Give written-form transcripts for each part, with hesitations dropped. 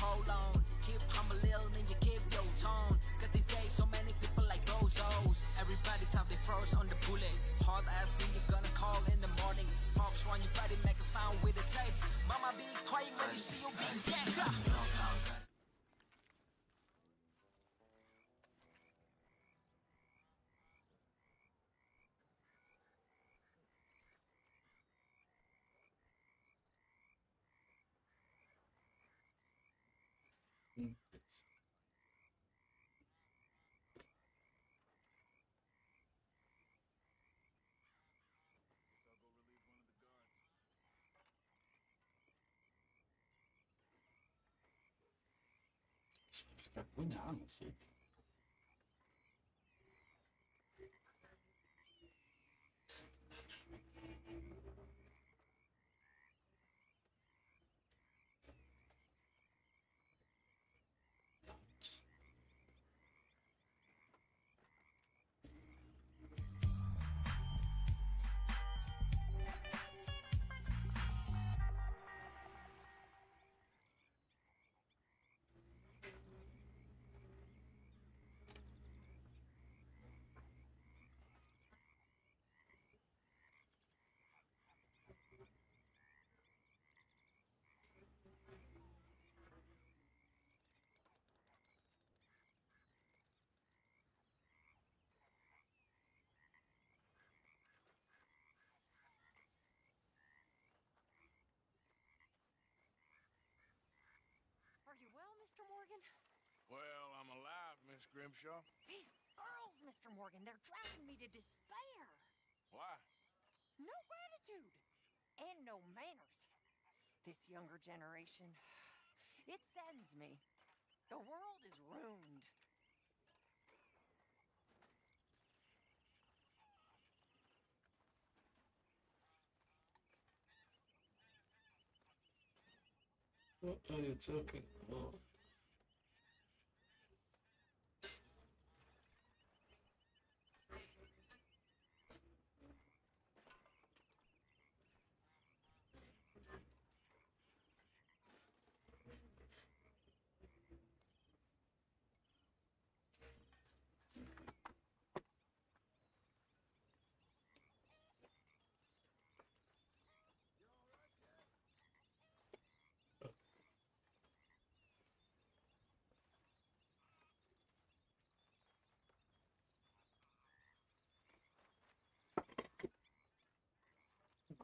hold on. Keep humble, little ninja, keep your tone. Cause these days, so many people like bozos. Everybody top they froze on the bullet. Hard ass ninja gonna call in the morning. Pops want you body make a sound with the tape. Mama be crying when you see you being ganked. Gak punya sih. Are you well, Mr. Morgan? Well, I'm alive, Miss Grimshaw. These girls, Mr. Morgan, they're driving me to despair. Why? No gratitude and no manners. This younger generation, it saddens me. The world is ruined. What are you talking about?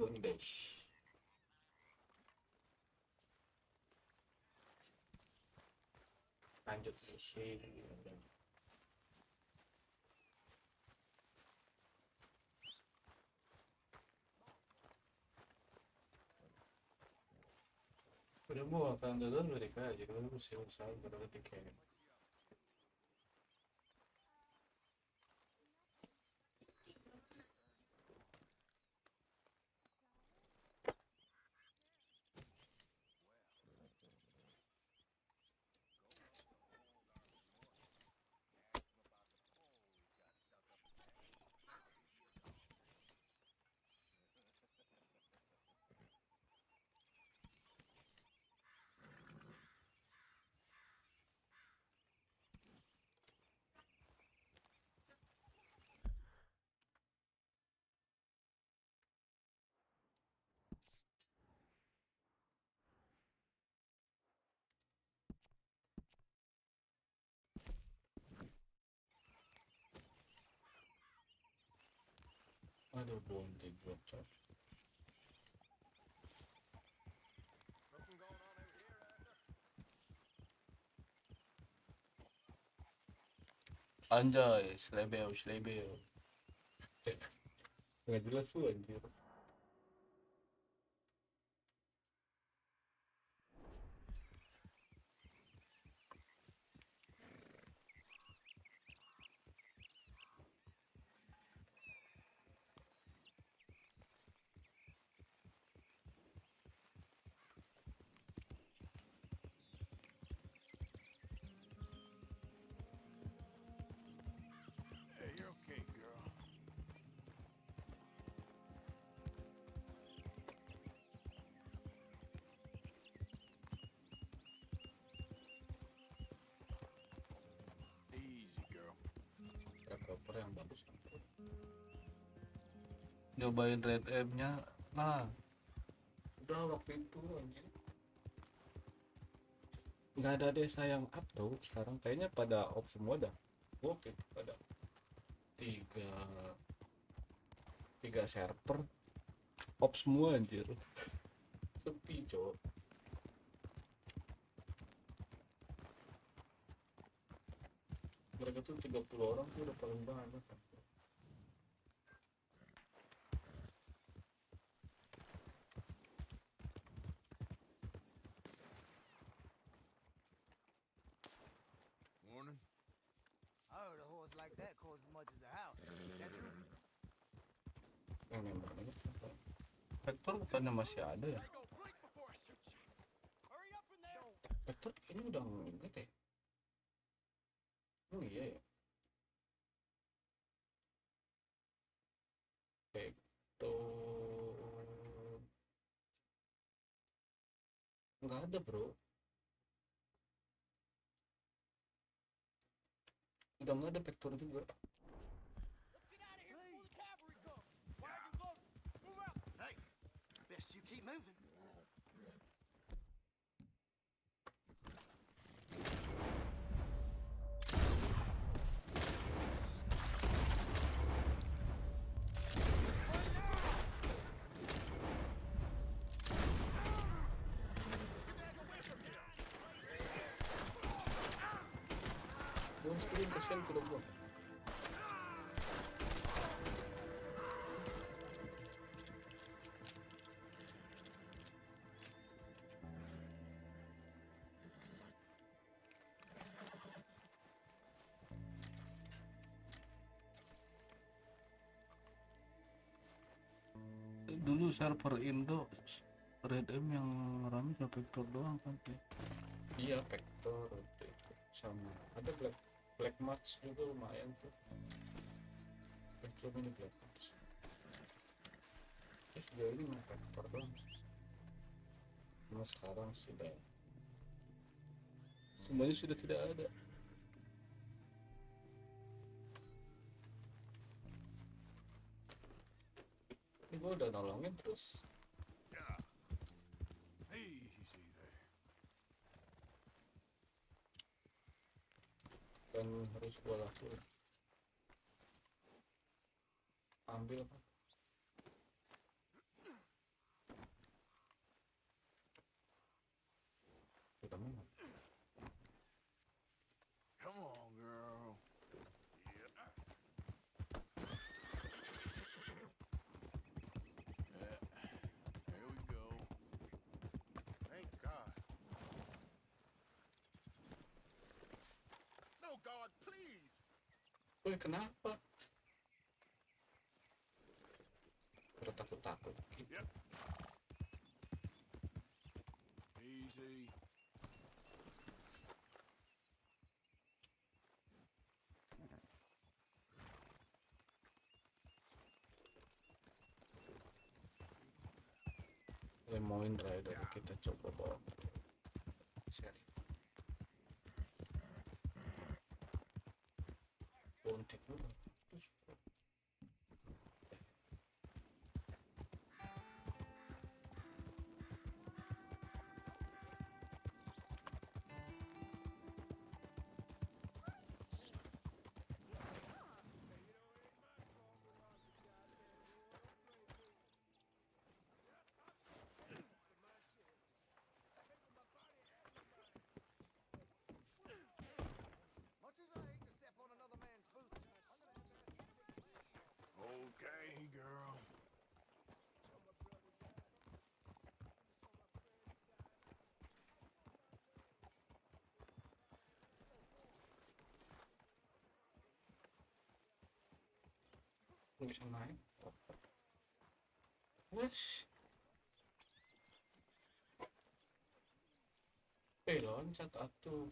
Gondes. Lanjut misi. Udah mau akan dulu mereka aja kalau mesti usaha berarti kayak ada bonding bocor. Nothing going on over here, Anjay, selebeo, selebeo. Nggak jelas tuh anjir. Hey, you're okay, girl. yang bagus. Nyobain Red M-nya, nah udah waktu itu anjir. Nggak ada desa yang up tuh sekarang, kayaknya pada off semua dah. Oke, pada tiga server off semua anjir. Sepi cowok. Mereka tuh 30 orang tuh udah paling banyak kan. Morning. I heard a horse like that costs as much as a house. That true? Yang nembak ini apa? Vector bukannya masih ada ya? Vector ini udah enggak deh. Oh iya ya. Vector nggak ada bro. Udah nggak ada vector juga. Hey, best you keep moving. Gua mesti kasihan kuda gua. Dulu server Indo Red M yang rame cuma Vector doang kan ya? Iya Vector itu sama ada Black March juga lumayan tuh. Vector ini Black March. Sejauh ini mah Vector doang. Cuma sekarang sudah semuanya sudah tidak ada. Ini gua udah nolongin terus. Yeah. Easy there. Dan harus gua lakuin. Ambil kan. Udah mana? Come on, girl. Yeah. There we go. Thank God. No, God, please. Woi kenapa? Udah takut gitu. Yep. Easy. Mau Indra dari kita coba bawa seri bontek dulu. Much as I hate to step on another man's boots, I'm gonna have to... Okay, girl. Bisa naik. Wes. Loncat atuh.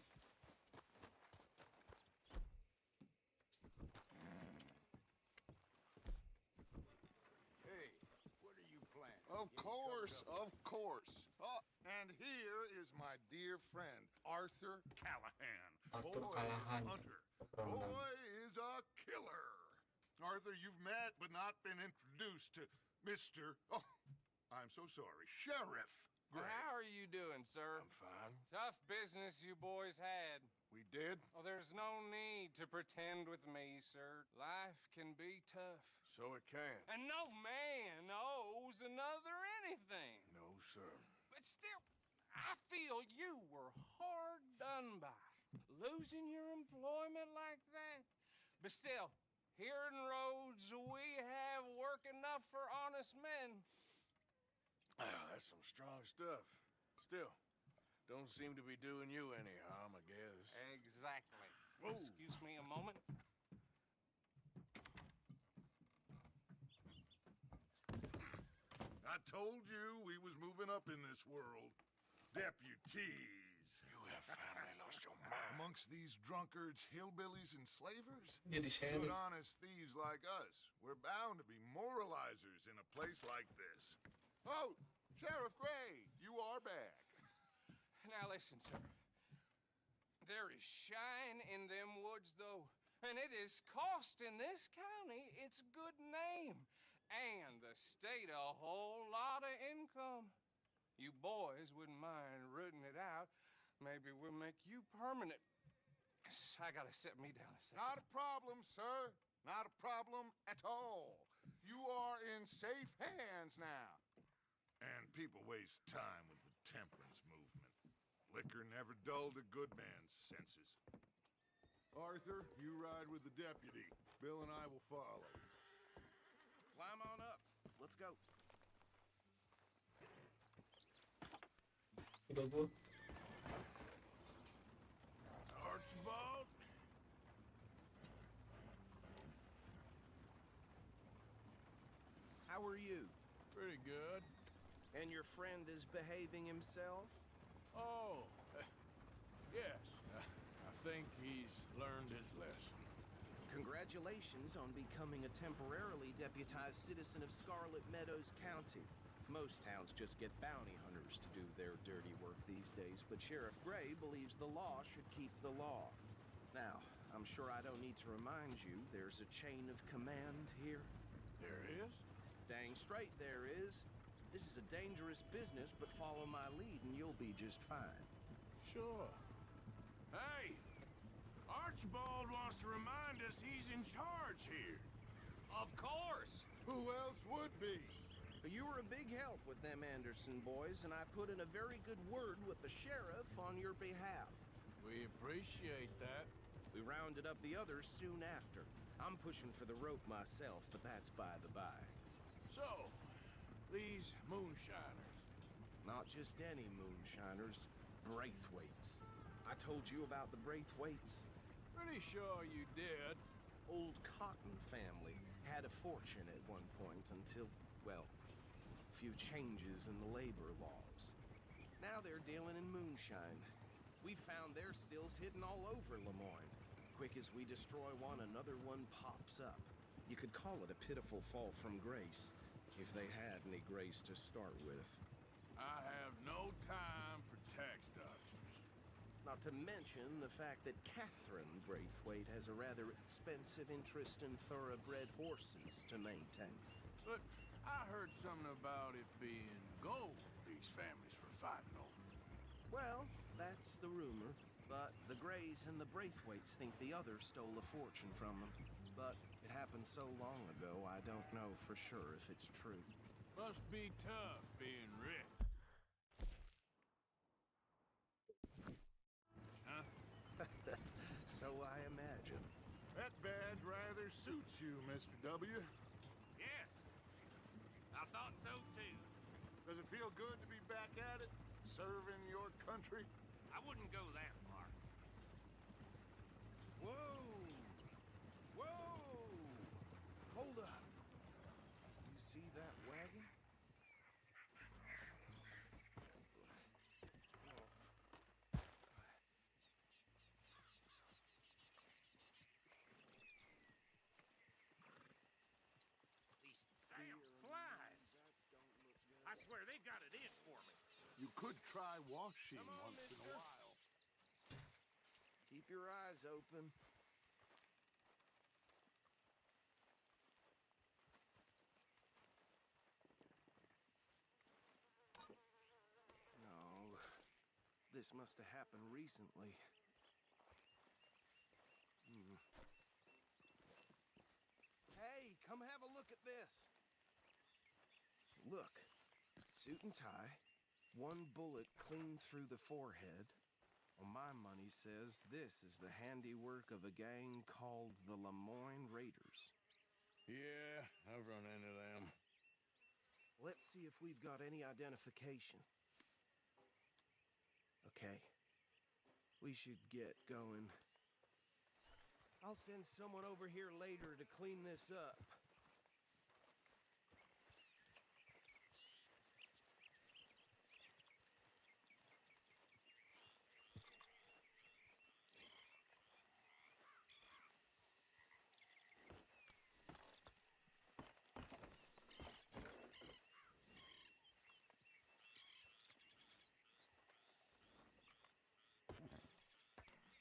Hey, what are you planning? Of course, of course. Oh, and here is my dear friend, Arthur Callahan. Arthur Boy Callahan. is a hunter. Peperangan. Boy is a killer. Arthur, you've met but not been introduced to Mr. Oh, I'm so sorry. Sheriff Gray. How are you doing, sir? I'm fine. Tough business you boys had. We did? Oh, there's no need to pretend with me, sir. Life can be tough. So it can. And no man owes another anything. No, sir. But still, I feel you were hard done by. Losing your employment like that. But still, here in Rhodes, we have work enough for honest men. That's some strong stuff. Still, don't seem to be doing you any harm, I guess. Exactly. Whoa. Excuse me a moment. I told you we was moving up in this world. Deputies. You have finally lost your mind. Amongst these drunkards, hillbillies, and slavers? Jadi Good, sheriff. honest thieves like us. We're bound to be moralizers in a place like this. Oh, Sheriff Gray, you are back. Now listen, sir. There is shine in them woods, though. And it is cost in this county its good name. And the state a whole lot of income. You boys wouldn't mind rooting it out. Maybe we'll make you permanent. I gotta sit me down a second. Not a problem, sir. Not a problem at all. You are in safe hands now. And people waste time with the temperance movement. Liquor never dulled a good man's senses. Arthur, you ride with the deputy. Bill and I will follow. Climb on up. Let's go. Udah gua. Archibald? How are you? Pretty good. And your friend is behaving himself? Oh, yes. I think he's learned his lesson. Congratulations on becoming a temporarily deputized citizen of Scarlet Meadows County. Most towns just get bounty hunters to do their dirty work these days, but Sheriff Gray believes the law should keep the law. Now, I'm sure I don't need to remind you there's a chain of command here. There is? Dang straight there is. This is a dangerous business, but follow my lead and you'll be just fine. Sure. Hey! Archibald wants to remind us he's in charge here. Of course. Who else would be? You were a big help with them Anderson boys, and I put in a very good word with the sheriff on your behalf. We appreciate that. We rounded up the others soon after. I'm pushing for the rope myself, but that's by the by. So, these moonshiners. Not just any moonshiners, Braithwaites. I told you about the Braithwaites. Pretty sure you did. Old Cotton family had a fortune at one point until, well, a few changes in the labor laws. Now they're dealing in moonshine. We found their stills hidden all over Lemoyne. Quick as we destroy one, another one pops up. You could call it a pitiful fall from grace, if they had any grace to start with. I have no time for tax dodgers. Not to mention the fact that Catherine Braithwaite has a rather expensive interest in thoroughbred horses to maintain. But I heard something about it being gold these families were fighting over. Well, that's the rumor. But the Grays and the Braithwaites think the other stole a fortune from them. But it happened so long ago, I don't know for sure if it's true. Must be tough being rich. Huh? So I imagine. That badge rather suits you, Mr. W. Yes. I thought so too. Does it feel good to be back at it? Serving your country? I wouldn't go that far. Whoa! Whoa! Hold up. You see that wagon? These damn flies. I swear they got it in for me. You could try washing Come on, once in a mister. while. Keep your eyes open. this must have happened recently. Hey, come have a look at this. Look, suit and tie, one bullet clean through the forehead. Well, my money says this is the handiwork of a gang called the Lemoyne Raiders. Yeah, I've run into them. Let's see if we've got any identification. Okay, we should get going. I'll send someone over here later to clean this up.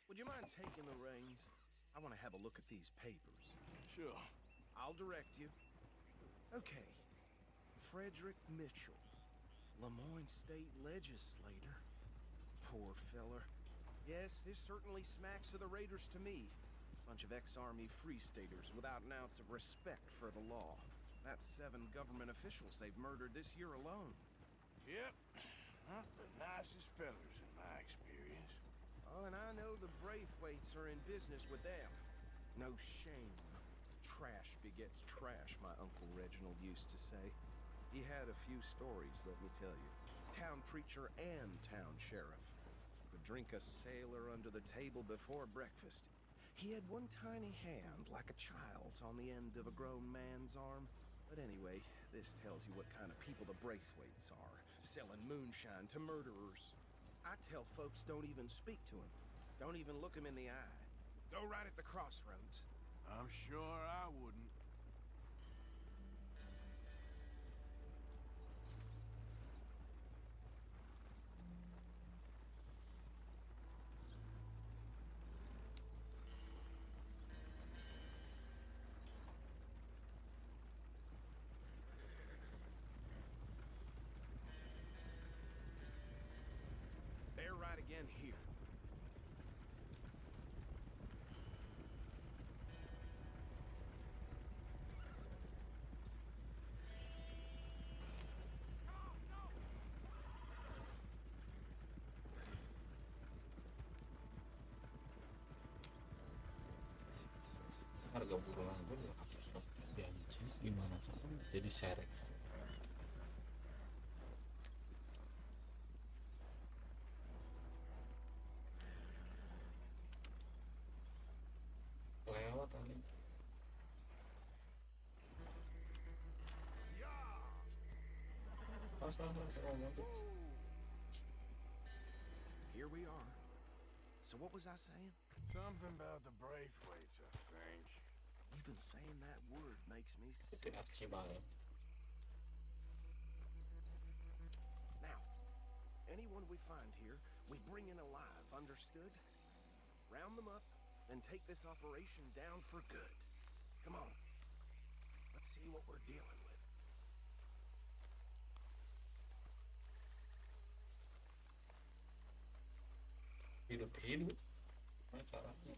Would you mind taking the reins? I want to have a look at these papers. Sure. I'll direct you. Okay. Frederick Mitchell, Lemoyne State Legislator. Poor feller. Yes, this certainly smacks of the Raiders to me. Bunch of ex-Army Free Staters without an ounce of respect for the law. That's 7 government officials they've murdered this year alone. Yep. Not the nicest fellers in my experience. Oh, and I know the Braithwaites are in business with them. No shame. Trash begets trash, my Uncle Reginald used to say. He had a few stories, let me tell you. Town preacher and town sheriff. Could drink a sailor under the table before breakfast. He had one tiny hand, like a child's, on the end of a grown man's arm. But anyway, this tells you what kind of people the Braithwaites are. Selling moonshine to murderers. I tell folks don't even speak to him. Don't even look him in the eye. Go right at the crossroads. I'm sure I wouldn't. They're right again here. Harga buruan gue 200 lebih anjing, gimana caranya jadi sheriff. Lewat kali. Here we are. So what was I saying? Something about the Braithwaites, I think. Even saying that word makes me sick. Itu Archibald. Now, anyone we find here, we bring in alive, understood? Round them up, then take this operation down for good. Come on. Let's see what we're dealing with. Hidup-hidup. Gimana caranya?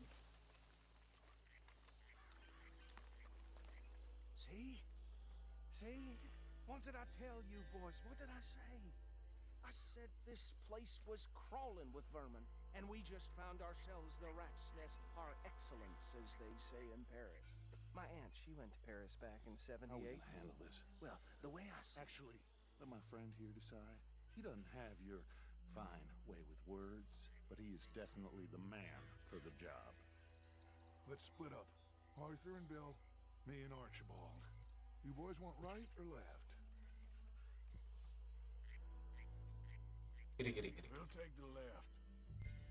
See? See? What did I tell you, boys? What did I say? I said this place was crawling with vermin, and we just found ourselves the rat's nest par excellence, as they say in Paris. My aunt, she went to Paris back in '78. How will you handle this? Well, the way I see Actually, let my friend here decide. He doesn't have your fine way with words, but he is definitely the man for the job. Let's split up. Arthur and Bill, me and Archibald. You boys want right or left? Kiri. We'll take the left.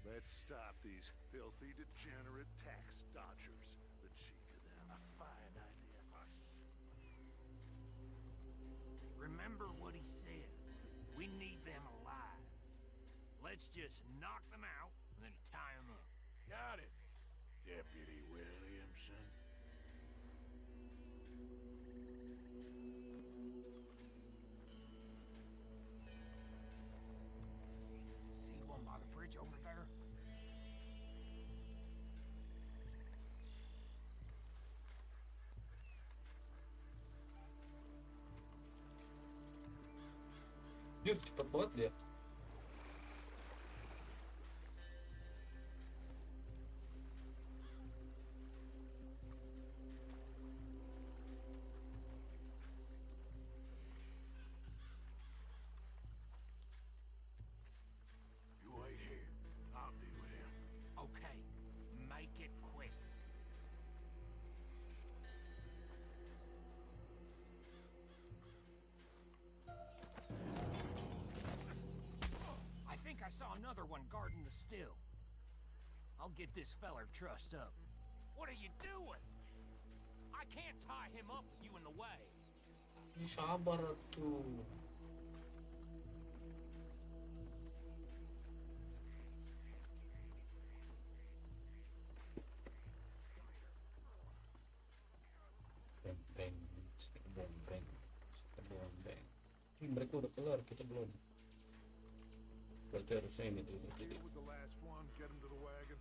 Let's stop these filthy, degenerate tax dodgers. The cheek of them. A fine idea. Remember what he said. We need them alive. Let's just knock them out and then tie them up. Got it, Deputy Williamson. See one by the bridge cepet banget dia. You wait here. I'll deal with him. Okay, make it quick. I think I saw another one guarding the still. I'll get this feller trussed up. What are you doing? I can't tie him up with you in the way. Ini sabar tuh. Beng, beng, beng. Ini mereka udah keluar, kita belum. Berarti harusnya ini dulu. Jadi With the last one, get him to the wagon.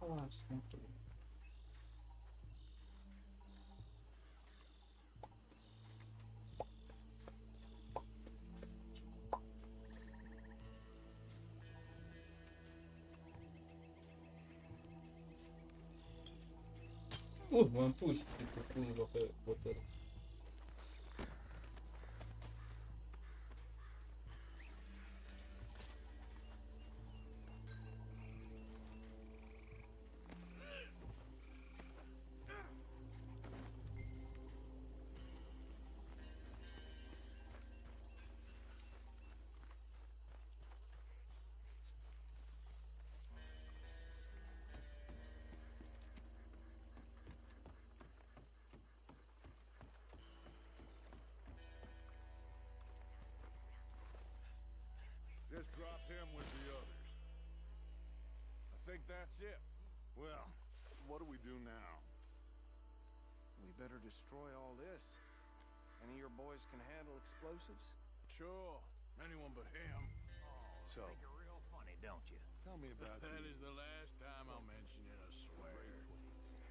awas itu. Mampus dipukul pakai botol. Just drop him with the others. I think that's it. Well, what do we do now? We better destroy all this. Any of your boys can handle explosives? Sure, anyone but him. So think you're real funny, don't you? Tell me about That the is the last time I'll mention it, I swear.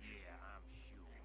Yeah, I'm sure.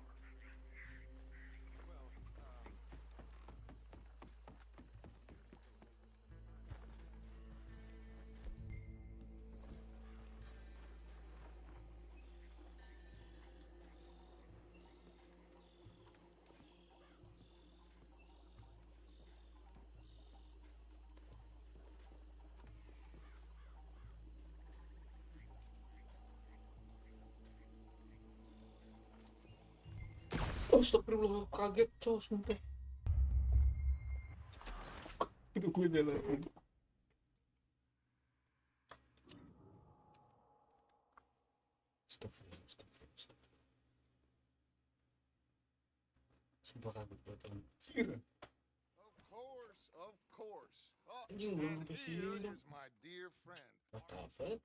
Astagfirullah, kaget coy, sumpah. Udah gue nyalain. Astagfirullah. Sumpah kaget banget anjir. Of course. Anjing, belum And sampai sini here dong. is my dear friend. What the fuck?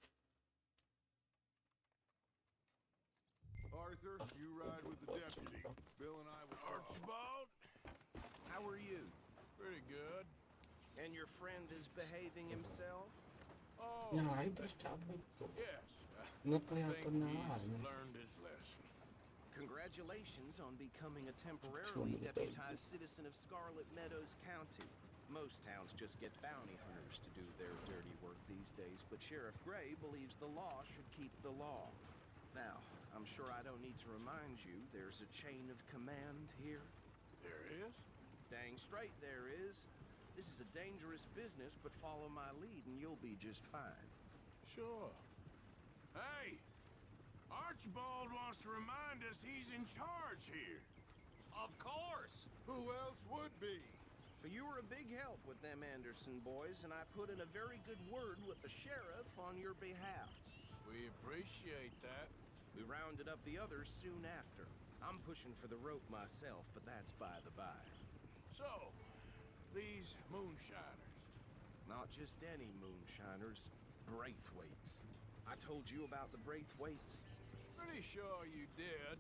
Arthur, you ride with the deputy. Bill and I will follow. Archibald? How are you? Pretty good. And your friend is behaving himself? Oh, Nyalain terus cabut tuh. yes. Nggak I think kelihatan nyalain. he's learned his lesson. Congratulations on becoming a temporarily deputized citizen of Scarlet Meadows County. Most towns just get bounty hunters to do their dirty work these days, but Sheriff Gray believes the law should keep the law. Now, I'm sure I don't need to remind you, there's a chain of command here. There is? Dang straight there is. This is a dangerous business, but follow my lead and you'll be just fine. Sure. Hey! Archibald wants to remind us he's in charge here. Of course. Who else would be? You were a big help with them Anderson boys, and I put in a very good word with the sheriff on your behalf. We appreciate that. We rounded up the others soon after. I'm pushing for the rope myself, but that's by the by. So, these moonshiners. Not just any moonshiners, Braithwaites. I told you about the Braithwaites. Pretty sure you did.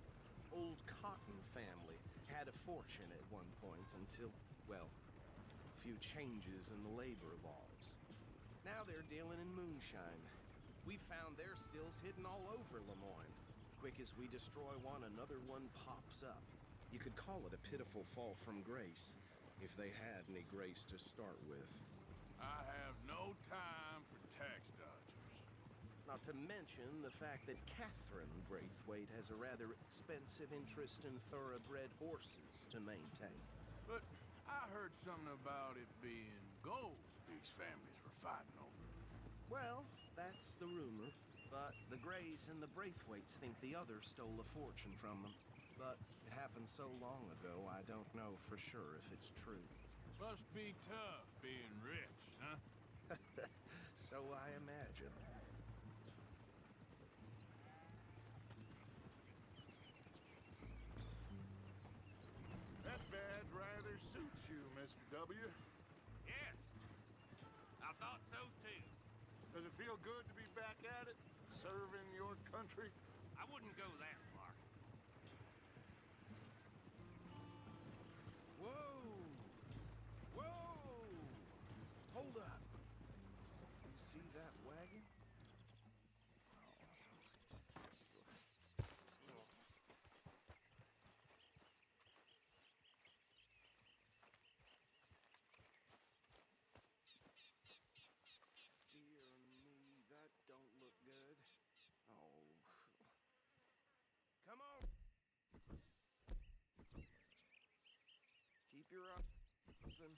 Old Cotton family had a fortune at one point until, well, a few changes in the labor laws. Now they're dealing in moonshine. We found their stills hidden all over Lemoyne. Quick as we destroy one, another one pops up. You could call it a pitiful fall from grace, if they had any grace to start with. I have no time for tax dodgers. Not to mention the fact that Catherine Braithwaite has a rather expensive interest in thoroughbred horses to maintain. But I heard something about it being gold these families were fighting over. Well, that's the rumor. But the Grays and the Braithwaites think the others stole a fortune from them. But it happened so long ago, I don't know for sure if it's true. Must be tough being rich, huh? So I imagine. That badge rather suits you, Mr. W. Yes, I thought so too. Does it feel good to be back at it, serving your country? I wouldn't go that far. Whoa! Whoa! Hold up. You see that wagon? Dear me, that don't look good. Oh. Come on. Keep your eyes open.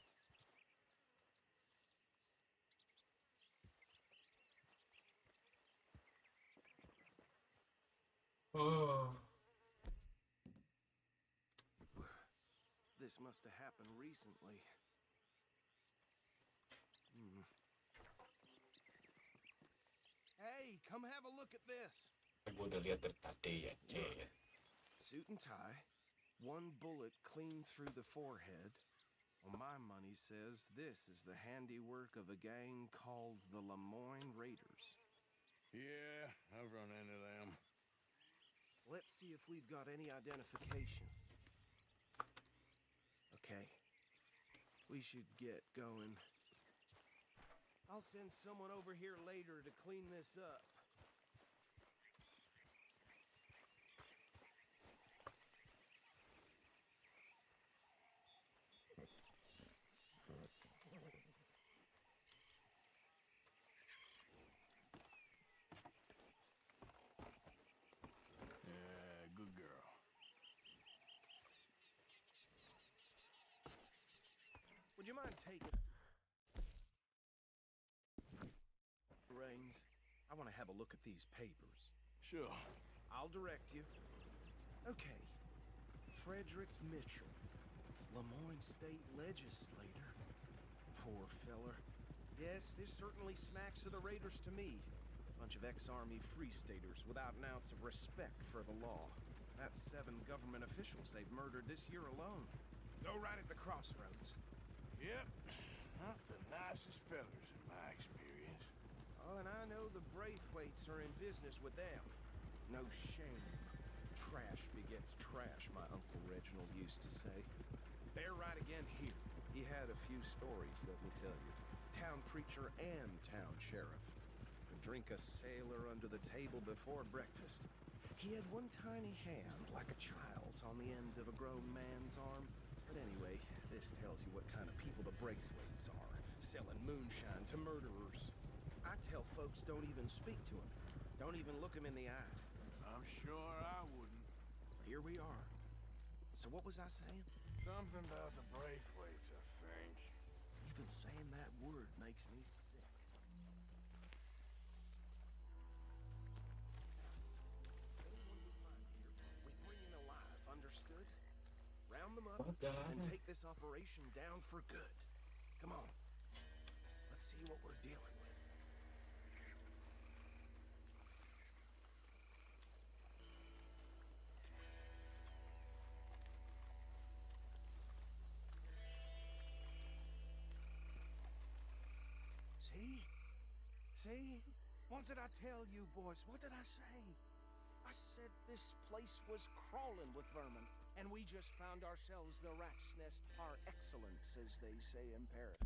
Oh. This must have happened recently. Hey, come have a look at this. Gue udah lihat dari tadi ya, C. Suit and tie, one bullet clean through the forehead. Well, my money says this is the handiwork of a gang called the Lemoyne Raiders. Yeah, I've run into them. Let's see if we've got any identification. Okay. We should get going. I'll send someone over here later to clean this up. Yeah, good girl. Would you mind taking reins? I want to have a look at these papers. Sure. I'll direct you. Okay. Frederick Mitchell, Lemoyne State Legislator. Poor feller. Yes, this certainly smacks of the Raiders to me. Bunch of ex-Army Free Staters without an ounce of respect for the law. That's 7 government officials they've murdered this year alone. Go right at the crossroads. Yep. Not the nicest fellers in my experience. Oh, and I know the Braithwaites are in business with them. No shame. Trash begets trash, my Uncle Reginald used to say. They're right again here. He had a few stories, let me tell you. Town preacher and town sheriff. Could drink a sailor under the table before breakfast. He had one tiny hand, like a child's, on the end of a grown man's arm. But anyway, this tells you what kind of people the Braithwaites are. Selling moonshine to murderers. I tell folks don't even speak to him. Don't even look him in the eye. I'm sure I wouldn't. Here we are. So what was I saying? Something about the Braithwaites, I think. Even saying that word makes me sick. Anyone we find here, we bring in alive, understood? Round them up and take this operation down for good. Come on. Let's see what we're dealing with. See? See? What did I tell you, boys? What did I say? I said this place was crawling with vermin, and we just found ourselves the rat's nest par excellence, as they say in Paris.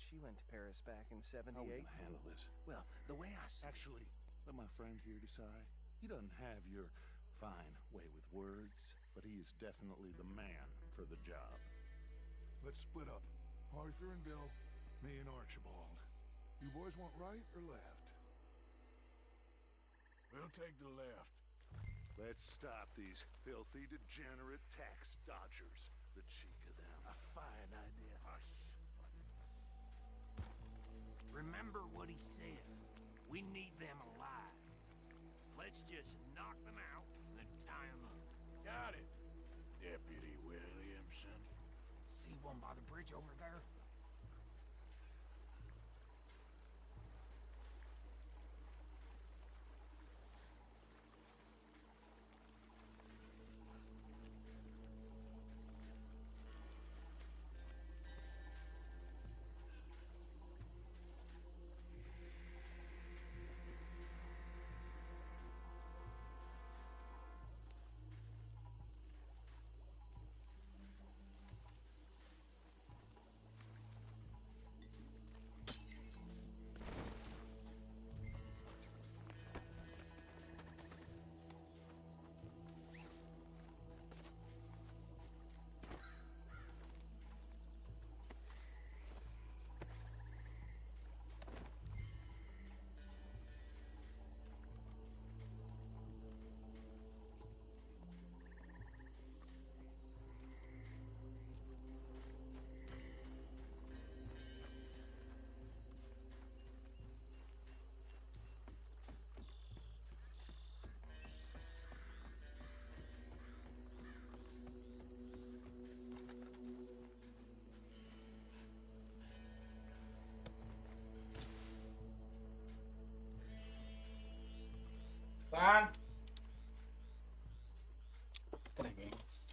She went to Paris back in How are we 78. gonna handle this? Well, the way I see Actually, let my friend here decide. He doesn't have your fine way with words, but he is definitely the man for the job. Let's split up. Arthur and Bill, me and Archibald. You boys want right or left? We'll take the left. Let's stop these filthy, degenerate tax dodgers. The cheek of them. a fine idea. Hush. Remember what he said. We need them alive. Let's just knock them out and tie them up. Got it, Deputy Williamson. See one by the bridge over there? Lan. Keren guys.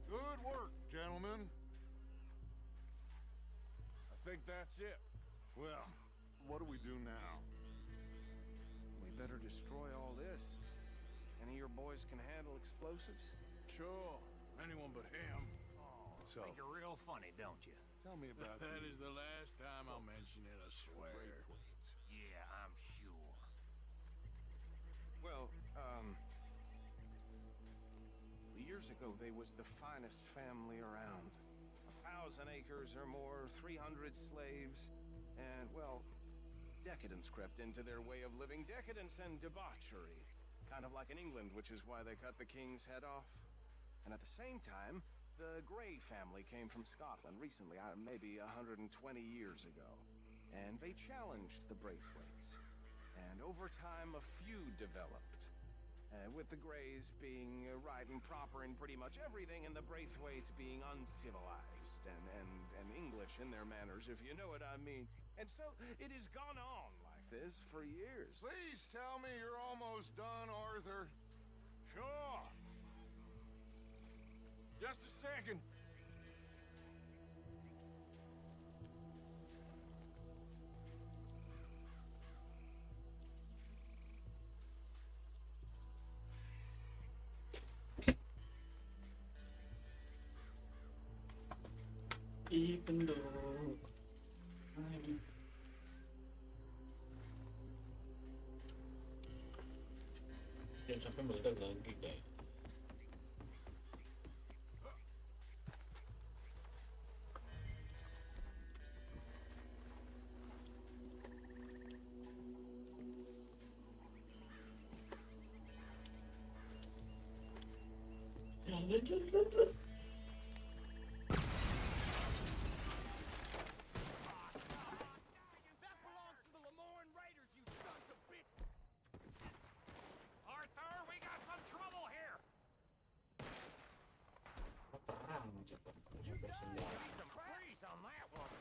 Good work, gentlemen. I think that's it. Well, what do we do now? We better destroy all this. Any of your boys can handle explosives? Sure, anyone but him. Oh, So- think you're real funny, don't you? Tell me about That the is the last time I'll mention it, I swear. Yeah, I'm sure. Well, years ago they was the finest family around. 1,000 acres or more, 300 slaves, and, well, decadence crept into their way of living. Decadence and debauchery. Kind of like in England, which is why they cut the king's head off. And at the same time, the Grey family came from Scotland recently, maybe 120 years ago. And they challenged the Braithwaites. And over time, a feud developed. With the Greys being right and proper in pretty much everything, and the Braithwaites being uncivilized and English in their manners, if you know what I mean. And so it has gone on like this for years. Please tell me you're almost done, Arthur. Sure. Just a second. Even though jangan sampai meledak lagi guys. Jangan. That belongs to the Lemoyne Raiders, you sons of bitches! Arthur, we got some trouble here! Perang coba. You guys need some freeze on that one!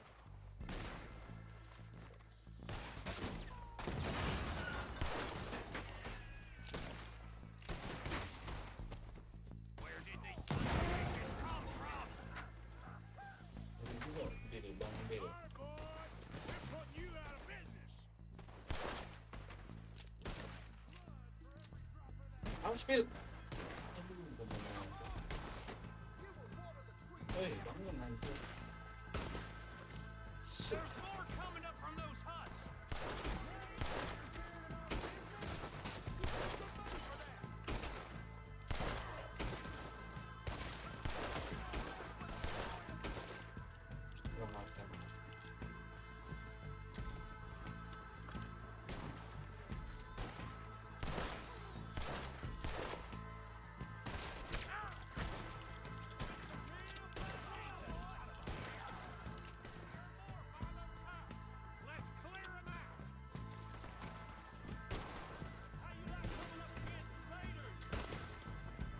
Where did they sons of bitches spill. Aduh, bener-bener. Woi, bangun anjir. There's more coming up from those huts. Gua makan. Let's clear 'em out. How you like coming up against invaders?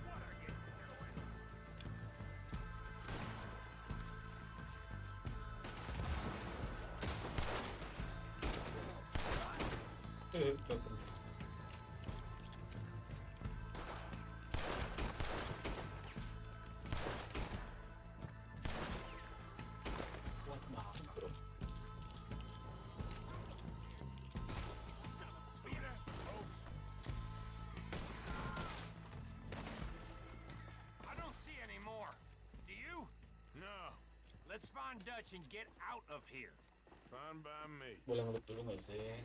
What are you doing? Betul. Kuat banget, bro. I don't see any more. Do you? No. Let's find Dutch and get out of here. Fine by me. Boleh ngelup dulu nggak sih?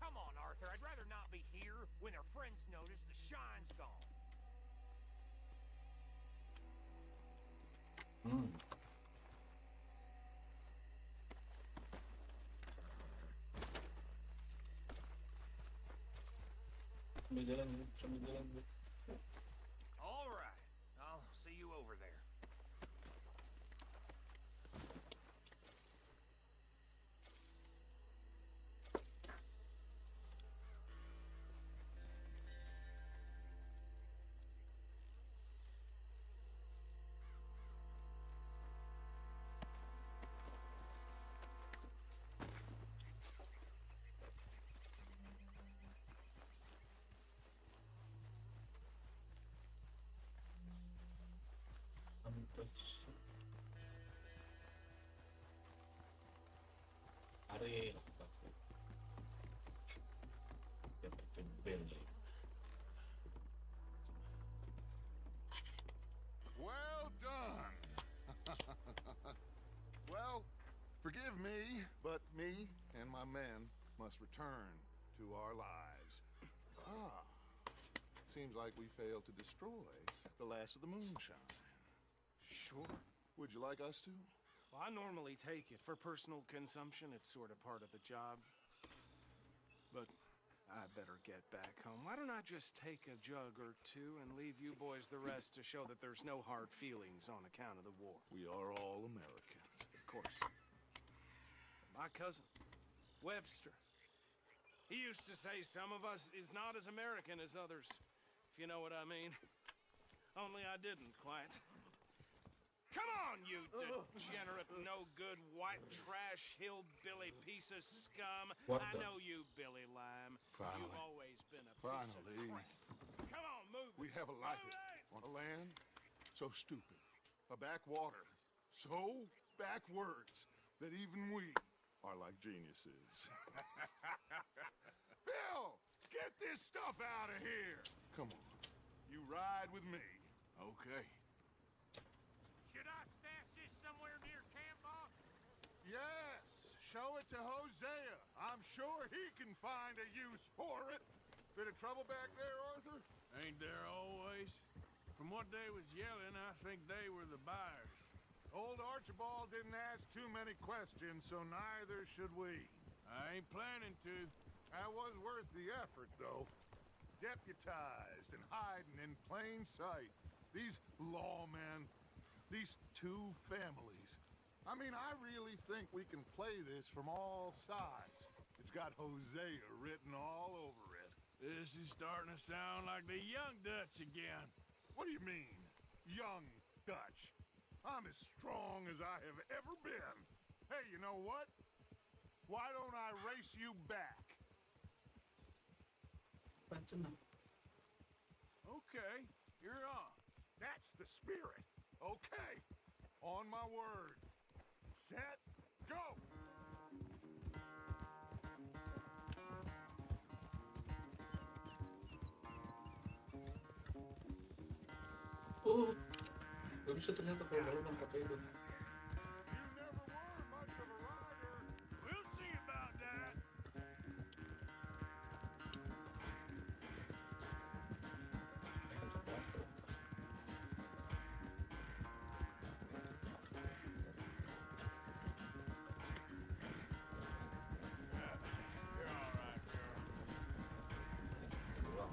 Come on, Arthur. I'd rather not be here when their friends notice the shine's gone. Hmm. Sambil jalan, Bu. Sambil jalan, Bu. All right. I'll see you over there. Ampas. Are. Dapat bel. Well done. Well, forgive me, but me and my men must return to our lives. Ah, seems like we failed to destroy the last of the moonshine. Sure. Would you like us to? Well, I normally take it for personal consumption. It's sort of part of the job. But I better get back home. Why don't I just take a jug or two and leave you boys the rest to show that there's no hard feelings on account of the war? We are all Americans. Of course. My cousin, Webster, he used to say some of us is not as American as others, if you know what I mean. Only I didn't quite. Come on, you degenerate, no-good, white trash, hillbilly piece of scum. What I the- know you, Billy Lime. Finally. You've always been a piece Finally. of crap. Come on, move it. We have a life Move it. on a land so stupid, a backwater so backwards that even we are like geniuses. Bill, get this stuff out of here. Come on, you ride with me. Okay. Should I stash this somewhere near camp, boss? Yes, show it to Hosea. I'm sure he can find a use for it. Bit of trouble back there, Arthur? Ain't there always? From what they was yelling, I think they were the buyers. Old Archibald didn't ask too many questions, so neither should we. I ain't planning to. That was worth the effort, though. Deputized and hiding in plain sight. These lawmen, these two families. I mean, I really think we can play this from all sides. It's got Hosea written all over it. This is starting to sound like the young Dutch again. What do you mean, young Dutch? I'm as strong as I have ever been. Hey, you know what? Why don't I race you back? Apaan nah? Okay, you're on. That's the spirit. Okay. On my word. Set. Go. bisa ternyata kalau jalan pakai itu. We'll see about that. You're all right, girl.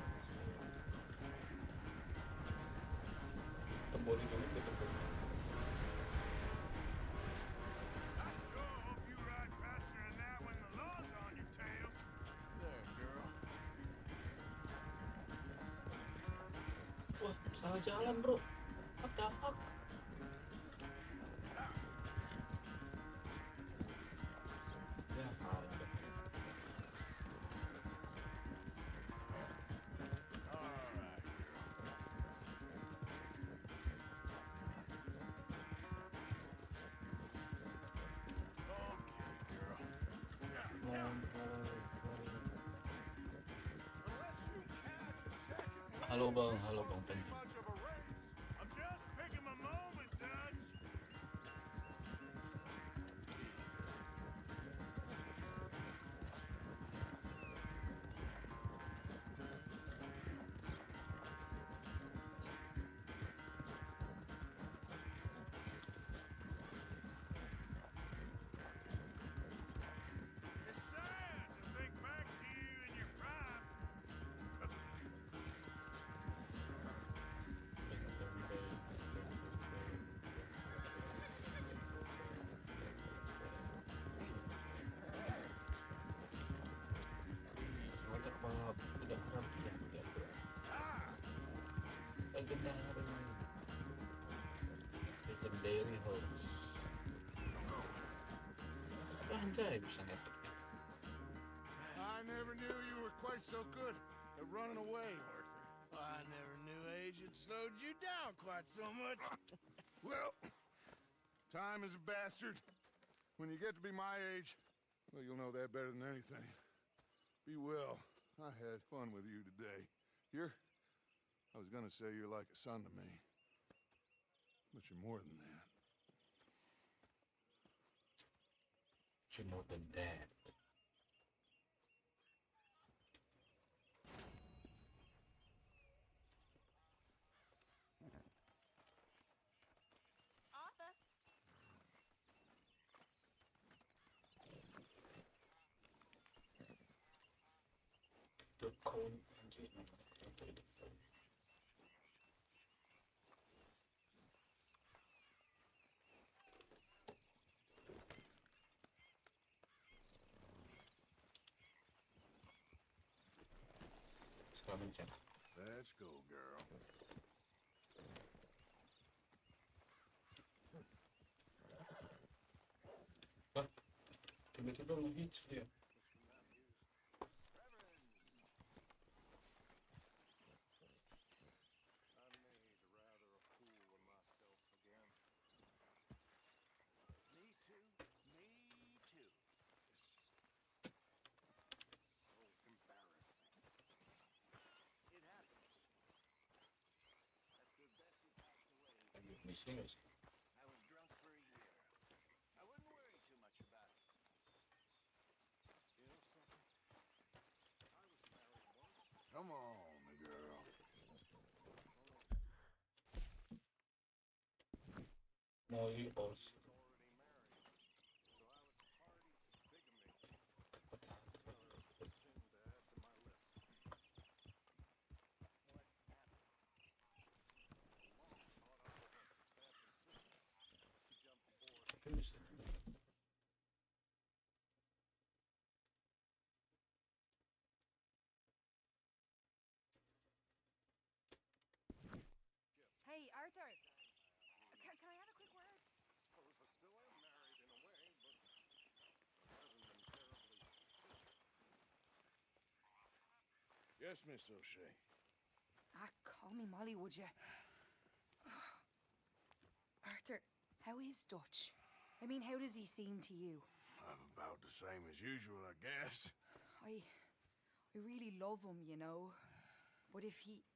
Tombol itu nih gitu. I sure hope you ride faster than that when the law's on your tail. There, girl. Wah, salah jalan bro. What the fuck? Ya salah. All right, girl. Okay, girl. Halo bang pengen. Much of a race. I'm just picking my moment, Dutch. It's sad to think back to you in your prime. Mantap banget. Tidak rapi ya. Legendary house. Anjay bisa ngetik. I never knew you were quite so good at running away, Arthur. I never knew age had slowed you down quite so much. Well, time is a bastard. When you get to be my age, well, you'll know that better than anything. Be well. I had fun with you today. I was gonna say you're like a son to me. But you're more than that. You're more than that. Arthur. The cone anjir. Sekarang cek. Let's go, girl. Wah, tiba-tiba nge-hitch dia. Bisa nggak sih? I was drunk for a year. I wouldn't worry too much about it. You know something? I was married once. Come on, girl. Molly Olsen. Hey, Arthur. Can I have a quick word? Yes, Miss O'Shea. Call me Molly, would you? Arthur, how is Dutch? I mean, how does he seem to you? I'm about the same as usual, I guess. I really love him, you know. But if he...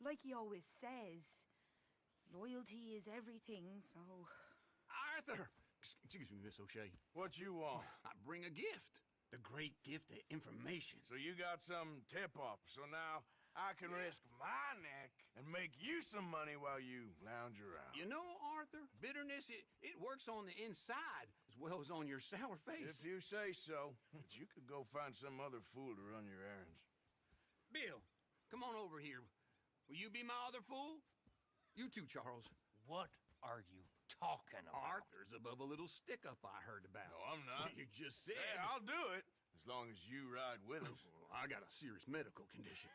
Like he always says, Loyalty is everything, so... Arthur! Excuse me, Miss O'Shea. What you want? I bring a gift. The great gift of information. So you got some tip-off, so now I can risk my neck and make you some money while you lounge around. You know, Arthur, bitterness, it works on the inside as well as on your sour face. If you say so, but you could go find some other fool to run your errands. Bill, come on over here. Will you be my other fool? You too, Charles. What are you talking about? Arthur's above a little stick-up I heard about. No, I'm not. You just said... Hey, I'll do it, as long as you ride with us. I got a serious medical condition.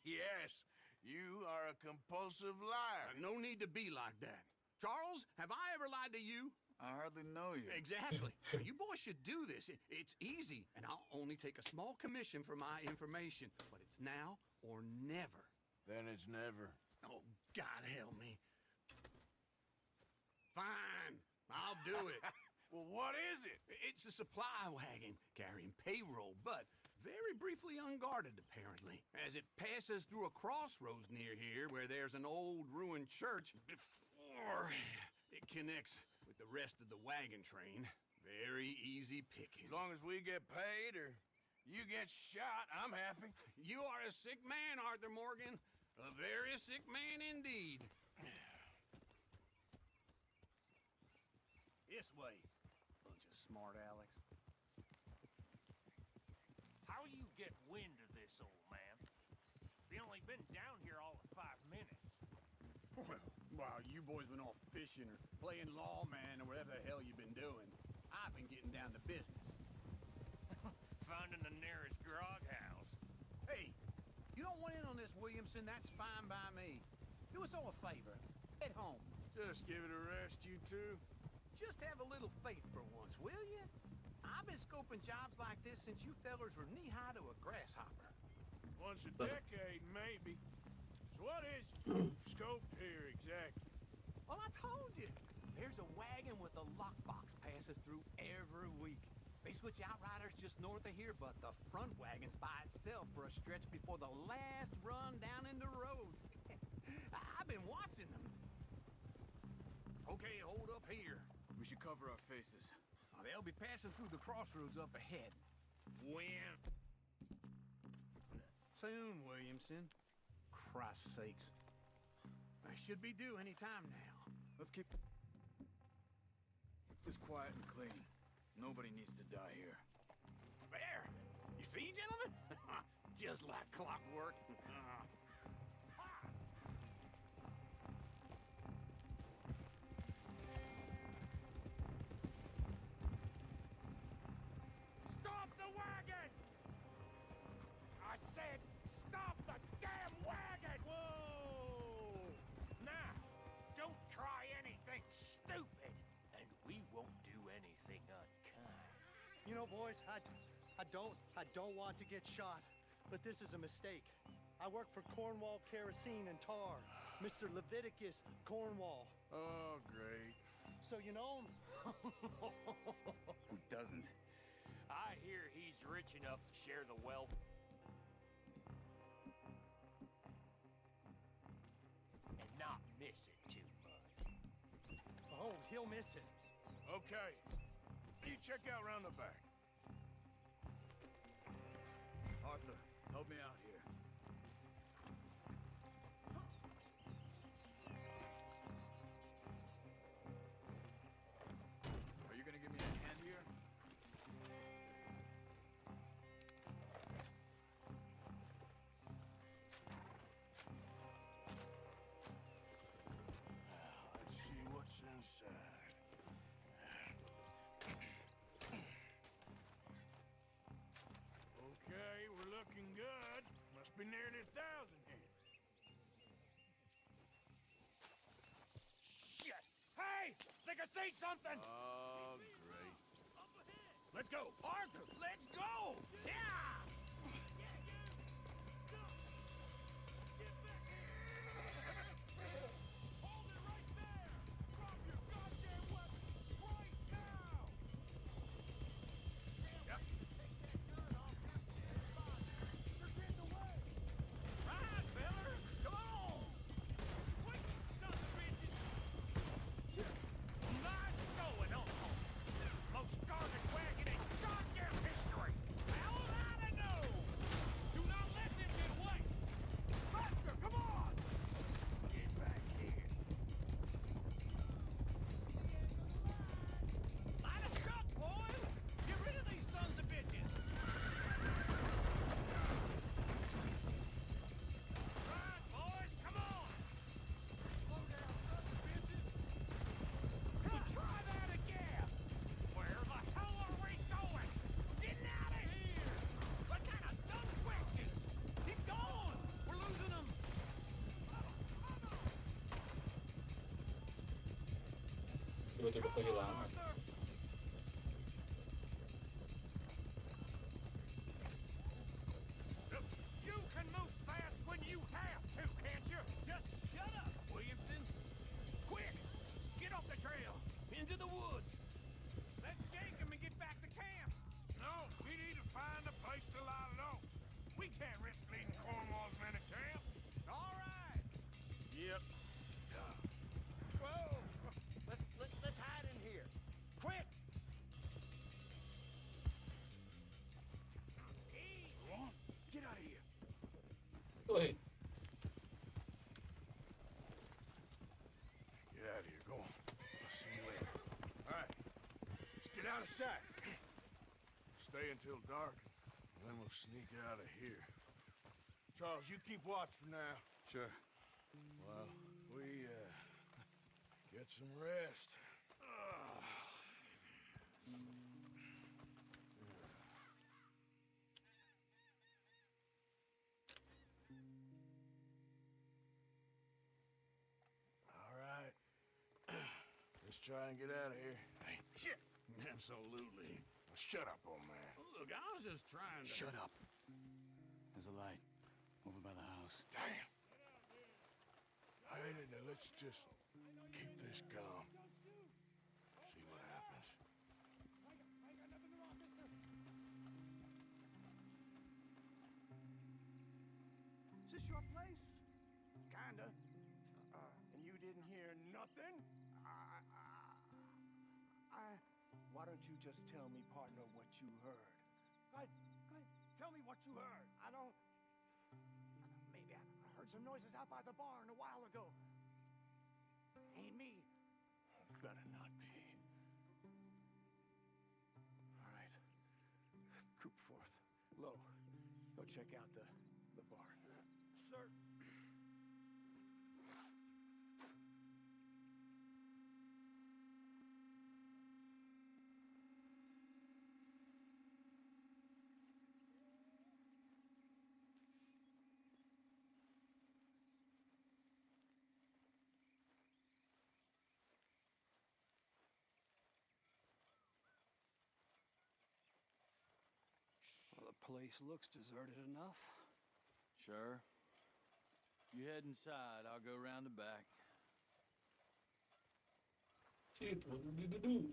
Yes, you are a compulsive liar. No need to be like that. Charles, have I ever lied to you? I hardly know you. Exactly. You boys should do this. It's easy, and I'll only take a small commission for my information. But it's now or never. Then it's never. Oh, God help me. Fine, I'll do it. Well, what is it? It's a supply wagon carrying payroll, but very briefly unguarded, apparently. As it passes through a crossroads near here where there's an old ruined church before it connects with the rest of the wagon train. Very easy pickings. As long as we get paid or you get shot, I'm happy. You are a sick man, Arthur Morgan. A very sick man indeed. This way, bunch of smart Alex. How you get wind of this, old man? We only been down here all of 5 minutes. Well, while you boys been off fishing or playing lawman or whatever the hell you've been doing, I've been getting down to business. Finding the nearest grog house. Hey, you don't want in on this, Williamson, that's fine by me. Do us all a favor. Head home. Just give it a rest, you two. Just have a little faith for once, will you? I've been scoping jobs like this since you fellers were knee-high to a grasshopper. Once a decade, maybe. So what is your scope here exactly? Well, I told you. There's a wagon with a lockbox passes through every week. They switch outriders just north of here, but the front wagon's by itself for a stretch before the last run down into roads. I've been watching them. Okay, hold up here. We should cover our faces. They'll be passing through the crossroads up ahead. When? Soon, Williamson. Christ's sakes. I should be due any time now. Let's keep this quiet and clean. Nobody needs to die here. There! You see, gentlemen? Just like clockwork. Stop the wagon! I said, stop the damn wagon! Whoa! Now, don't try anything stupid, and we won't do anything unkind. You know, boys, I don't want to get shot, but this is a mistake. I work for Cornwall Kerosene and Tar, Mr. Leviticus Cornwall. Oh, great. So you know him? Who doesn't? I hear he's rich enough to share the wealth. And not miss it too much. Oh, he'll miss it. Okay. You check out around the back. Arthur, help me out here. Are you gonna give me a hand here? Let's see what's inside. Okay, we're looking good. Must be nearly 1,000 here. Shit! Hey! Think I see something! Oh, great. Let's go! Arthur, let's go! Yeah! Hold it right there! Drop your goddamn weapon right now! Yep. Take that gun off that damn body! You're getting away! Right, fellers! Come on! Wait, son of a bitches! tiba-tiba kehilangan. You can move fast when you have to, can't you? Just shut up, Williamson. Quick, get off the trail, into the woods. Let's shake him and get back to camp. No, we need to find a place to lie low. We can't risk leaving Cornwall's men at camp. All right. Yep. Whoa. Let's hide in here. Quick. Hey, Go on, get out of here. Woi, Get out of here, go on. I'll see you later. All right, let's get out of sight. Stay until dark, and then we'll sneak out of here. Charles, you keep watch for now. Sure. Well, we, get some rest. All right. Let's try and get out of here. Hey, shit! Absolutely. Now shut up, old man. Look, I was just trying to... Shut up. There's a light over by the house. Damn. Hey, now let's just keep this calm. See what happens. Is this your place? Kinda. And you didn't hear nothing? Why don't you just tell me, partner, what you heard? Go ahead. Tell me what you heard. I don't... Maybe I heard some noises out by the barn a while ago. Ain't me. Better not be. All right. Coop forth. Low. Go check out the barn. Sir. Well, the place looks deserted enough. Sure. You head inside, I'll go round the back. shit, what did you do?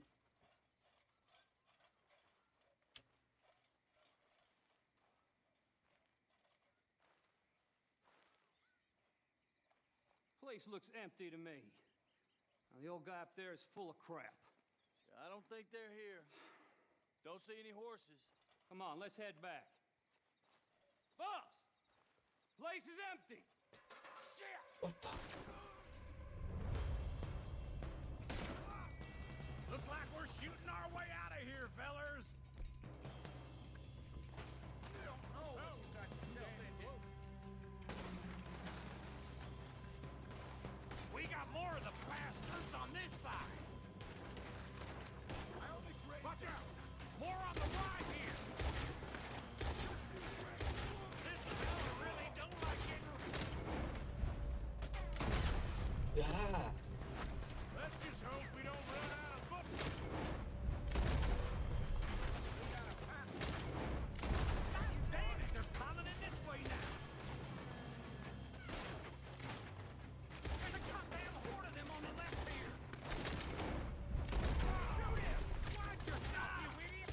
Place looks empty to me. Now, the old guy up there is full of crap. I don't think they're here. Don't see any horses. Come on, let's head back. Boss! Place is empty! Shit! What the? Looks like we're shooting our way out of here, fellers. We got more of the bastards on this side. Watch out! More on the right here. This fella really don't like getting... Yeah. Let's just hope we don't run out of foot. We got a pack. God damn it, they're piling in this way now. There's a goddamn horde of them on the left here. Shoot him! Watch yourself, you idiot!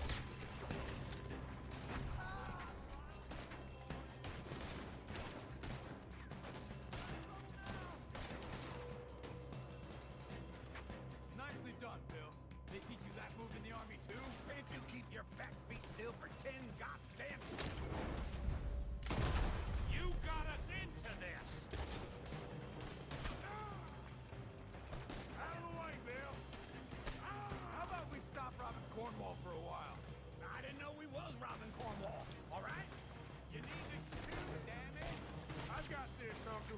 Nicely done, Bill. They teach you that move in the army too? Can't you keep your back feet still for 10 goddamn... You got us into this! Out of the way, Bill. How about we stop robbing Cornwall for a while? I didn't know we was robbing Cornwall, all right? You need to shoot, damn it! I got this, Uncle.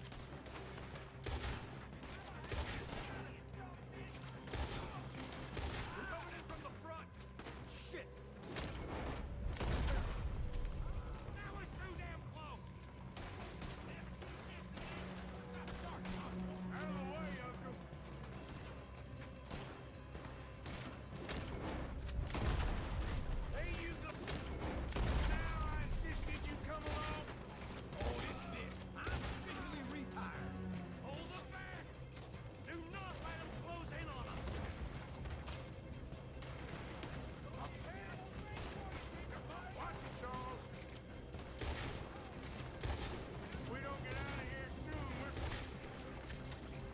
We're coming in from the front! Shit!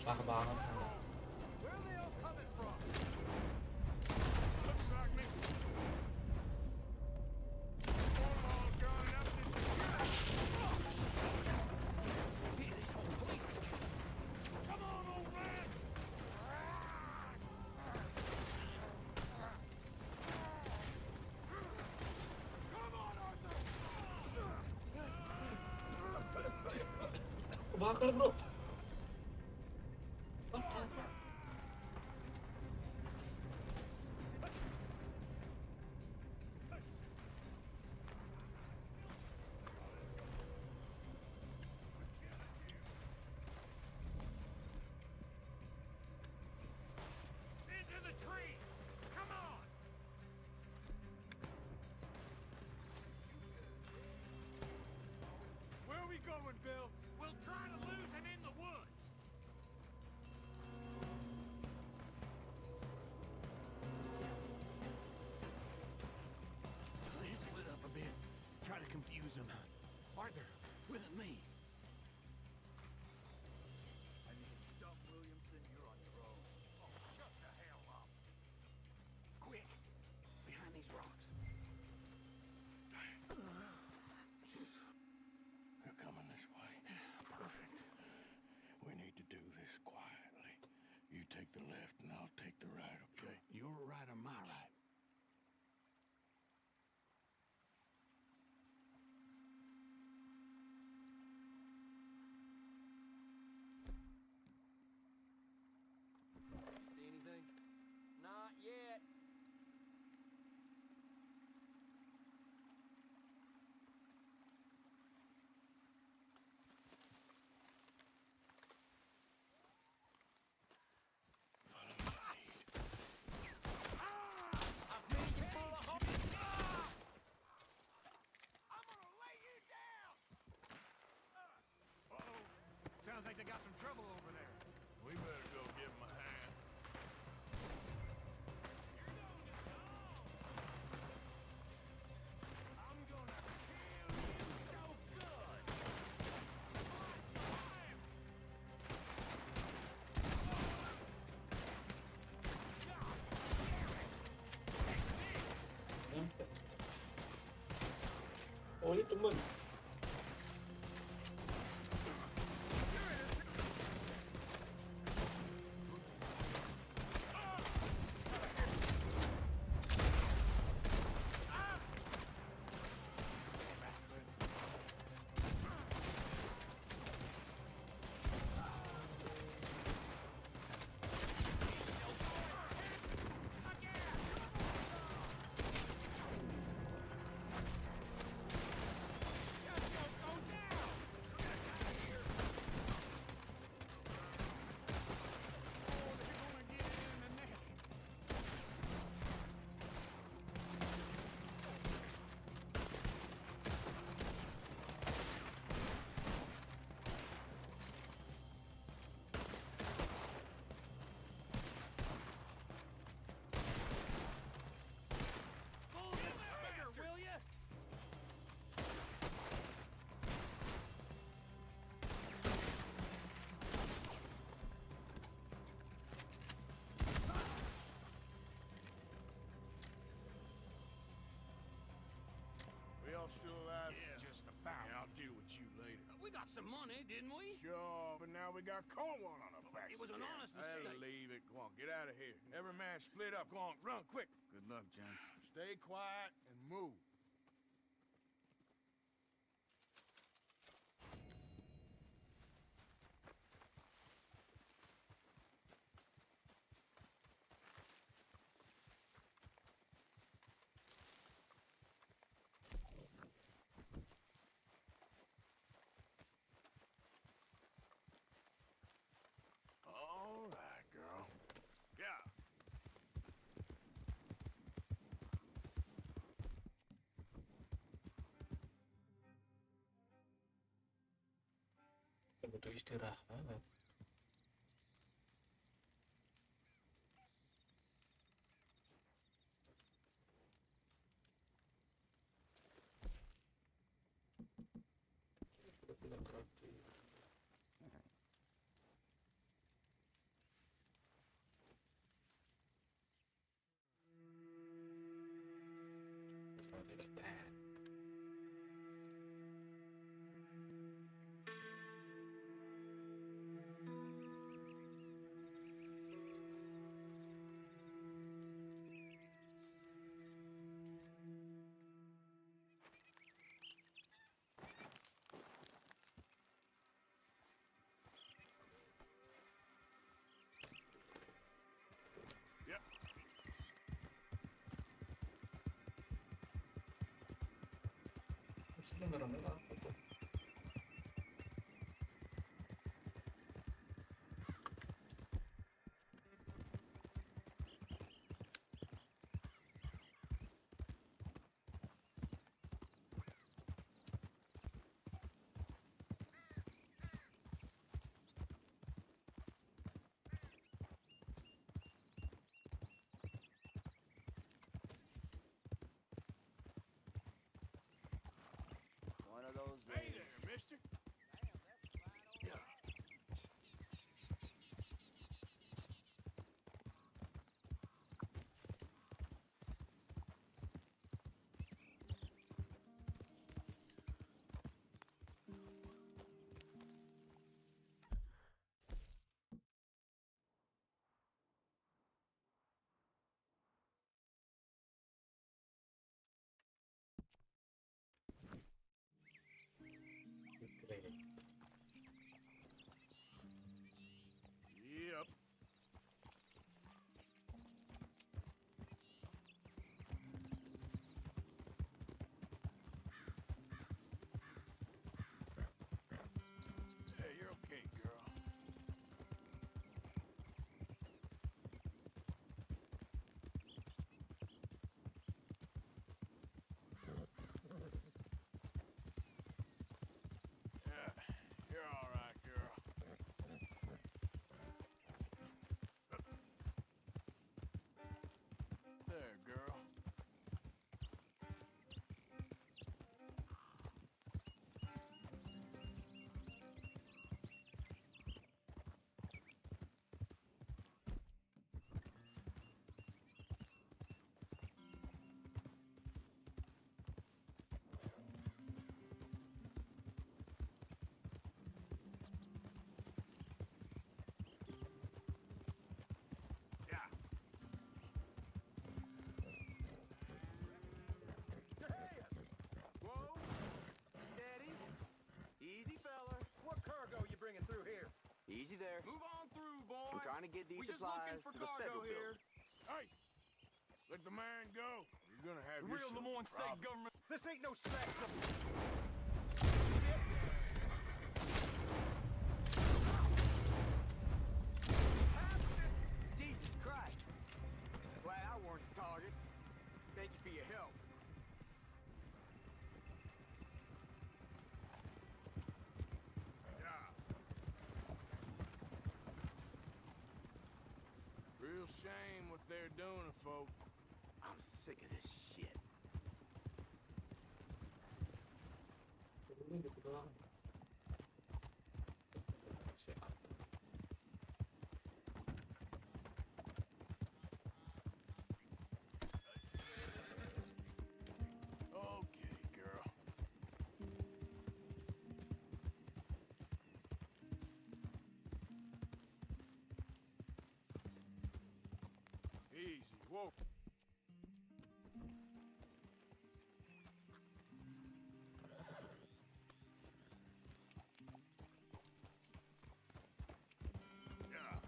Sah banget. Where are they all coming from? Looks like me. Cornwall's gone enough to secure. Hey, this whole place is catching. Come on, old man. Come on, Arthur. Kebakar bro. What the fuck? Into the tree. Come on. Where are we going, Bill? We'll try to lose him in the woods. Let's split up a bit. Try to confuse them. Arthur, with me. I mean, Doc Williamson, you're on your own. Oh, shut the hell up. Quick, behind these rocks. They're coming this way. Perfect. We need to do this quietly. You take the left and I'll take the right, okay? Your right or my right? You see anything? Not yet. Sounds like they got some trouble over there. We better go give him a hand. I'm gonna kill you so good. Oh ini temen. Y'all still alive? Yeah, just about. Yeah, I'll deal with you later. We got some money, didn't we? Sure, but now we got Cornwall on our backs. It was an honest I'll mistake. leave it. Go on, get out of here. Every man split up. Go on, run quick. Good luck, gents. Stay quiet and move. All right, girl. Yeah. Butuh istirahat. at that. Yep. Terus beneran apa tuh? One of those days. Hey there, mister. Yeah. Great. Yep. Hey, you're okay, girl. Yeah, you're all right, girl. There, girl. Yeah. Whoa! Steady. Easy, feller. What cargo you bringing through here? Easy there. Move on through, boy. I'm trying to get these We just looking supplies for to the cargo federal here. Hey, let the man go. You're gonna have The real yourself Lemoyne a State problem. government. This ain't no slack. Jesus Christ. Glad I weren't the target. Thank you for your help. Yeah. Real shame what they're doing to folk. I'm sick of this shit. Ini gitu doang. Siap. Okay, girl. Easy. Whoa. Yeah.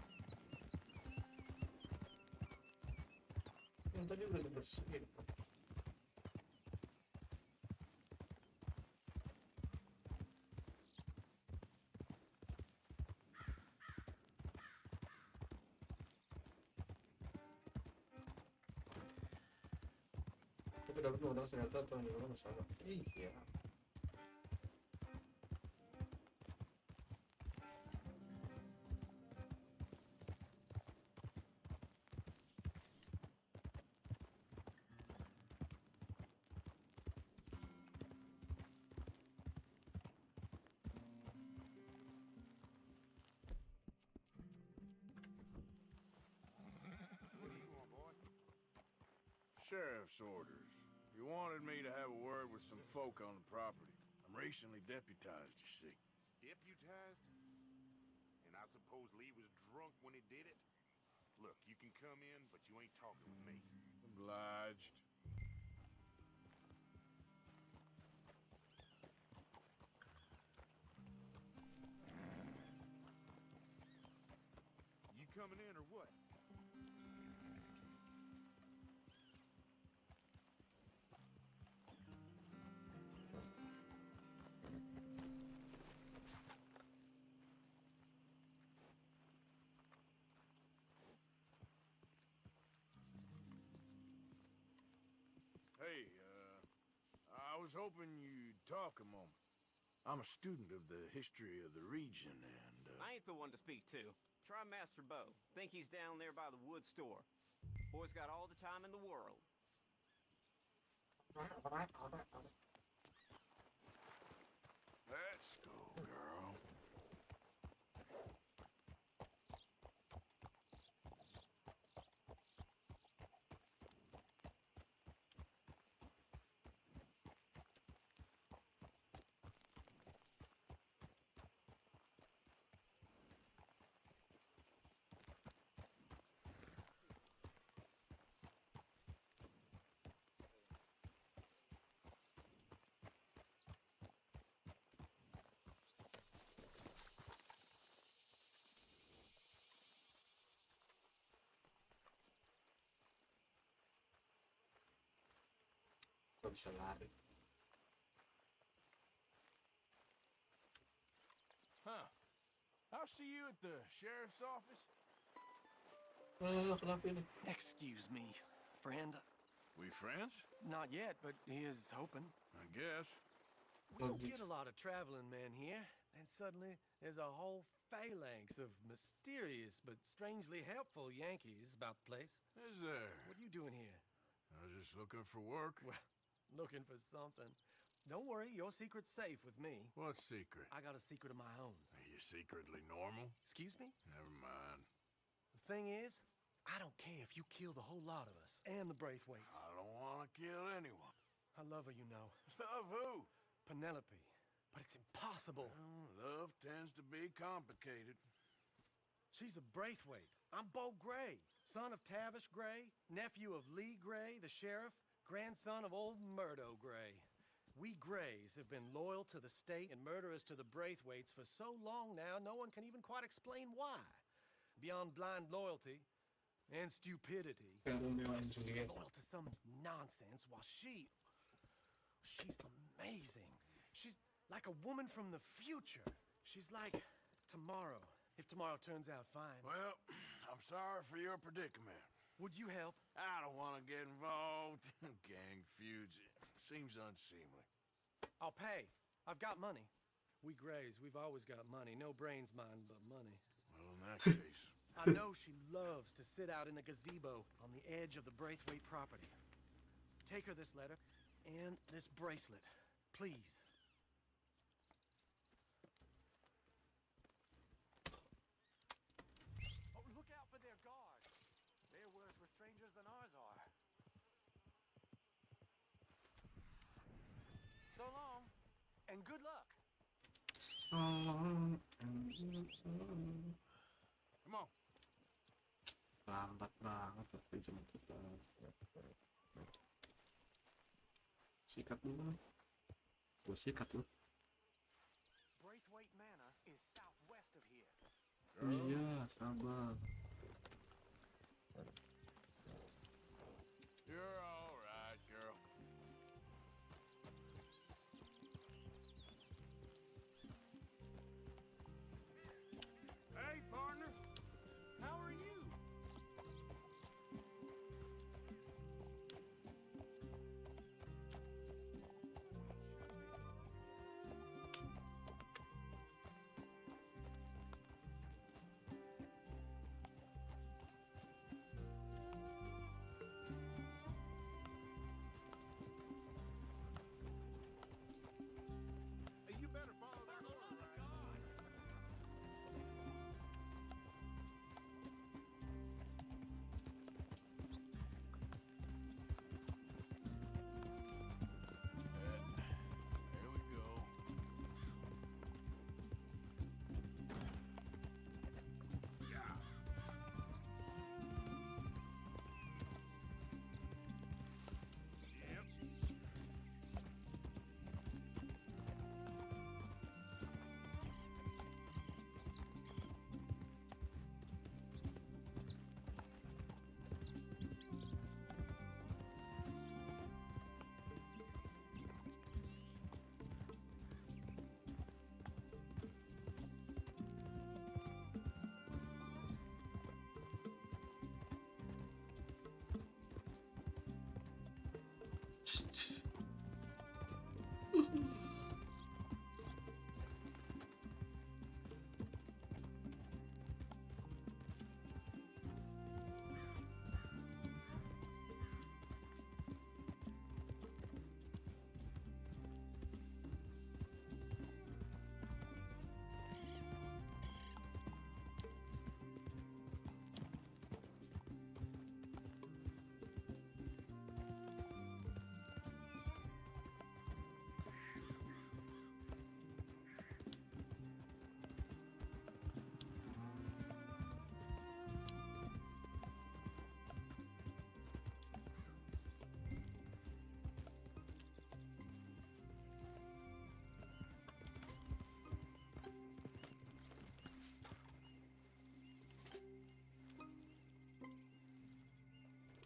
Yang tadi udah dibersihin. Tapi dapat modal senjata atau gimana masalah? Iya. Sheriff's orders. You wanted me to have a word with some folk on the property. I'm recently deputized, you see. Deputized? And I suppose Lee was drunk when he did it? Look, you can come in, but you ain't talking with me. Obliged. You coming in or what? Hey, I was hoping you'd talk a moment. I'm a student of the history of the region, and, I ain't the one to speak to. Try Master Bo. Think he's down there by the wood store. Boy's got all the time in the world. Let's go, girl. Kok bisa lari? Huh. I'll see you at the sheriff's office. Kenapa ini? Excuse me, friend. We friends? Not yet, but he is hoping. I guess. We don't get a lot of traveling men here, and suddenly there's a whole phalanx of mysterious but strangely helpful Yankees about the place. Is there? What are you doing here? I was just looking for work. Well, looking for something. Don't worry, your secret's safe with me. What secret? I got a secret of my own. Are you secretly normal? Excuse me? Never mind. The thing is, I don't care if you kill the whole lot of us and the Braithwaites. I don't want to kill anyone. I love her, you know. Love who? Penelope. But it's impossible. Well, love tends to be complicated. She's a Braithwaite. I'm Bo Gray, son of Tavish Gray, nephew of Lee Gray, the sheriff, grandson of old Murdo Gray. We Grays have been loyal to the state and murderous to the Braithwaites for so long now, no one can even quite explain why. Beyond blind loyalty and stupidity. Loyal to some nonsense while she's amazing. She's like a woman from the future. She's like tomorrow, if tomorrow turns out fine. Well, I'm sorry for your predicament. Would you help? I don't want to get involved in gang feuds. It seems unseemly. I'll pay. I've got money. We Grays, we've always got money. No brains, mind, but money. Well, in that case... I know she loves to sit out in the gazebo on the edge of the Braithwaite property. Take her this letter and this bracelet, please. Oh, look out for their guards. They're worse with strangers than ours are. So long, and good luck. Come on. Lambat banget waktu jemput. Sikat dulu. Gue sikat lu. Braithwaite Manor is southwest of here. Iya, sabar. You're all right, girl. Hey, partner. How are you?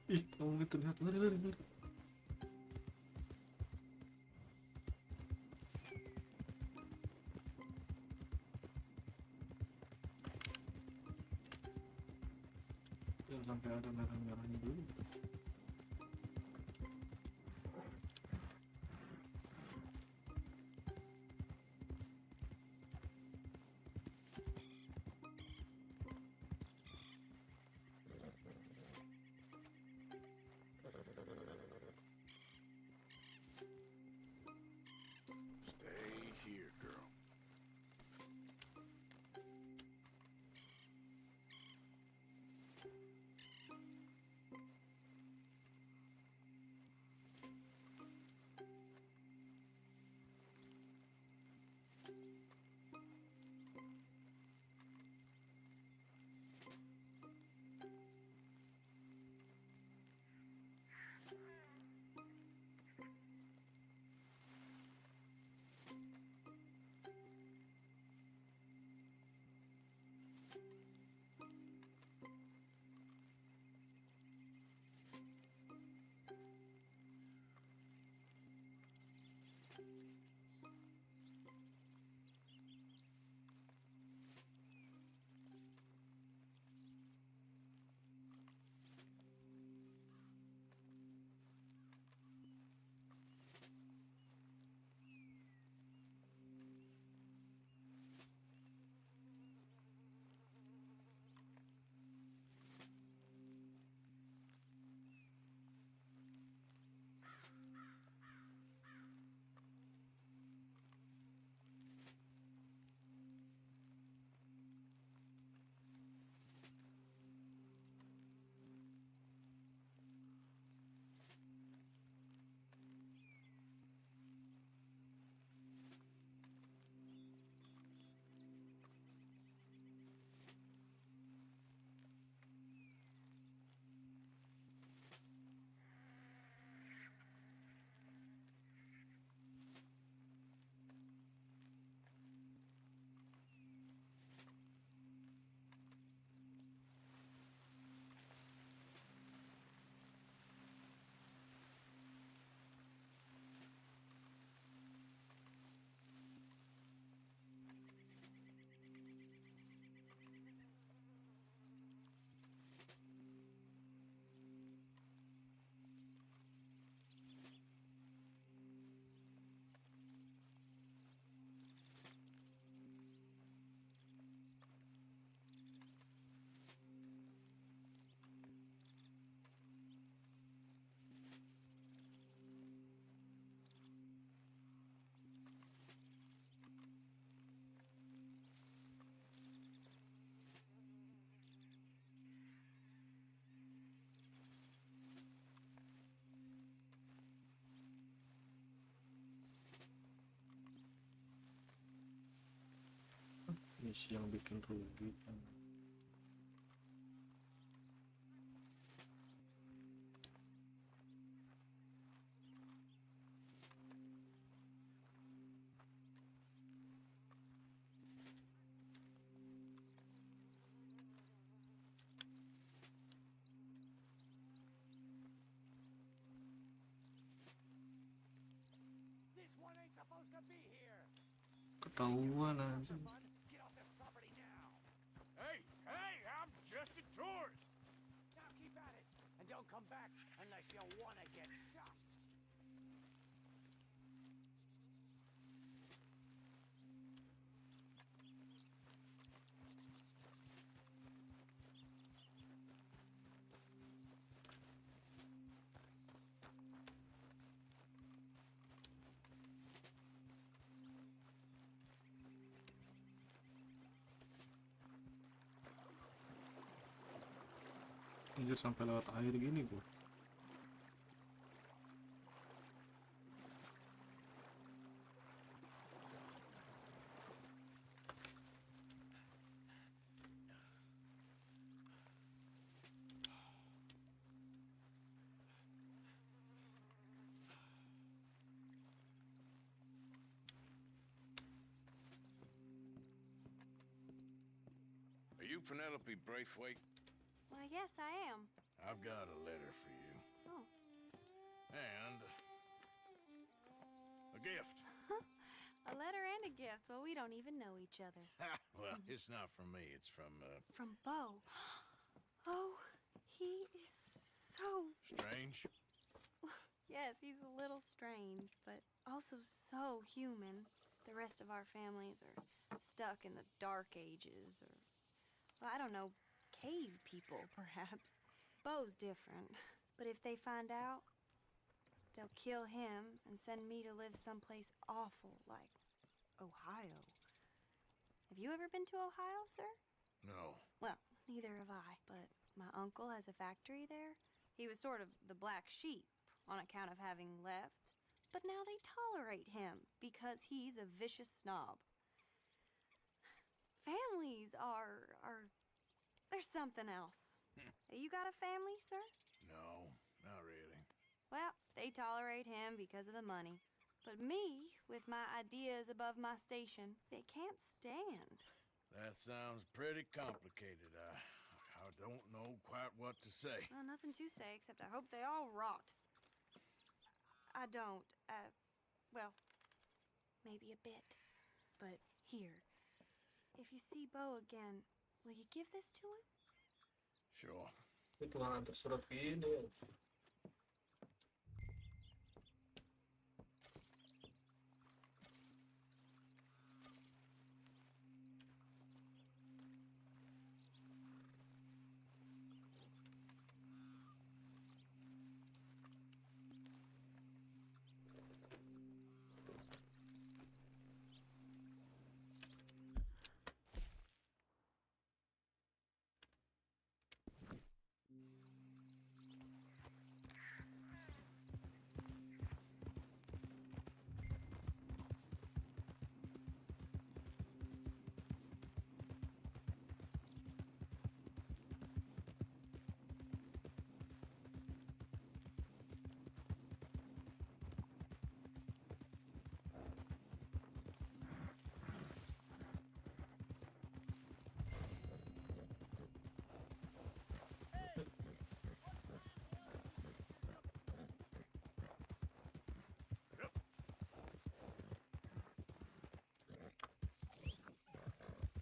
Ih, kamu gitu lihat, lari lari lari. Jangan sampai ada merah-merahnya dulu. Stay here, girl. Misi yang bikin rugi kan. This one ain't supposed to be here. Ketahuan aja. Get off this property now. Hey, hey, I'm just a tourist. Now keep at it, and don't come back unless you want to get shot. Anjir sampai lewat air gini gua. Are you Penelope Braithwaite? Why, yes, I am. I've got a letter for you. Oh. And a gift. A letter and a gift. Well, we don't even know each other. Well, it's not from me. It's from, From Bo. Oh, he is so... Strange. Yes, he's a little strange, but also so human. The rest of our families are stuck in the Dark Ages, or, well, I don't know, cave people, perhaps. Bo's different, but if they find out, they'll kill him and send me to live someplace awful like Ohio. Have you ever been to Ohio, sir? No. Well, neither have I, but my uncle has a factory there. He was sort of the black sheep on account of having left, but now they tolerate him because he's a vicious snob. Families they're something else. You got a family, sir? No, not really. Well, they tolerate him because of the money. But me, with my ideas above my station, they can't stand. That sounds pretty complicated. I don't know quite what to say. Well, nothing to say, except I hope they all rot. I don't, well, maybe a bit. But here, if you see Bo again, will you give this to him? Sure. Itu hantar surat gini ya.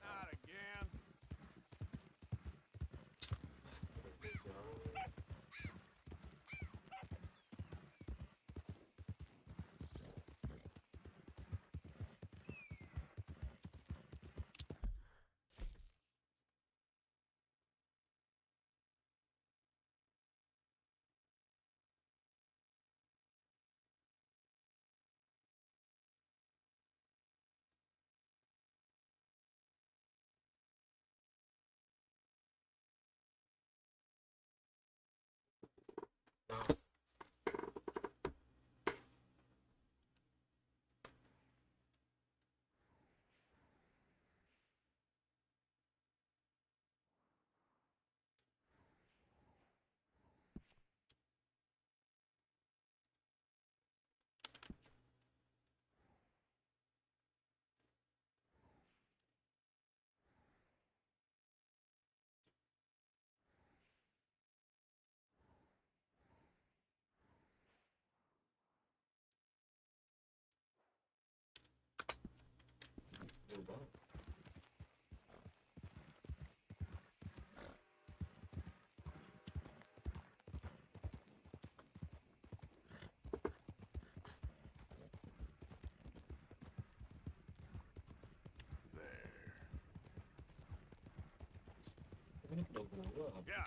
Not again. Ini udah gua. Ya.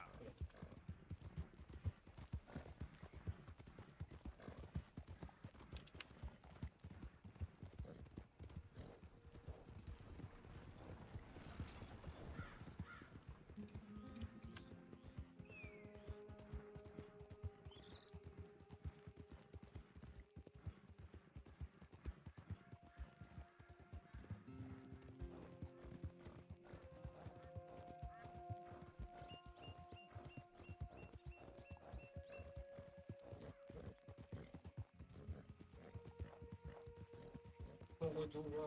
Gua juga.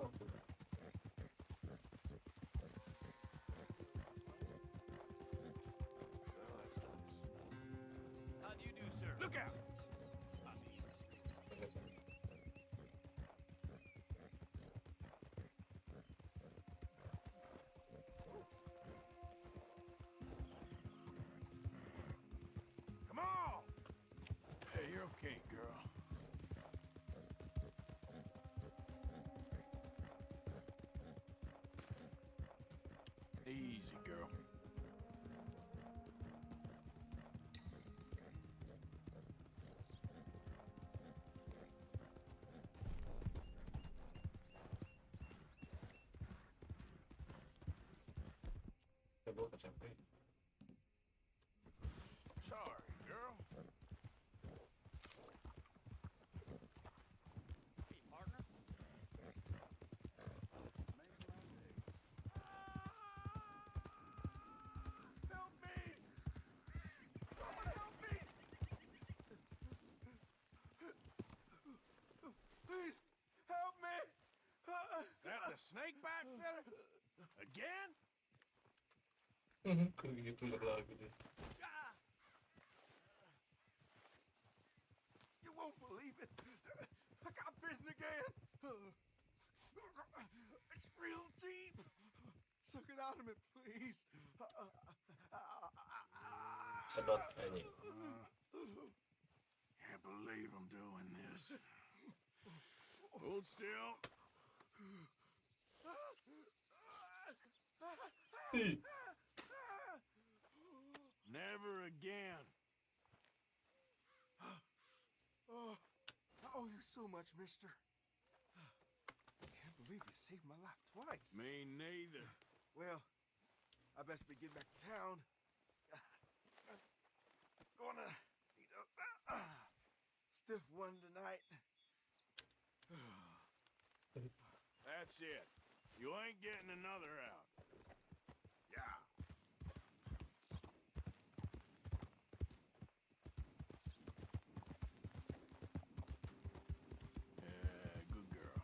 How'd you gue ke SMP. Sorry, girl. Hey, partner. Help me! Someone help me! Please, help me! That the snakebite fella? Again? Gitu lagi deh. You won't believe it. I got bitten again. It's real deep. Suck it out of me, please. Sedot aja. Can't believe I'm doing this. Hold still. Never again. Oh, I owe you so much, mister. I can't believe you saved my life twice. Me neither. Well, I best be getting back to town. Gonna need a stiff one tonight. That's it. You ain't getting another out. Yeah. Good girl.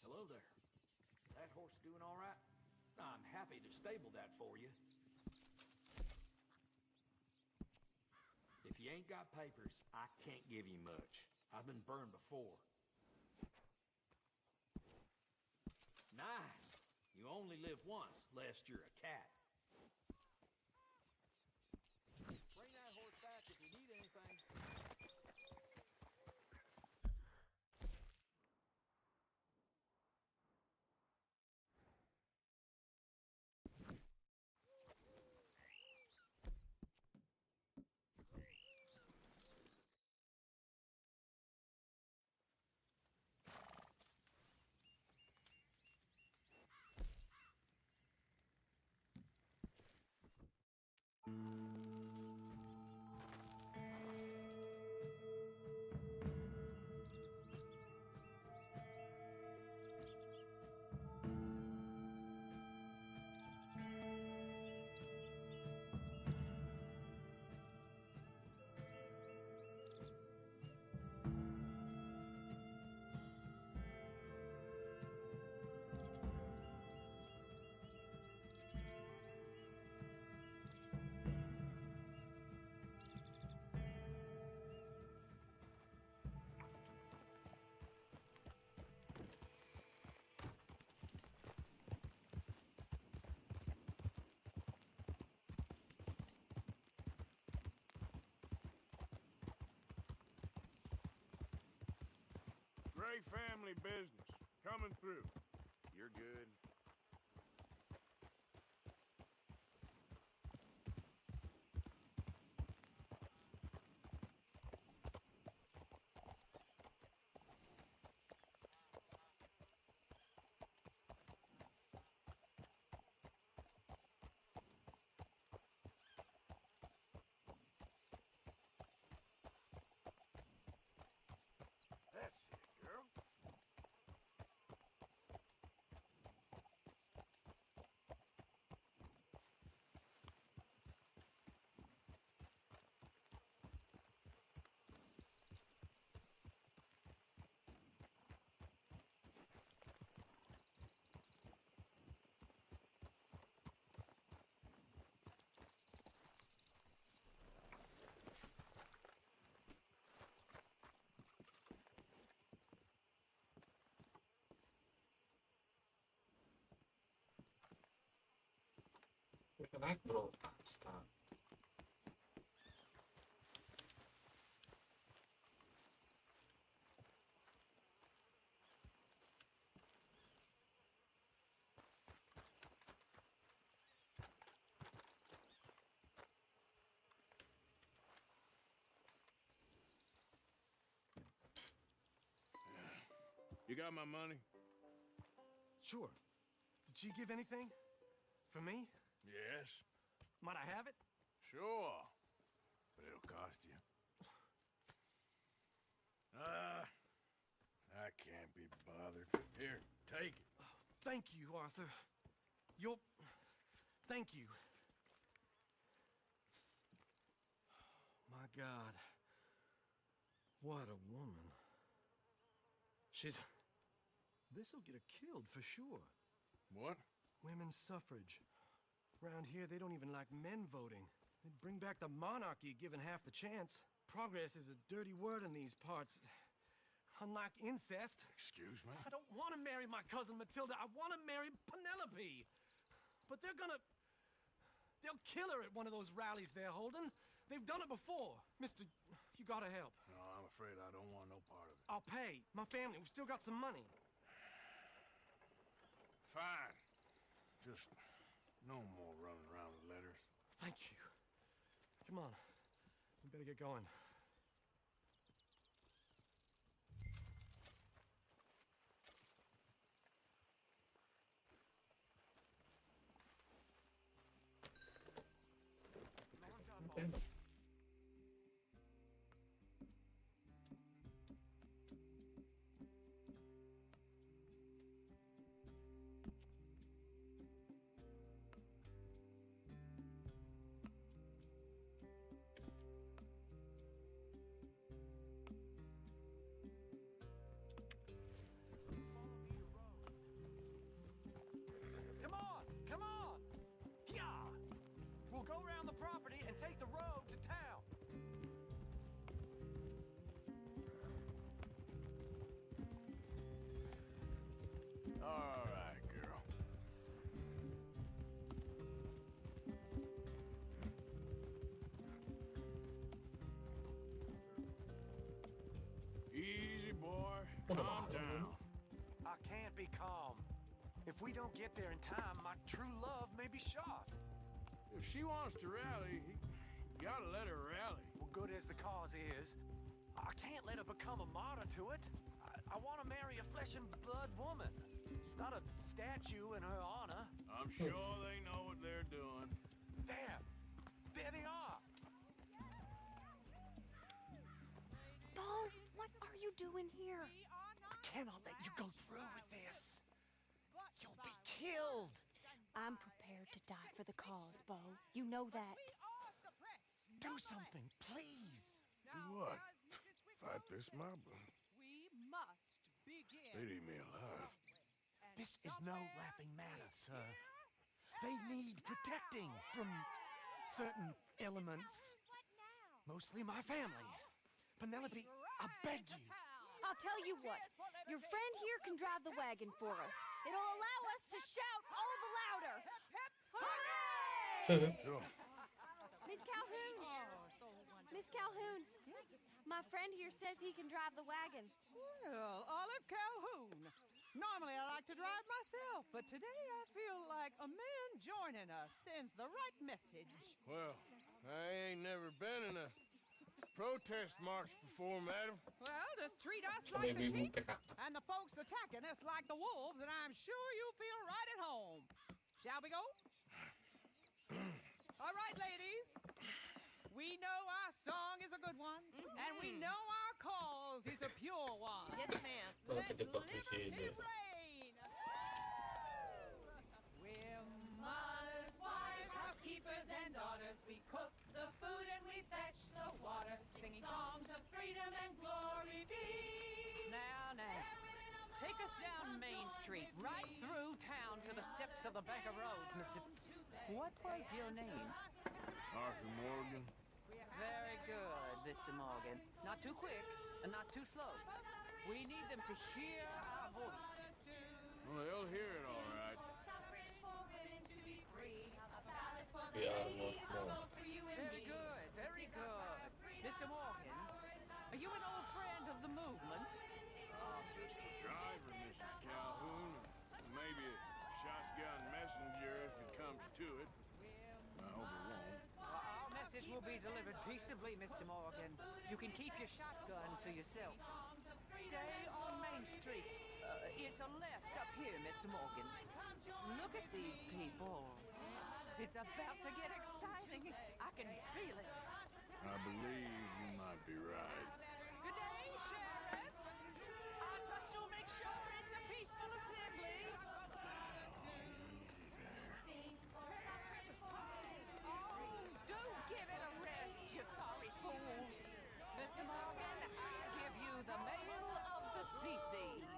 Hello there. That horse doing all right? I'm happy to stable that for you. If you ain't got papers, I can't give you much. I've been burned before. Nice. You only live once, lest you're a cat. Bring that horse back if you need anything. Gray family business. Coming through. You're good. That's it, girl. Naik bro, start. You got my money? Sure. Did she give anything? For me? Yes. Might I have it? Sure. But it'll cost you. I can't be bothered. Here, take it. Thank you, Arthur. Thank you. My God. What a woman. This'll get her killed for sure. What? Women's suffrage. Around here, they don't even like men voting. They'd bring back the monarchy given half the chance. Progress is a dirty word in these parts. Unlike incest. Excuse me? I don't want to marry my cousin Matilda. I want to marry Penelope. But they'll kill her at one of those rallies they're holding. They've done it before. Mister, you gotta help. No, I'm afraid I don't want no part of it. I'll pay. My family, we've still got some money. Fine. Just no more running around with letters. Thank you. Come on. We better get going. Come on! Yeah! We'll go around the property and take the road to town. All right, girl. Easy, boy. Calm down. I can't be calm. If we don't get there in time, my true love may be shot. If she wants to rally, you gotta let her rally. Well, good as the cause is, I can't let her become a martyr to it. I want to marry a flesh and blood woman, not a statue in her honor. I'm sure they know what they're doing. There they are. Bo, what are you doing here? I cannot let you go through with this. You'll be killed. I'm prepared to die for the cause, Bo. You know that. Do something, please. Do what? Fight this mob? We must begin. They'd eat me alive. This is no laughing matter, sir. They need protecting from certain elements. Mostly my family. Penelope, I beg you. I'll tell you what. Your friend here can drive the wagon for us. It'll allow us to shout all the louder. Hooray! Sure. Miss Calhoun. Miss Calhoun. My friend here says he can drive the wagon. Well, Olive Calhoun. Normally I like to drive myself, but today I feel like a man joining us sends the right message. Well, I ain't never been in a protest march before, madam. Well, just treat us like the sheep, and the folks attacking us like the wolves, and I'm sure you feel right at home. Shall we go? All right, ladies. We know our song is a good one, and we know our cause is a pure one. Yes, ma'am. Let liberty reign. We're mothers, wives, housekeepers, and daughters. We cook the food and we fetch the water, singing songs of freedom and glory be. Now. Take us down Main Street, right through town to the steps of the Banker Roads, Mr. What was your name? Arthur Morgan. Very good, Mr. Morgan. Not too quick and not too slow. We need them to hear our voice. Well, they'll hear it all right. Very good, very good. Mr. Morgan, are you an old friend of the movement? I'm just a driver, Mrs. Calhoun. Maybe a shotgun messenger if it comes to it. I hope it won't. Our message will be delivered peaceably, Mr. Morgan. You can keep your shotgun to yourself. Stay on Main Main Street. It's a left up here, Mr. Morgan. Look at these people. It's about to get exciting. I can feel it. I believe you might be right. Good day, Sheriff. I trust you'll make sure it's a peaceful assembly. Oh, do give it a rest, you sorry fool. Mr. Morgan, I give you the male of the species.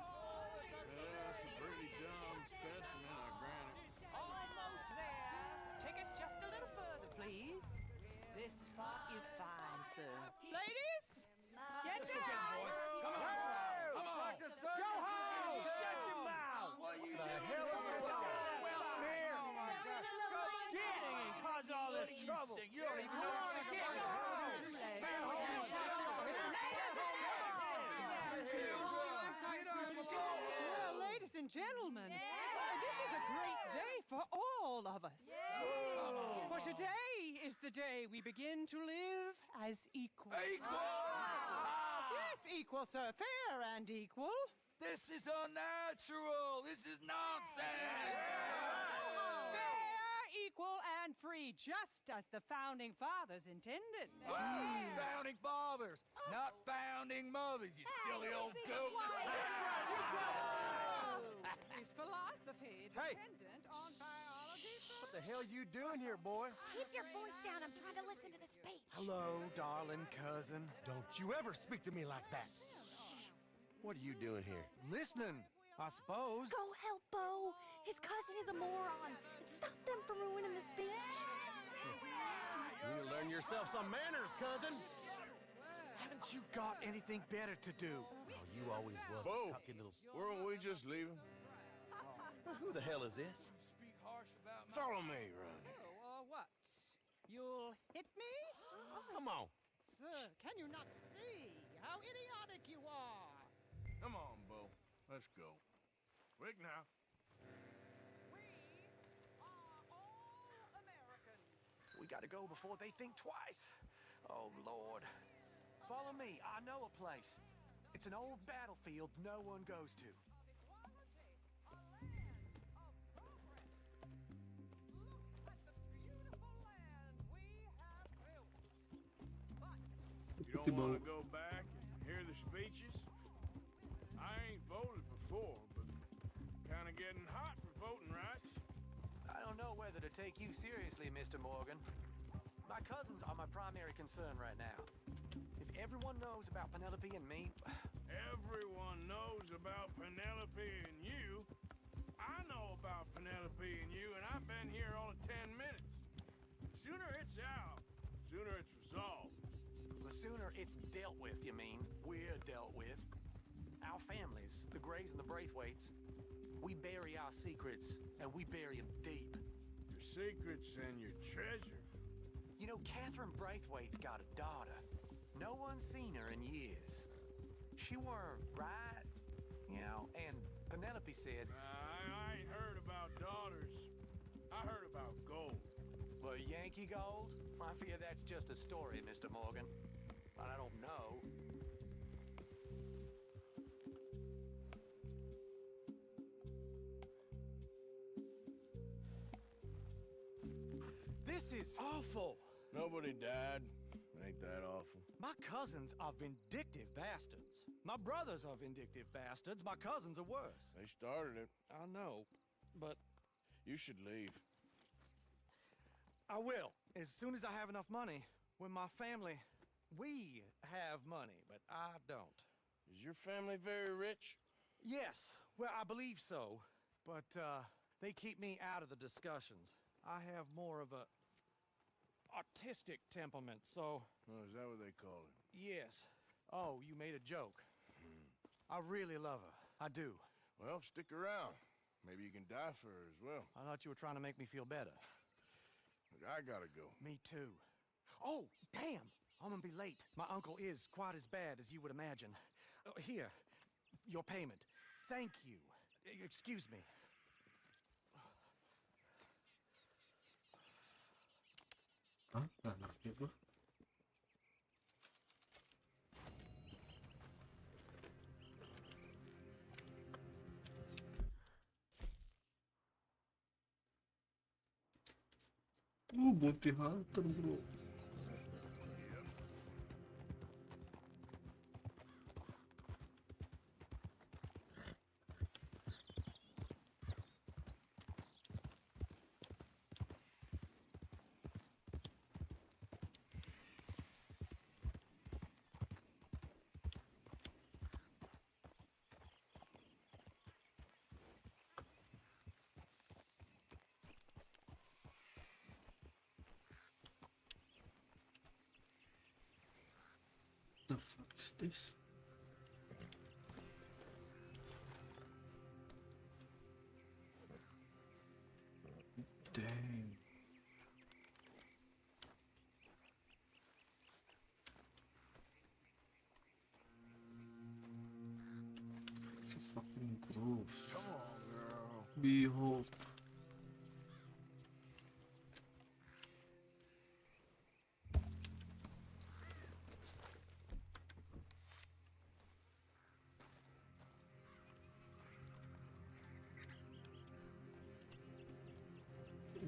That's a pretty dumb specimen, I grant it. Almost there. Take us just a little further, please. This spot is fine, sir. Ladies, get down! Come on! Come on! Go home! Shut your mouth! What you The hell is going on? Well, here! Oh my God! Kidding and causing all this trouble. You don't even know what's going on. Well, ladies and gentlemen, this is a great day for all of us. For today is the day we begin to live as equals. Yes, equal, sir. Fair and equal. This is unnatural. This is nonsense. Fair, equal, and free, just as the Founding Fathers intended. Founding fathers, not founding mothers, you silly old goat. Is philosophy dependent on biology, sir? What the hell you doing here, boy? Keep your voice down. I'm trying to listen to the speech. Hello, darling cousin. Don't you ever speak to me like that. What are you doing here? Listening, I suppose. Go help Bo. His cousin is a moron. Stop them from ruining the speech. You need to learn yourself some manners, cousin. Haven't you got anything better to do? Oh, you always was Bo, a cocky little... weren't we just leaving? Who the hell is this? Follow me, Ronnie. What? You'll hit me? Come on. Sir, can you not see how idiotic you are? Come on, Bo. Let's go. Quick now. We gotta go before they think twice. Oh, Lord. Follow me. I know a place. It's an old battlefield no one goes to. You don't want to go back and hear the speeches? I ain't voted before, but kind of getting hot for voting rights. I don't know whether to take you seriously, Mr. Morgan. My cousins are my primary concern right now. If everyone knows about Penelope and me... Everyone knows about Penelope and you. I know about Penelope and you, and I've been here all of 10 minutes. Sooner it's out, sooner it's resolved. The sooner it's dealt with, you mean? We're dealt with. Our families, the Grays and the Braithwaites, we bury our secrets, and we bury them deep. Your secrets and your treasure. You know, Catherine Braithwaite's got a daughter. No one's seen her in years. She weren't right, you know, and Penelope said... I ain't heard about daughters. I heard about gold. Well, Yankee gold? I fear that's just a story, Mr. Morgan. But I don't know. This is awful. Nobody died. Ain't that awful? My cousins are vindictive bastards. My brothers are vindictive bastards. My cousins are worse. They started it. I know, but... You should leave. I will, as soon as I have enough money. When my family... We have money, but I don't. Is your family very rich? Yes, well, I believe so. But, they keep me out of the discussions. I have more of a... artistic temperament, so... Oh, is that what they call it? Yes. Oh, you made a joke. I really love her. I do. Well, stick around. Maybe you can die for her as well. I thought you were trying to make me feel better. Look, I gotta go. Me too. Oh, damn! I'm gonna be late. My uncle is quite as bad as you would imagine. Here, your payment. Thank you. Excuse me. Hah? Nggak ngerti gue. Bounty hunter bro. The fuck is this? Dang. It's a fucking gross. Come on, girl. Behold.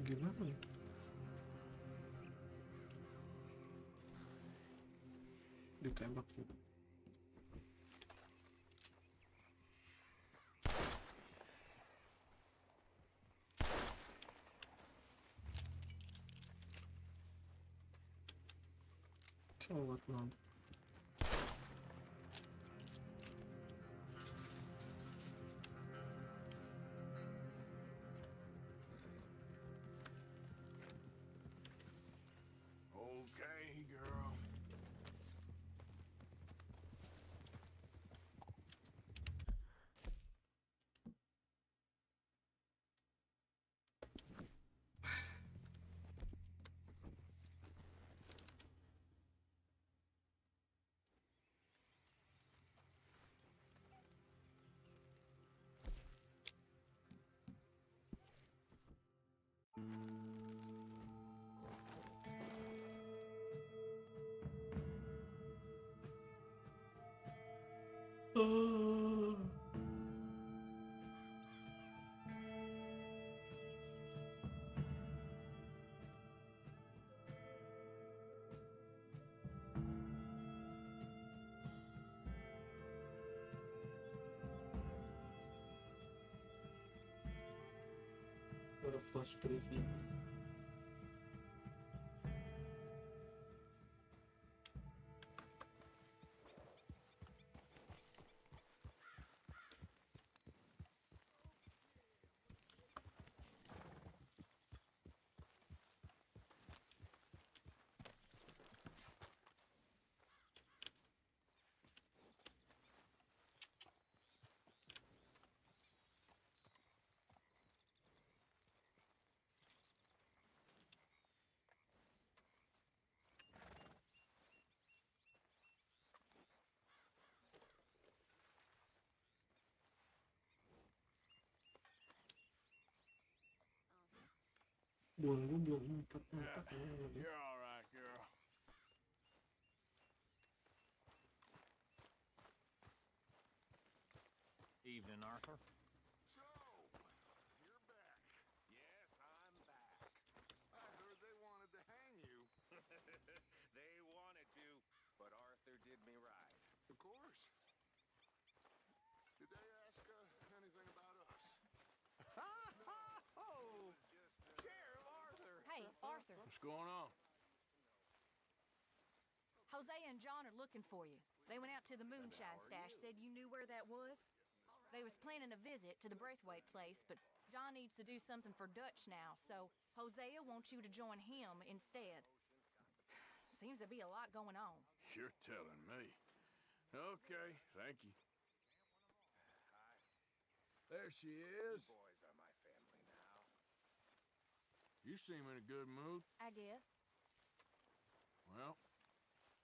Gimana nih? Ditembak juga. Cowok bang. Okay, girl. What a first review. Buang gue belum empat You're all right, girl. Evening, Arthur. So, you're back. Yes, I'm back. I heard they wanted to hang you. They wanted to, but Arthur did me right. Of course. Did they ask anything about us? Oh, Sheriff Arthur. Hey, Arthur. What's going on? Hosea and John are looking for you. They went out to the moonshine stash, said you knew where that was. They was planning a visit to the Braithwaite place, but John needs to do something for Dutch now, so Hosea wants you to join him instead. Seems to be a lot going on. You're telling me. Okay, thank you. There she is. You boys are my family now. You seem in a good mood. I guess. Well,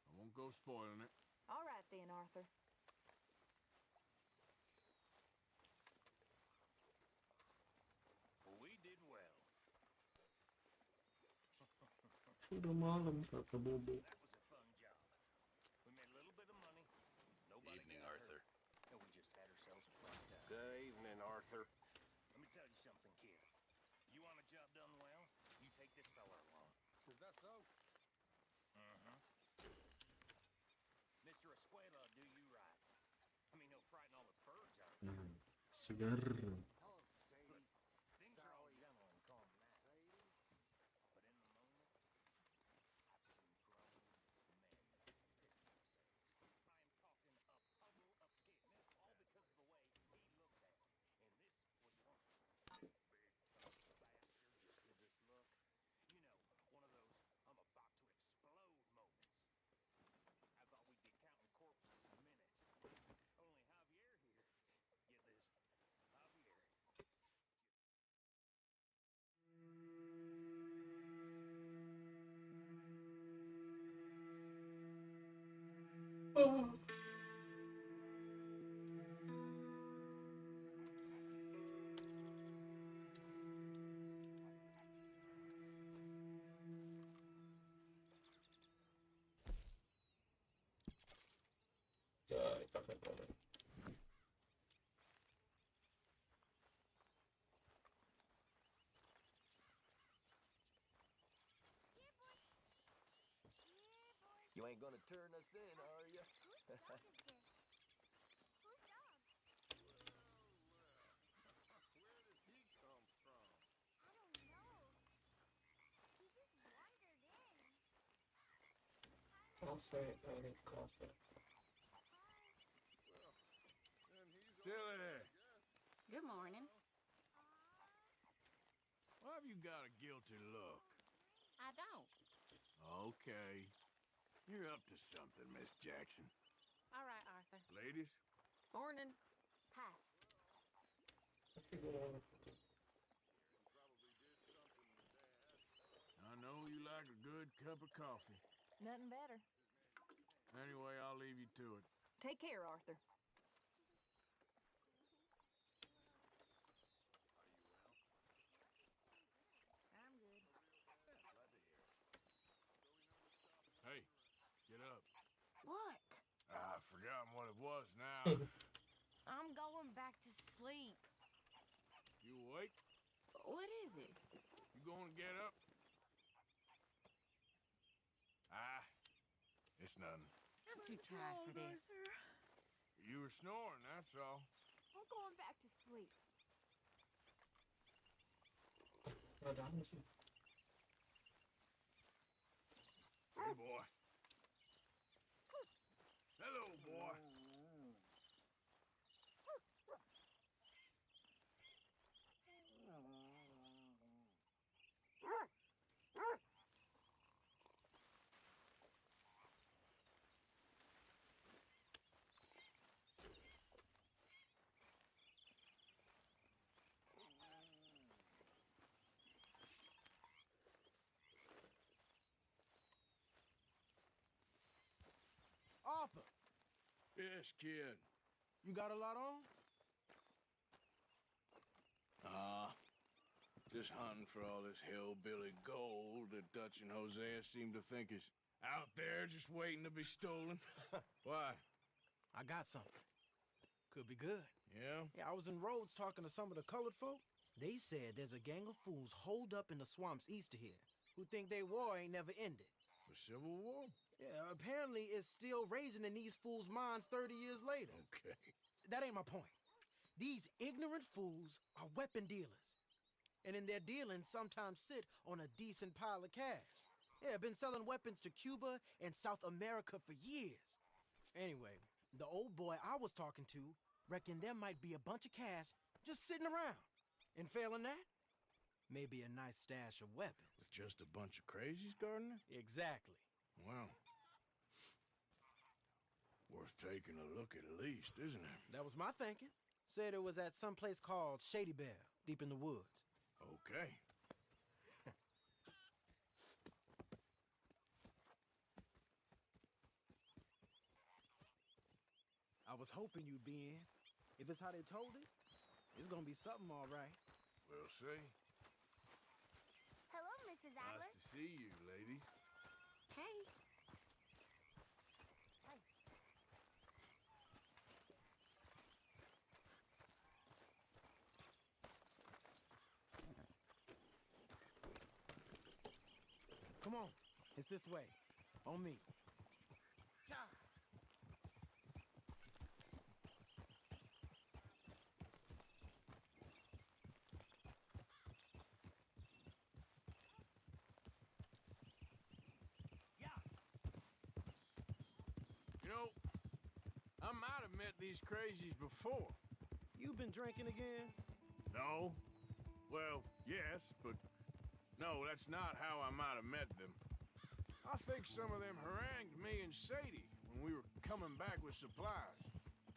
I won't go spoiling it. All right then, Arthur. We did well. Sudah malam kata Bobo. That was a fun job. We made a little bit of money. Nobody Evening, got Arthur. hurt. And we just had ourselves a fun time. Good evening, Arthur. Let me tell you something, kid. You want a job done well, you take this fella along. Is that so? Mm-hmm. Mr. Escuela, do you right? I mean, he'll frighten all the birds out of you. Segar. Things are all gentle and calm now. But in the moment, some grown men pissed themselves. I am talking a puddle of piss, all because of the way he looked at me. And this was one. This big tough bastard just did this look. You know, one of those I'm about to explode moments. I thought we'd be counting corpses in a minute. Only Javier here. Get this. Javier. Oh. Ya, pakai boleh. You ain't gonna turn us in, are you? Whose dog is this? Whose dog? Where did he come from? I don't know. He just wandered in. Coffee, I need coffee. Tilly, Good morning. why have you got a guilty look? I don't. Okay. You're up to something, Miss Jackson. All right, Arthur. Ladies? Morning. Hi. I know you like a good cup of coffee. Nothing better. Anyway, I'll leave you to it. Take care, Arthur. I'm good. Hey, get up. What? I've forgotten what it was now. I'm going back to sleep. You awake? What is it? You gonna get up? It's nothing. I'm too tired for this. You were snoring, that's all. I'm going back to sleep. Ada apa sih? Hey, boy. Hello, boy. Arthur, Yes, kid. you got a lot on? Just hunting for all this hillbilly gold that Dutch and Hosea seem to think is out there just waiting to be stolen. Why? I got something. Could be good. Yeah? Yeah, I was in Rhodes talking to some of the colored folk. They said there's a gang of fools holed up in the swamps east of here who think their war ain't never ended. The Civil War? Yeah, apparently it's still raging in these fools' minds 30 years later. Okay. That ain't my point. These ignorant fools are weapon dealers. And in their dealings sometimes sit on a decent pile of cash. Yeah, been selling weapons to Cuba and South America for years. Anyway, the old boy I was talking to reckoned there might be a bunch of cash just sitting around. And failing that, maybe a nice stash of weapons. With just a bunch of crazies, Gardner? Exactly. Well, worth taking a look at least, isn't it? That was my thinking. Said it was at some place called Shady Belle, deep in the woods. Okay. I was hoping you'd be in. If it's how they told it, it's gonna be something all right. We'll see. Hello, Mrs. Adler. Nice to see you, lady. Hey. Come on. It's this way. On me. You know, I might have met these crazies before. You've been drinking again? No. Well, yes, but no, that's not how I might have met them. I think some of them harangued me and Sadie when we were coming back with supplies.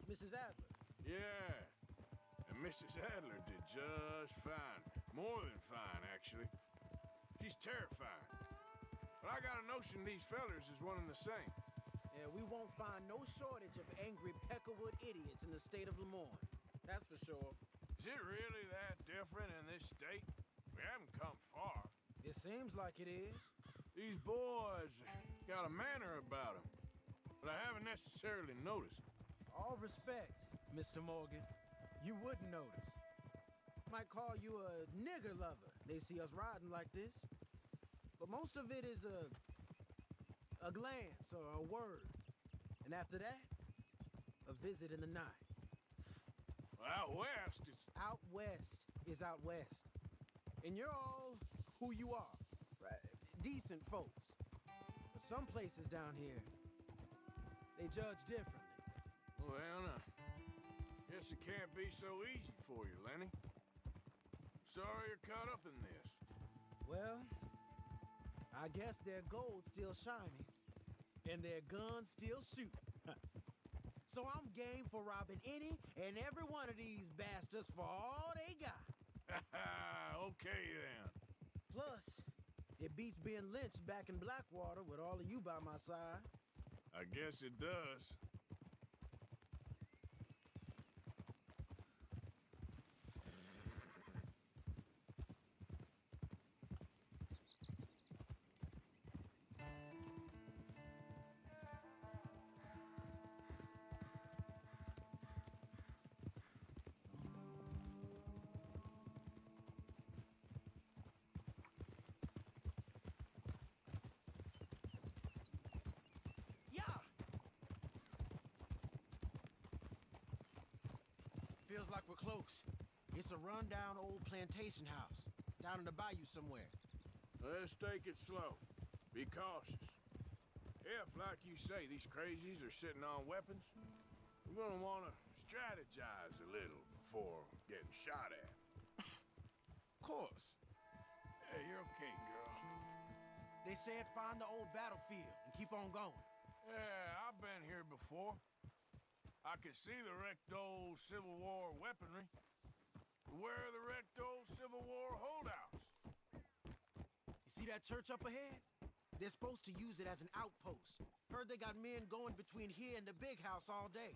Mrs. Adler? Yeah. And Mrs. Adler did just fine. More than fine, actually. She's terrifying. But I got a notion these fellers is one and the same. Yeah, we won't find no shortage of angry Peckerwood idiots in the state of Lemoyne. That's for sure. Is it really that different in this state? We haven't come far. It seems like it is. These boys got a manner about them, but I haven't necessarily noticed. All respect, Mr. Morgan. You wouldn't notice. Might call you a nigger lover. They see us riding like this. But most of it is a glance or a word. And after that, a visit in the night. Out west, it's... Out west is out west. And you're all who you are. Right? Decent folks. But some places down here, they judge differently. Well, now, guess it can't be so easy for you, Lenny. Sorry you're caught up in this. Well, I guess their gold's still shining, and their guns still shoot. So I'm game for robbing any and every one of these bastards for all they got. Okay, then. Plus, it beats being lynched back in Blackwater with all of you by my side. I guess it does. Feels like we're close. It's a rundown old plantation house, down in the bayou somewhere. Let's take it slow. Be cautious. If, like you say, these crazies are sitting on weapons, we're gonna want to strategize a little before getting shot at. Of course. Hey, you're okay, girl. They said find the old battlefield and keep on going. Yeah, I've been here before. I can see the wrecked old Civil War weaponry. Where are the wrecked old Civil War holdouts? You see that church up ahead? They're supposed to use it as an outpost. Heard they got men going between here and the big house all day.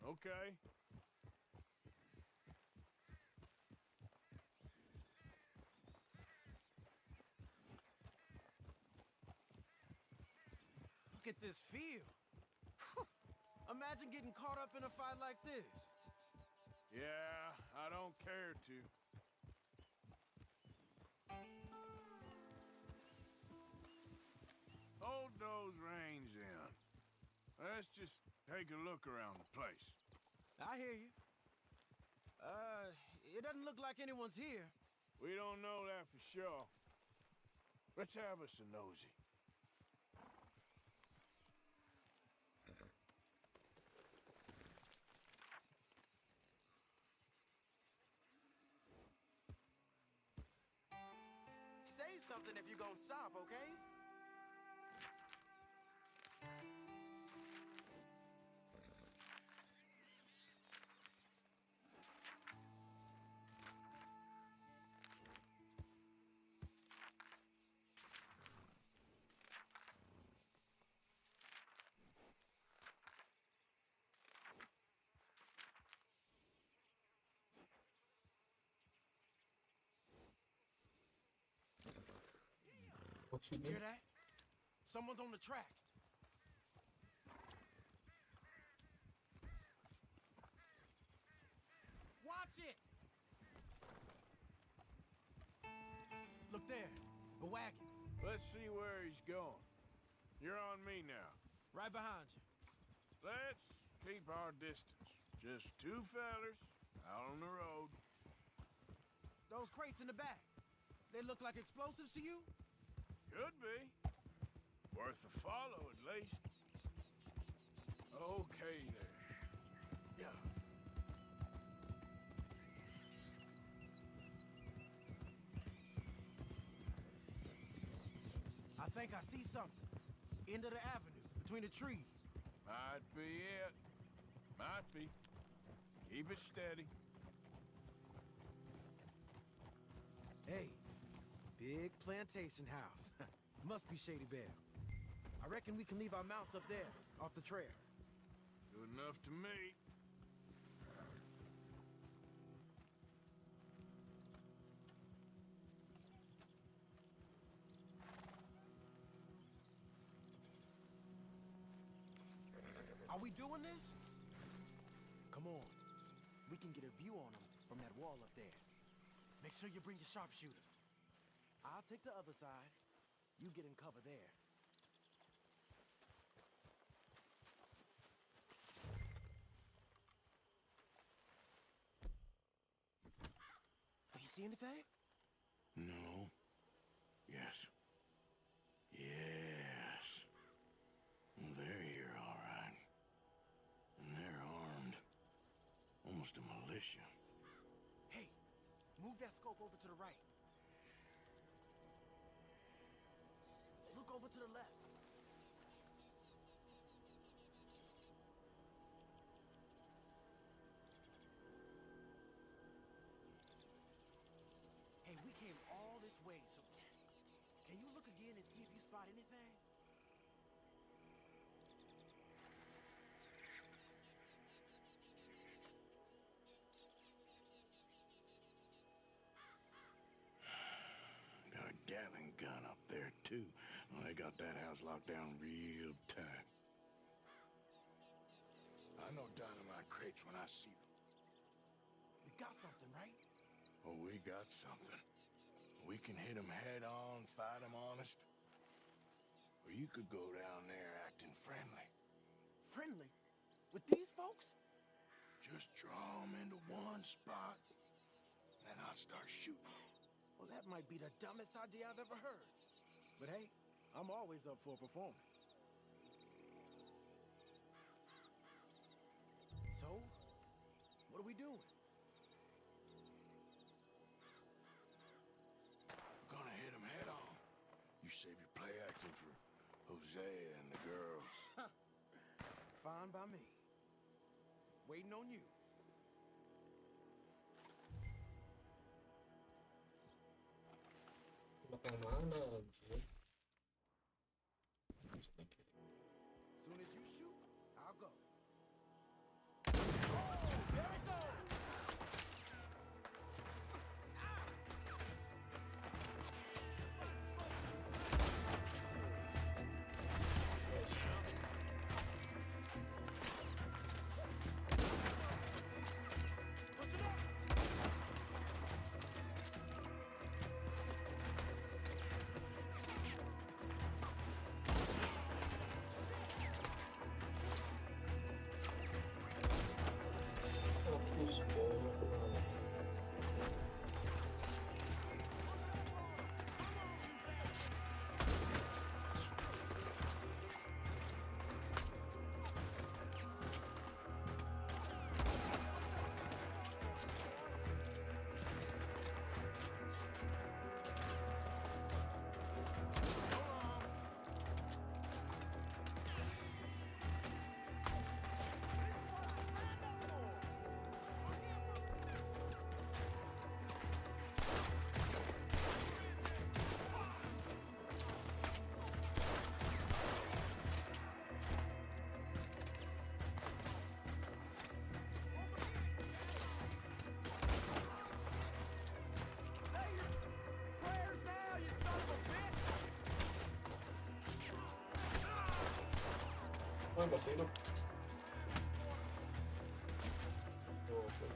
Okay. Look at this field. Imagine getting caught up in a fight like this. Yeah, I don't care to. Hold those reins in. Let's just take a look around the place. I hear you. It doesn't look like anyone's here. We don't know that for sure. Let's have us a nosy. Say something if you're gonna stop, okay? What's in Hear it? that? Someone's on the track. Watch it! Look there, a wagon. Let's Let's see where he's going. You're on me now. Right behind you. Let's keep our distance. Just two fellers out on the road. Those crates in the back, they look like explosives to you? Could be. Worth a follow, at least. Okay, there. Yeah. I think I see something. End of the avenue, between the trees. Might be it. Might be. Keep it steady. Hey, big plantation house. Must be Shady Belle. I reckon we can leave our mounts up there, off the trail. Good enough to me. Are we doing this? Come on. We can get a view on them from that wall up there. Make sure you bring your sharpshooter. I'll take the other side. You get in cover there. Do you see anything? No. Yes. Yes. They're here, all right. And they're armed. Almost a militia. Hey, move that scope over to the right. Look over to the left. Hey, we came all this way, so can you look again and see if you spot anything? Got a Gatling gun up there, too. Well, they got that house locked down real tight. I know dynamite crates when I see them. We got something, right? Oh, we got something. We can hit them head on, fight them honest. Or you could go down there acting friendly. Friendly? With these folks? Just draw them into one spot, then I'll start shooting. Well, that might be the dumbest idea I've ever heard. But hey, I'm always up for a performance. So, what are we doing? We're gonna hit them head on. You save your play acting for Hosea and the girls. Fine by me. Waiting on you. Belakang mana anjir? Soon as you shoot, I'll go. Oh, there it goes! Fokus bola. Oh, masih hidup. Oh, okay.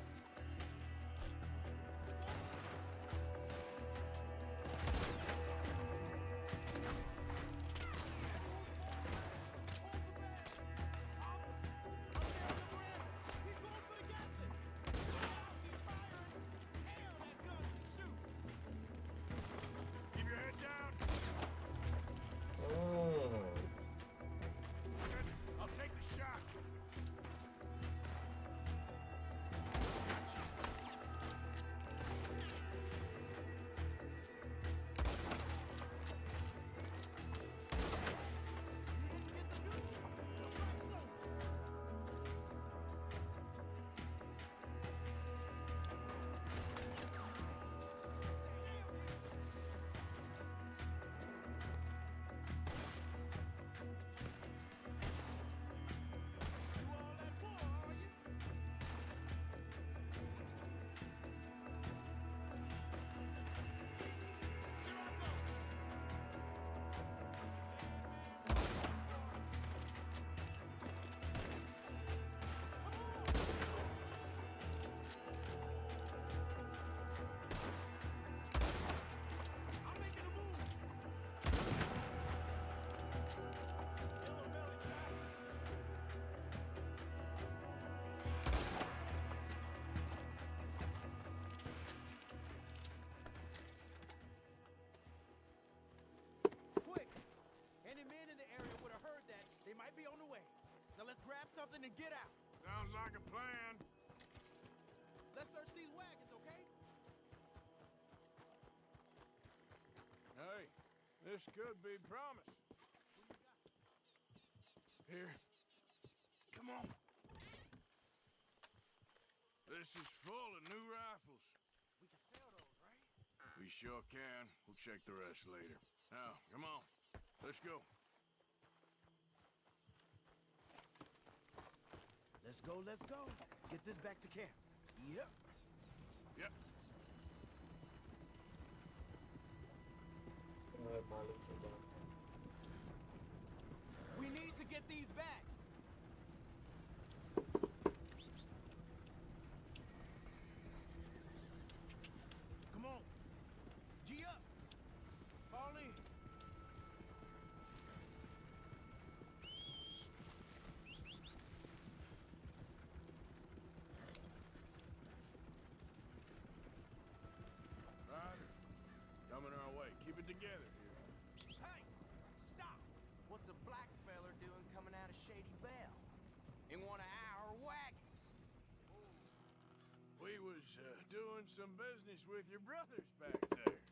and get out. Sounds like a plan. Let's search these wagons, okay? Hey, this could be promise. Here. Come on. This is full of new rifles. We can sell those, right? We sure can. We'll check the rest later. Now, come on. Let's go. Let's go, let's go. Get this back to camp. Yep. Yep. We need to get these back. Come on. G up. Fall in. Riders, coming our way. Keep it together here. Hey, stop. What's a black feller doing coming out of Shady Bell? In one of our wagons. We was doing some business with your brothers back there.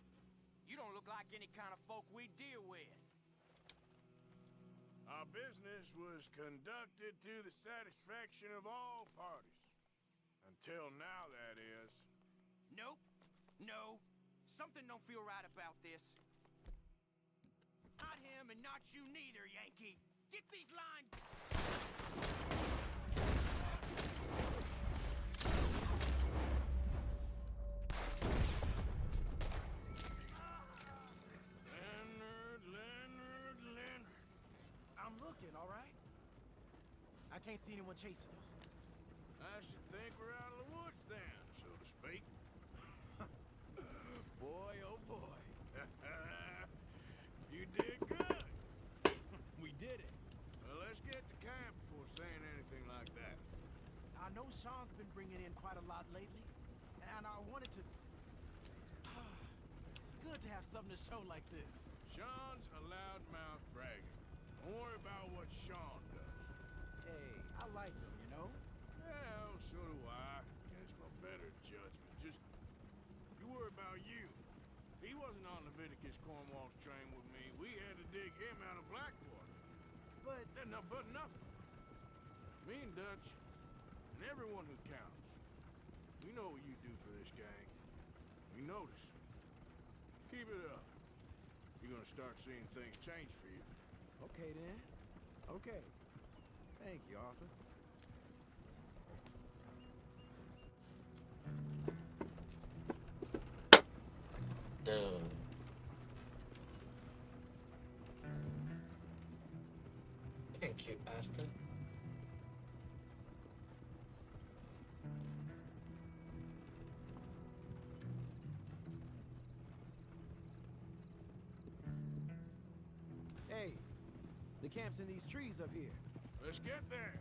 You don't look like any kind of folk we deal with. Our business was conducted to the satisfaction of all parties. Until now, that is. Nope. No. Something don't feel right about this. Not him and not you neither, Yankee. Get these lines. Leonard. I'm looking, all right? I can't see anyone chasing us. I should think we're out of the woods then, so to speak. Boy, oh boy. You did good. We did it. Well, let's get to camp before saying anything like that. I know Sean's been bringing in quite a lot lately, and I wanted to... It's good to have something to show like this. Sean's a loudmouth bragger. Don't worry about what Sean does. Hey, I like him, you know? Well, so do I. Against my better judgment. Just, you worry about you. He wasn't on Leviticus Cornwall's train with me. We had to dig him out of Blackwater. But... But nothing. Me and Dutch, and everyone who counts, we know what you do for this gang. We notice. Keep it up. You're gonna start seeing things change for you. Okay, then. Okay. Thank you, Arthur. Duh. Thank you, Aston. Hey, the camp's in these trees up here. Let's get there.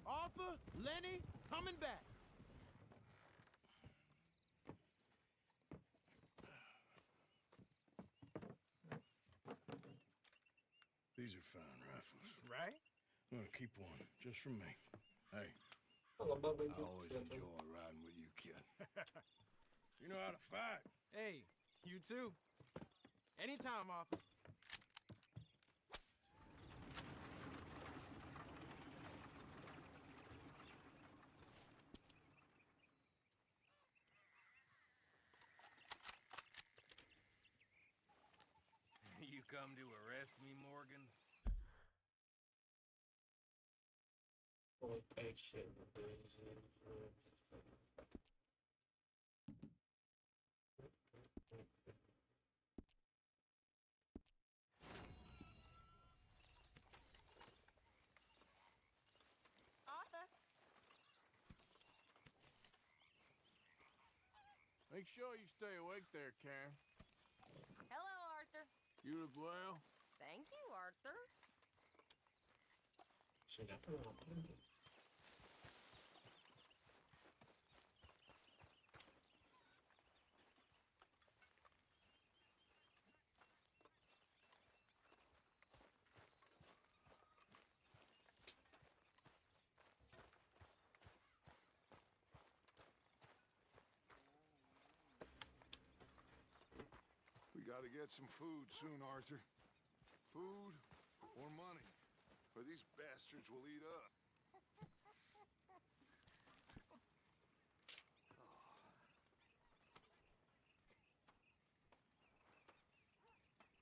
Arthur, Lenny, coming back. These are fine rifles. Right? I'm gonna keep one, just for me. Hey, I always enjoy riding with you, kid. You know how to fight. Hey, you too. Anytime, Arthur. You come to arrest me, Morgan? Arthur. Make sure you stay awake there, Karen. Hello, Arthur. You look well. Thank you, Arthur. Senjata udah ngapain tuh? We gotta get some food soon, Arthur. Food or money, or these bastards will eat up.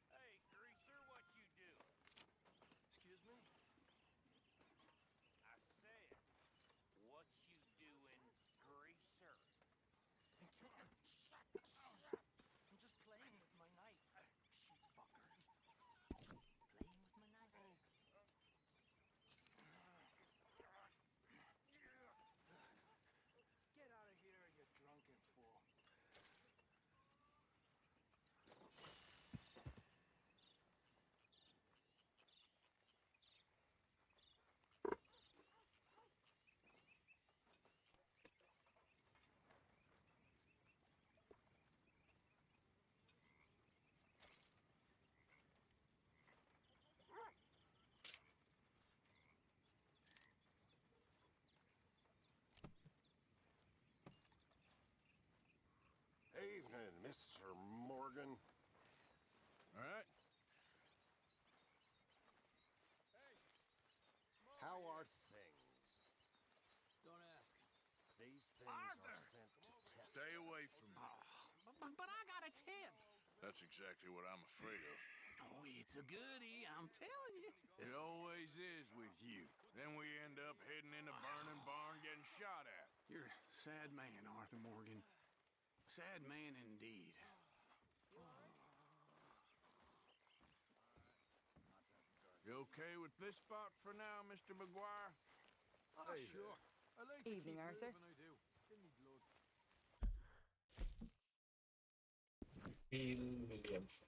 Hey, greaser, what you doing? Excuse me? I said, what you doing, greaser? I'm just playing with my knife. She fucker. Playing with my knife. Get out of here, you drunken fool. Evening, Mr. Morgan. All right. How are things? Don't ask. These things Arthur! are sent to test. Stay away from me. But I got a tip. That's exactly what I'm afraid of. Oh, it's a goodie, I'm telling you. It always is with you. Then we end up heading in a burning barn getting shot at. You're a sad man, Arthur Morgan. Sad man indeed. You okay with this spot for now, Mr. McGuire? Oh, sure. I like to Evening, keep Arthur. moving, I do. Give me blood. Bill Williams.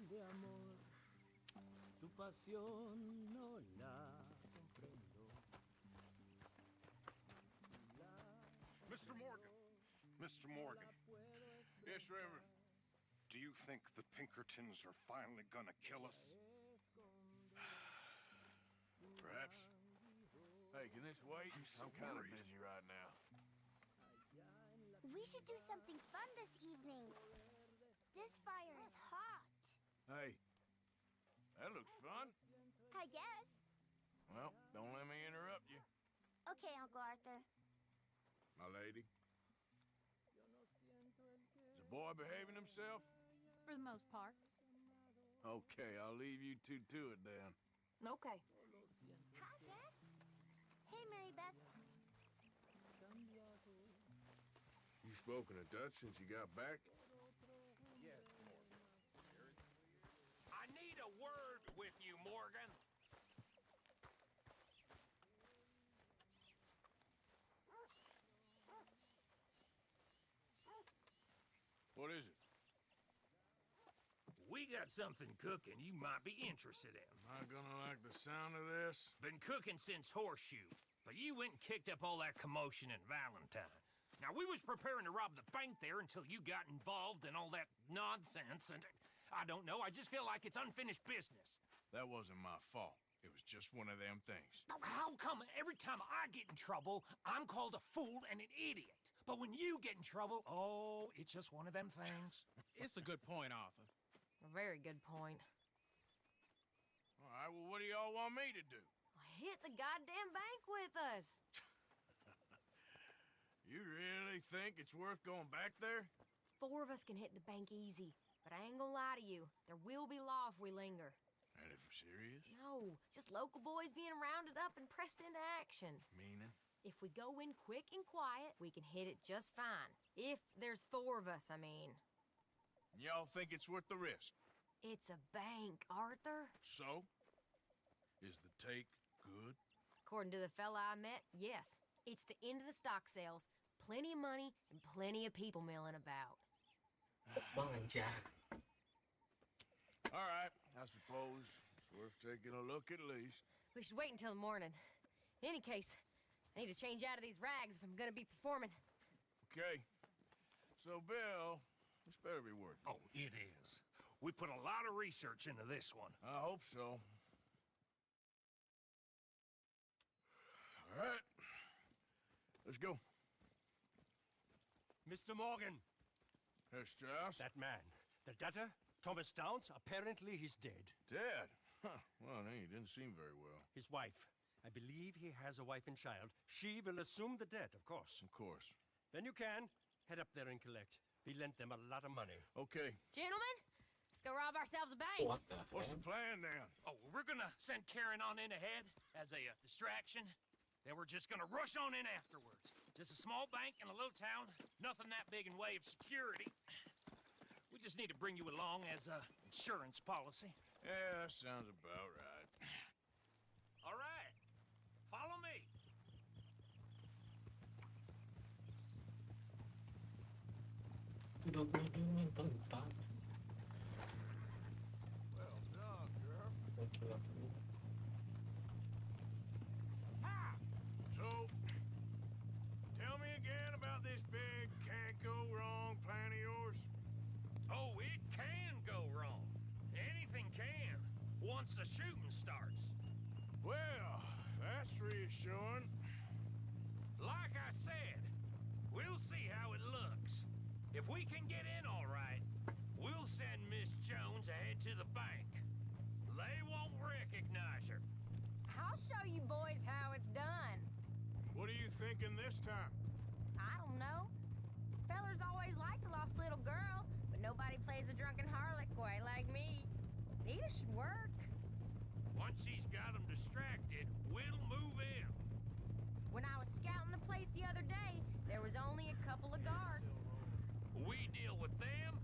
De amor, tu pasión no la comprendo. Mr. Morgan. Mr. Morgan. Yes, Reverend. Do you think the Pinkertons are finally gonna kill us? Perhaps. Hey, can this wait? I'm kind of worried. busy right now. We should do something fun this evening. This fire is hot. Hey, that looks fun. I guess. Well, don't let me interrupt you, Okay, Uncle Arthur. my lady. Is the boy behaving himself? For the most part. Okay, I'll leave you two to it then. Okay. Hi, Jack. Hey, Mary Beth. You spoken a Dutch since you got back? Yes, I need a word with you, Morgan. What is it? We got something cooking you might be interested in. Am I gonna like the sound of this? Been cooking since Horseshoe, but you went and kicked up all that commotion in Valentine. Now, we was preparing to rob the bank there until you got involved in all that nonsense, and I don't know, I just feel like it's unfinished business. That wasn't my fault. It was just one of them things. How come every time I get in trouble, I'm called a fool and an idiot? But when you get in trouble, oh, it's just one of them things. It's a good point, Arthur. A very good point. All right, well, what do y'all want me to do? Hit the goddamn bank with us. You really think it's worth going back there? 4 of us can hit the bank easy. But I ain't gonna lie to you. There will be law if we linger. And if we're serious? No, just local boys being rounded up and pressed into action. Meaning? If we go in quick and quiet, we can hit it just fine. If there's 4 of us, I mean. Y'all think it's worth the risk? It's a bank, Arthur. So? Is the take good? According to the fella I met, yes. It's the end of the stock sales. Plenty of money and plenty of people milling about. Bang aja. All right, I suppose it's worth taking a look at least. We should wait until the morning. In any case, I need to change out of these rags if I'm gonna be performing. Okay. So, Bill, this better be worth it. Oh, it is. We put a lot of research into this one. I hope so. All right. Let's go. Mr. Morgan. Herr Strauss? That man. The debtor, Thomas Downs, apparently he's dead. Dead? Huh. Well, he didn't seem very well. His wife. I believe he has a wife and child. She will assume the debt, of course. Of course. Then you can head up there and collect. We lent them a lot of money. Okay. Gentlemen, let's go rob ourselves a bank. What's the plan then? Oh, we're gonna send Karen on in ahead as a distraction. Then we're just gonna rush on in afterwards. Just a small bank in a little town. Nothing that big in way of security. We just need to bring you along as a insurance policy. Yeah, that sounds about right. All right. Follow me. Duduknya dulu yang tempat. Well done, girl. So, tell me again about this big can't go wrong plan of yours. Oh, it can go wrong. Anything can, once the shooting starts. Well, that's reassuring. Like I said, we'll see how it looks. If we can get in all right, we'll send Miss Jones ahead to the bank. They won't recognize her. I'll show you boys how it's done. What are you thinking this time? I don't know. Fellers always like the lost little girl, but nobody plays a drunken harlot quite like me. Nita should work. Once she's got them distracted, we'll move in. When I was scouting the place the other day, there was only a couple of guards. We deal with them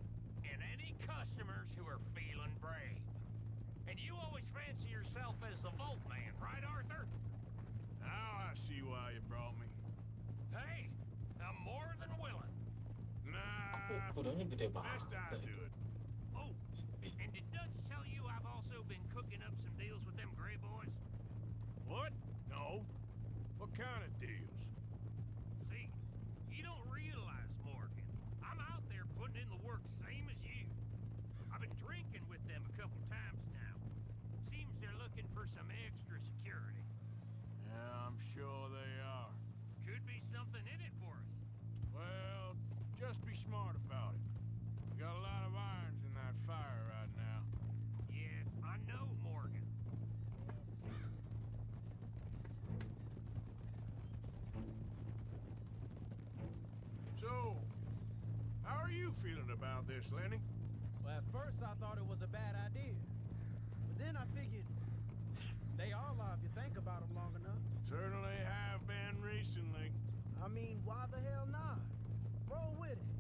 and any customers who are feeling brave. And you always fancy yourself as the Vault Man, right, Arthur? Now I see why you brought me. Hey, I'm more than willing. Nah, Kudanya gede best I banget. do it. Oh, and did Dutch tell you I've also been cooking up some deals with them Gray Boys? What? No. What kind of deals? See, you don't realize, Morgan. I'm out there putting in the work same as you. I've been drinking with them a couple times now. Seems they're looking for some extra security. Yeah, I'm sure they are. Could be something in it for us. Well, just be smart about it. We got a lot of irons in that fire right now. Yes, I know, Morgan. So, how are you feeling about this, Lenny? Well, at first I thought it was a bad idea. But then I figured they all are if you think about them long enough. Certainly have been recently. I mean, why the hell not? Roll with it.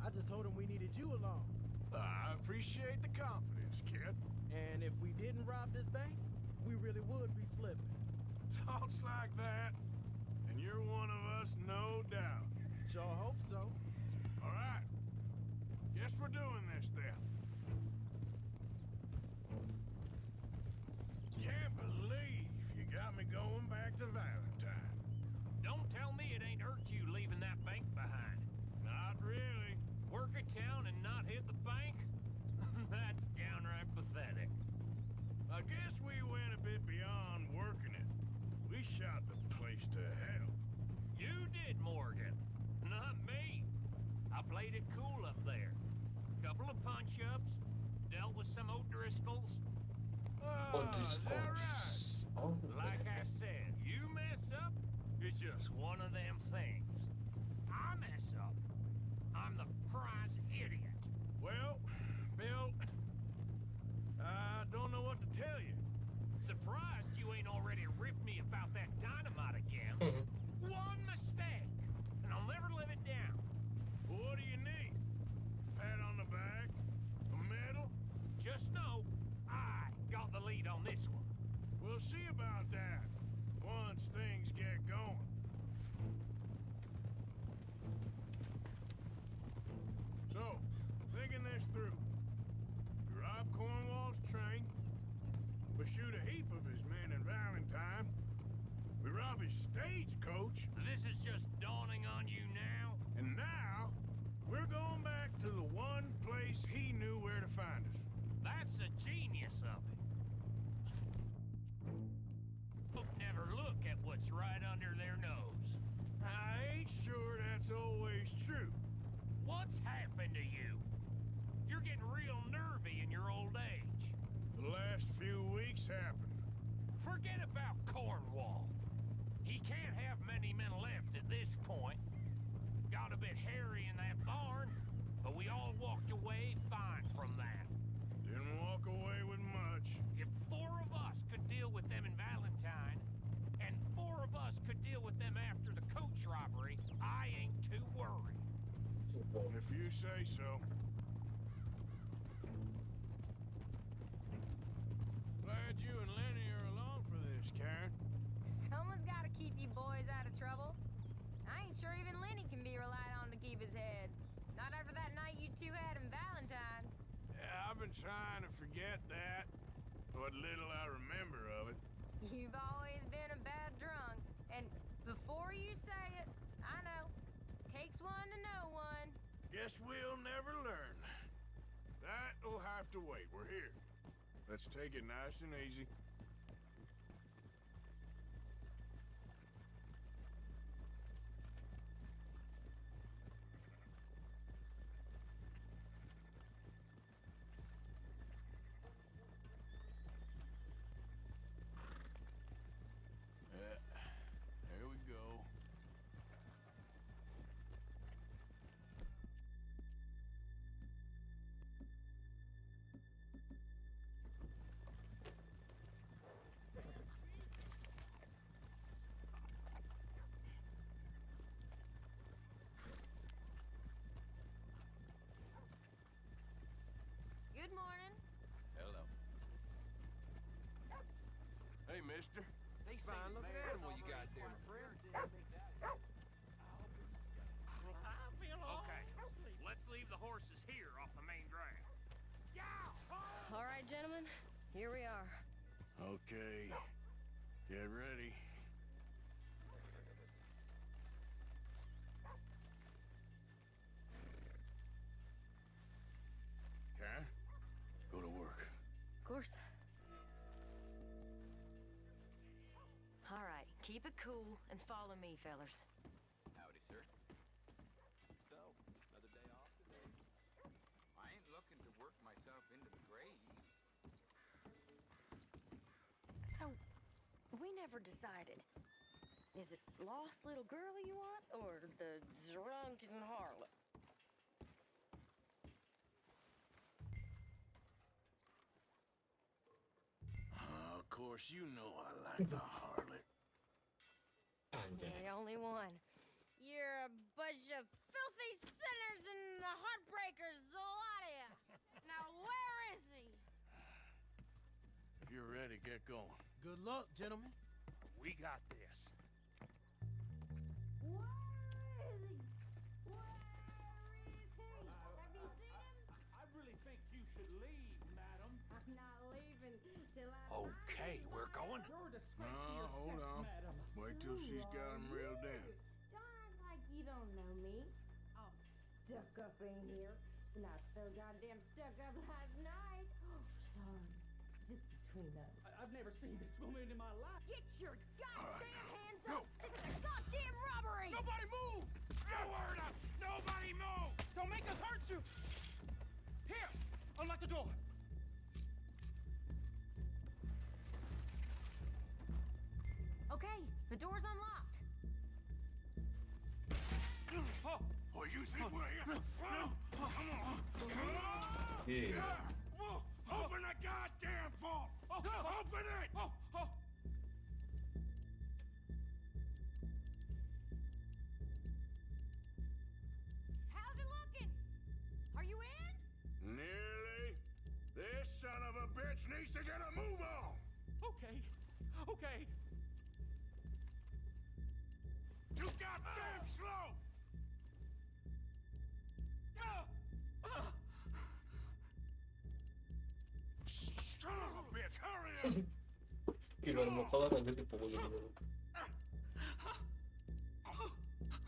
I just told them we needed you along. I appreciate the confidence, kid. And if we didn't rob this bank, we really would be slipping. Thoughts like that, and you're one of us, no doubt. Sure hope so. All right. Guess we're doing this then. Can't believe you got me going back to Valentine. Don't tell me it ain't hurt you leaving that bank behind. Not really. Work a town and not hit the bank? That's downright pathetic. I guess we went a bit beyond working it. We shot the place to hell. You did, Morgan. Not me. I played it cool up there. Couple of punch-ups, dealt with some O'Driscolls. O'Driscolls. Oh, Like I said, you mess up, it's just one of them things. I mess up, I'm the prize idiot. Well, Bill, I don't know what to tell you. Surprised you ain't already ripped me about that dynamite again. One mistake, and I'll never live it down. What do you need? Pat on the back? A medal? Just know, I got the lead on this one. We'll see about that once things get going. So, of his men in Valentine. We rob his stagecoach. This is just dawning on you now? And now, we're going back to the one place he knew where to find us. That's the genius of it. Folk never look at what's right under their nose. I ain't sure that's always true. What's happened to you? You're getting real nervy in your old age. The last few weeks happened. Forget about Cornwall. He can't have many men left at this point. Got a bit hairy in that barn, but we all walked away fine from that. Didn't walk away with much. If 4 of us could deal with them in Valentine, and 4 of us could deal with them after the coach robbery, I ain't too worried. If you say so. Glad you and Lenny are along for this, Karen. Someone's got to keep you boys out of trouble. I ain't sure even Lenny can be relied on to keep his head. Not after that night you two had in Valentine. Yeah, I've been trying to forget that. What little I remember of it. You've always been a bad drunk. And before you say it, I know. Takes one to know one. Guess we'll never learn. That'll have to wait. We're here. Let's take it nice and easy. There we go. Good morning. Hello. Hey, mister. Fine looking animal you got there, my friend. Okay, let's leave the horses here off the main drag. All right, gentlemen, here we are. Okay. Get ready. Karen, go to work. Of course. All right, keep it cool and follow me, fellers. Howdy, sir. So, another day off today? I ain't looking to work myself into the grave. So, we never decided. Is it lost little girl you want, or the drunken harlot? Of course, you know I like the harlot. You're the only one. You're a bunch of filthy sinners and the heartbreakers, a lot of you. Now, where is he? If you're ready, get going. Good luck, gentlemen. We got this. Where is he? Where is he? Have you seen him? I really think you should leave, madam. I'm not leaving till I Okay, we're going. You're a disgrace to No, your hold sex, on. madam. Wait till she's got him reeled in. Darn like you don't know me. I'm stuck up in here. Not so goddamn stuck up last night. Oh, sorry. Just between us. I've never seen this woman in my life. Get your goddamn hands go. up! This is a goddamn robbery! Nobody move! No word up! Nobody move! Don't make us hurt you! Here! Unlock the door! Okay, the door's unlocked. Oh, you think we're here for fun? Come on! Come on! Yeah. Open the goddamn vault! Open it! How's it looking? Are you in? Nearly. This son of a bitch needs to get a move on! Okay. Too goddamn slow! Son of a bitch, hurry up! Gimana mau kelar aja dipukulin dulu.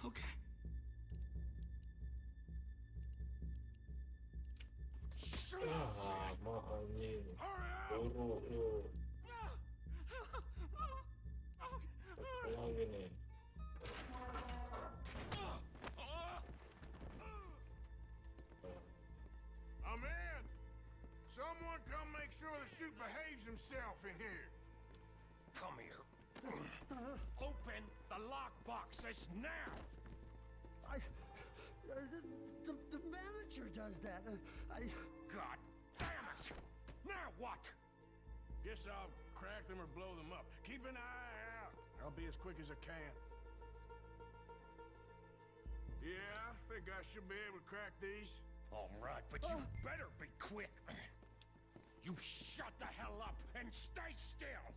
Okay. Lama anjing. Buru lu. Lagi nih. I'm in. Someone come make sure the chute behaves himself in here. Come here. Open the lockboxes now. The manager does that. God damn it! Now what? Guess I'll crack them or blow them up. Keep an eye out. I'll be as quick as I can. Yeah, I think I should be able to crack these. All right, but you better be quick. You shut the hell up and stay still.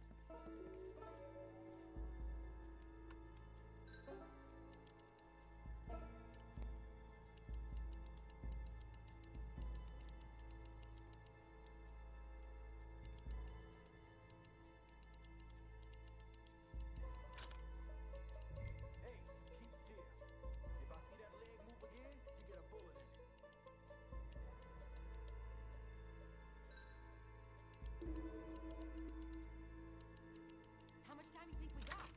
How much time do you think we got?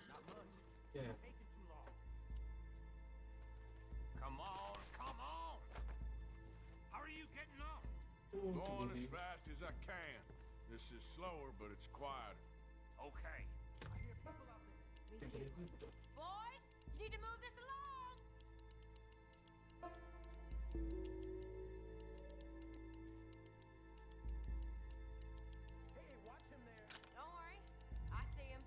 Not much. Yeah. Taking too long. Come on, come on. How are you getting on? Going as fast as I can. This is slower, but it's quieter. Okay. I hear people out there. Boys, you need to move this along. Hey, watch him there. Don't worry, I see him.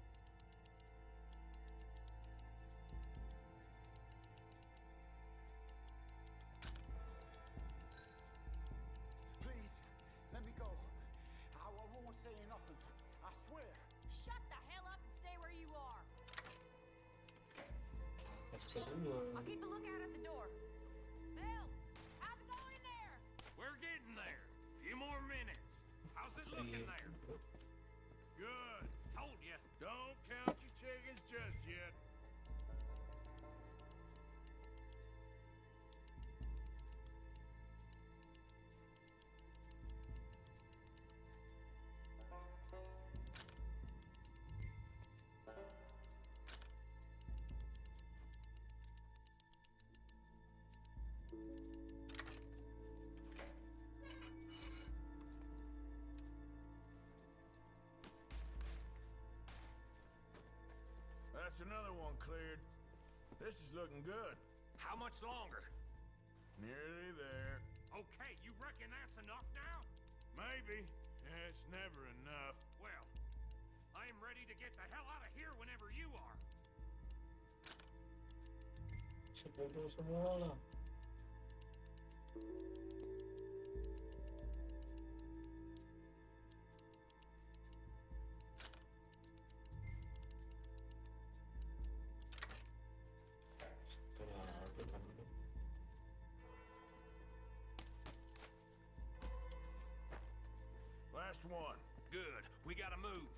Please, let me go. I won't say nothing. I swear. Shut the hell up and stay where you are. Tas kedua. I'll keep a lookout at the door. Bill, how's it going in there? We're getting there. Few more minutes. How's it looking there? Good. Told you. Don't count your chickens just yet. That's another one cleared. This is looking good. How much longer? Nearly there. Okay, you reckon that's enough now? Maybe. It's never enough. Well, I am ready to get the hell out of here whenever you are. Sebodoh semua lah. Last one. Good. We gotta move.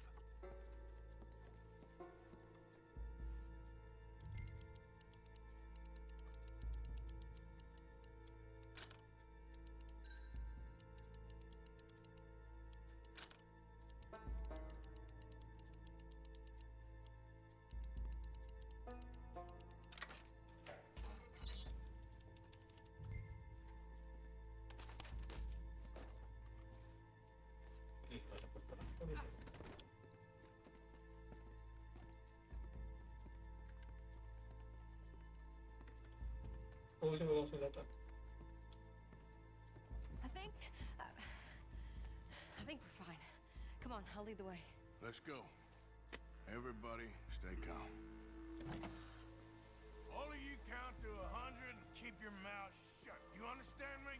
Oh, saya langsung datang. I think we're fine. Come on, I'll lead the way. Let's go. Everybody, stay calm. All of you count to 100 and keep your mouth shut. You understand me?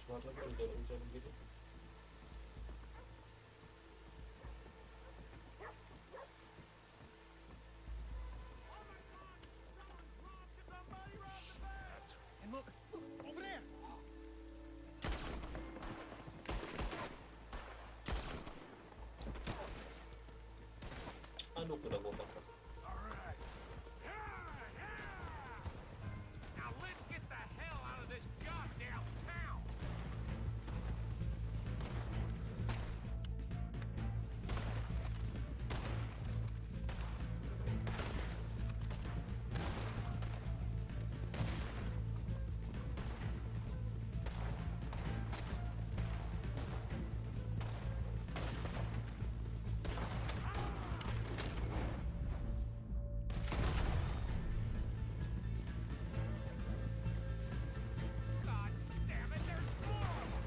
Sebentar lagi udah hujan gitu. udah gua pakai. Now let's get the hell out of this goddamn town. God damn it, there's more of them.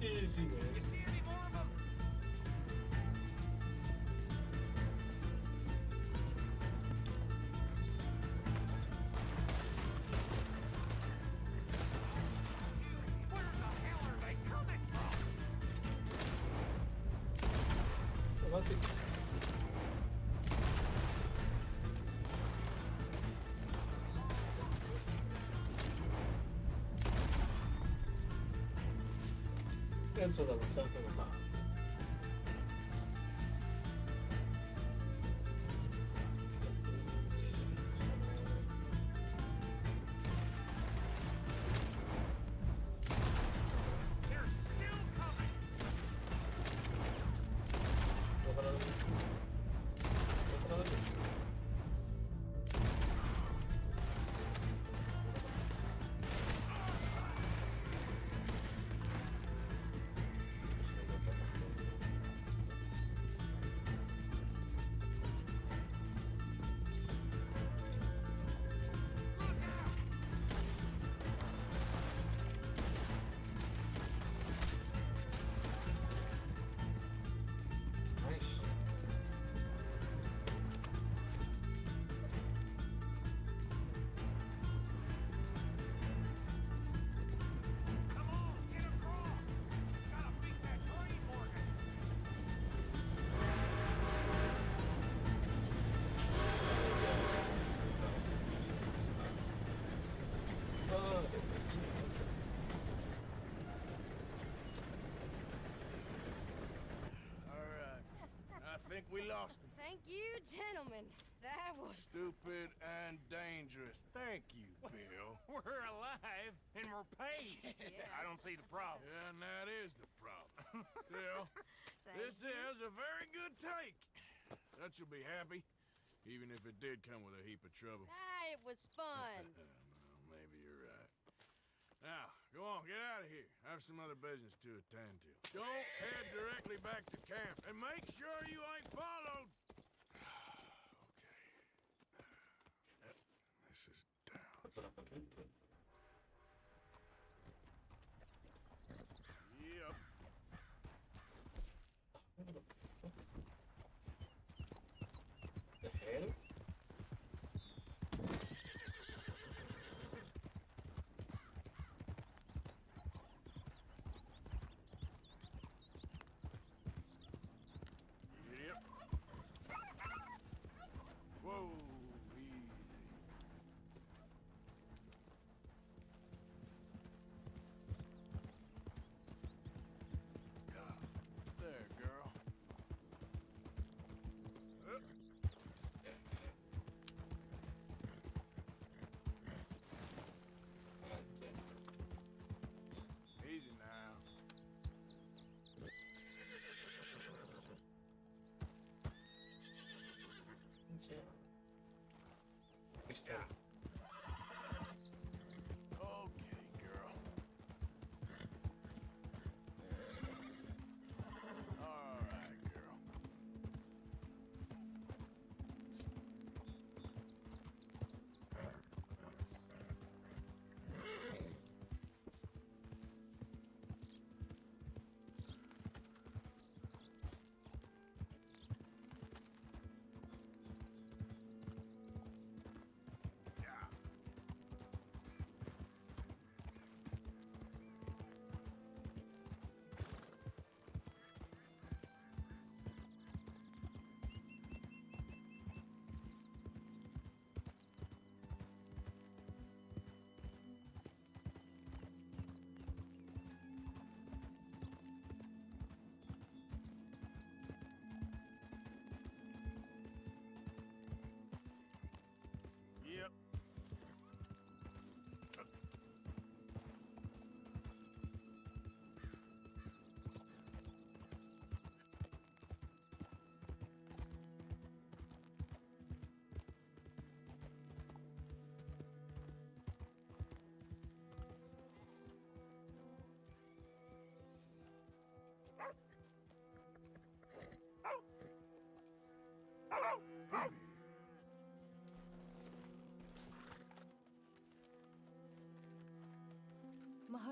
Easy, man. You see any more of them? Where the hell are they coming from? Mati. Kan sudah sampai rumah. They're still coming. Nice. Come on, get across. Gotta beat that train, Morgan. All right. I think we lost him. Thank you, gentlemen. That was Stupid and dangerous. Thank you, Bill. We're alive and we're paid. I don't see the problem. Yeah, and that is the problem. Still, Thank this you. is a very good take. Dutch will be happy, even if it did come with a heap of trouble. It was fun. Well, maybe you're right. Now, go on, get out of here. I have some other business to attend to. Don't head directly back to camp, and make sure you ain't followed. Okay. Yep, this is down. Yep. The hell? Yep. Whoa, easy. There, girl. Up. Easy now. Pistol. Okay, girl. All right, girl.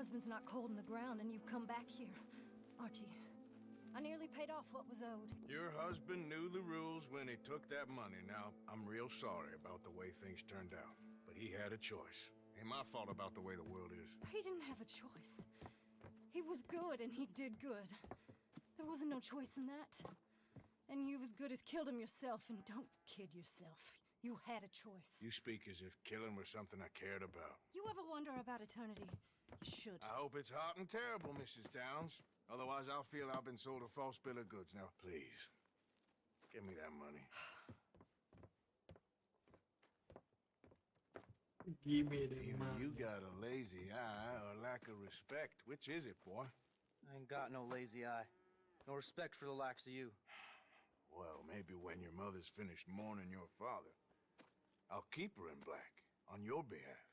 husband's not cold in the ground and you've come back here. Archie, I nearly paid off what was owed. Your husband knew the rules when he took that money. Now, I'm real sorry about the way things turned out. But he had a choice. Ain't my fault about the way the world is. He didn't have a choice. He was good and he did good. There wasn't no choice in that. And you've as good as killed him yourself, and don't kid yourself. You had a choice. You speak as if killing was something I cared about. You ever wonder about eternity? You should. I hope it's hot and terrible, Mrs. Downs. Otherwise, I'll feel I've been sold a false bill of goods. Now, please, give me that money. Give me the Either money. you got a lazy eye or lack of respect. Which is it, boy? I ain't got no lazy eye. No respect for the likes of you. Well, maybe when your mother's finished mourning your father, I'll keep her in black on your behalf.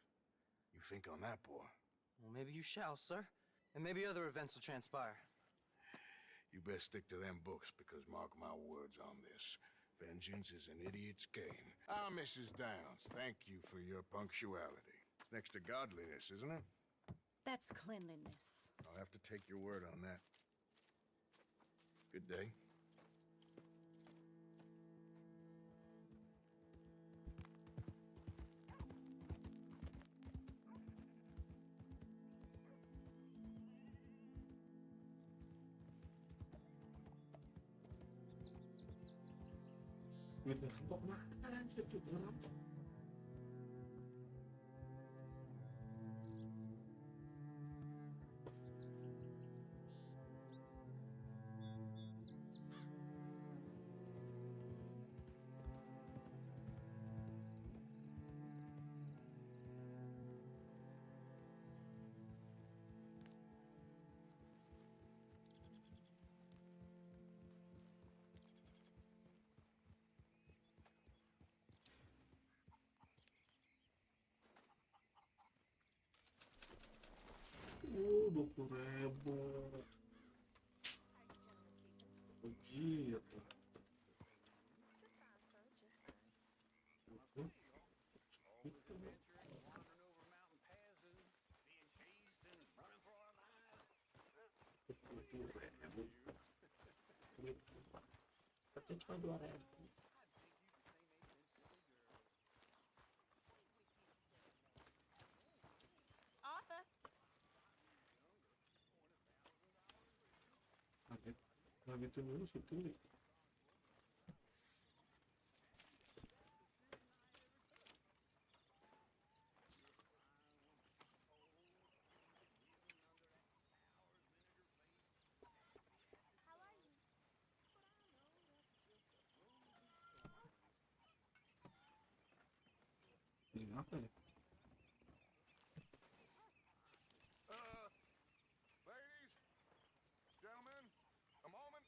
You think on that, boy? Well, maybe you shall, sir. And maybe other events will transpire. You best stick to them books, because mark my words on this. Vengeance is an idiot's game. Ah, Mrs. Downs, thank you for your punctuality. It's next to godliness, isn't it? That's cleanliness. I'll have to take your word on that. Good day. Gitu. Kok makan situ berapa? $20.000. Ojir. Katanya cuma 2.000. Arthur. Kaget dulu sih tuh. Ini apa ya? Ladies, gentlemen, a moment.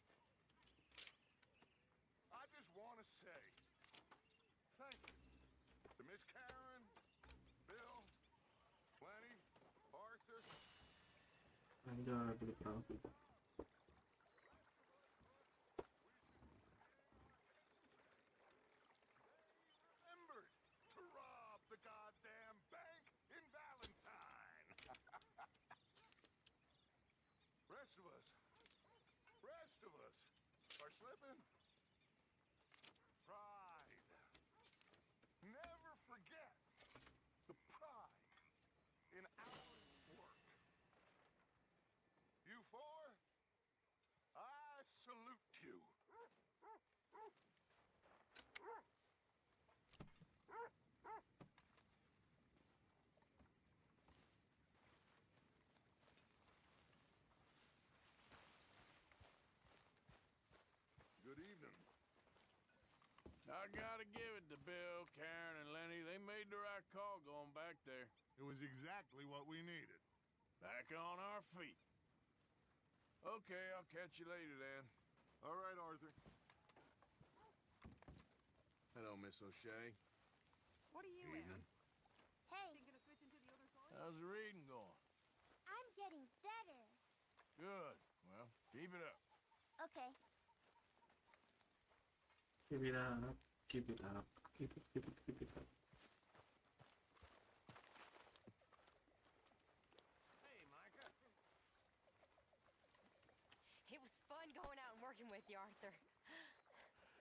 I just want to say thank you to Miss Karen, Bill, Lenny, Arthur. Anjay, beli perahu. Remembered to rob the goddamn bank in Valentine. Rest of us are slipping. Pride. Never forget the pride in our work. You four, I salute you. Good evening. I gotta give it to Bill, Karen, and Lenny. They made the right call going back there. It was exactly what we needed. Back on our feet. Okay, I'll catch you later then. All right, Arthur. Hello, Miss O'Shea. What are you Evening. Hey, How's the reading going? I'm getting better. Good. Well, keep it up. Okay. Keep it up. Keep it up. Keep it up. Hey, Micah. working with you, Arthur.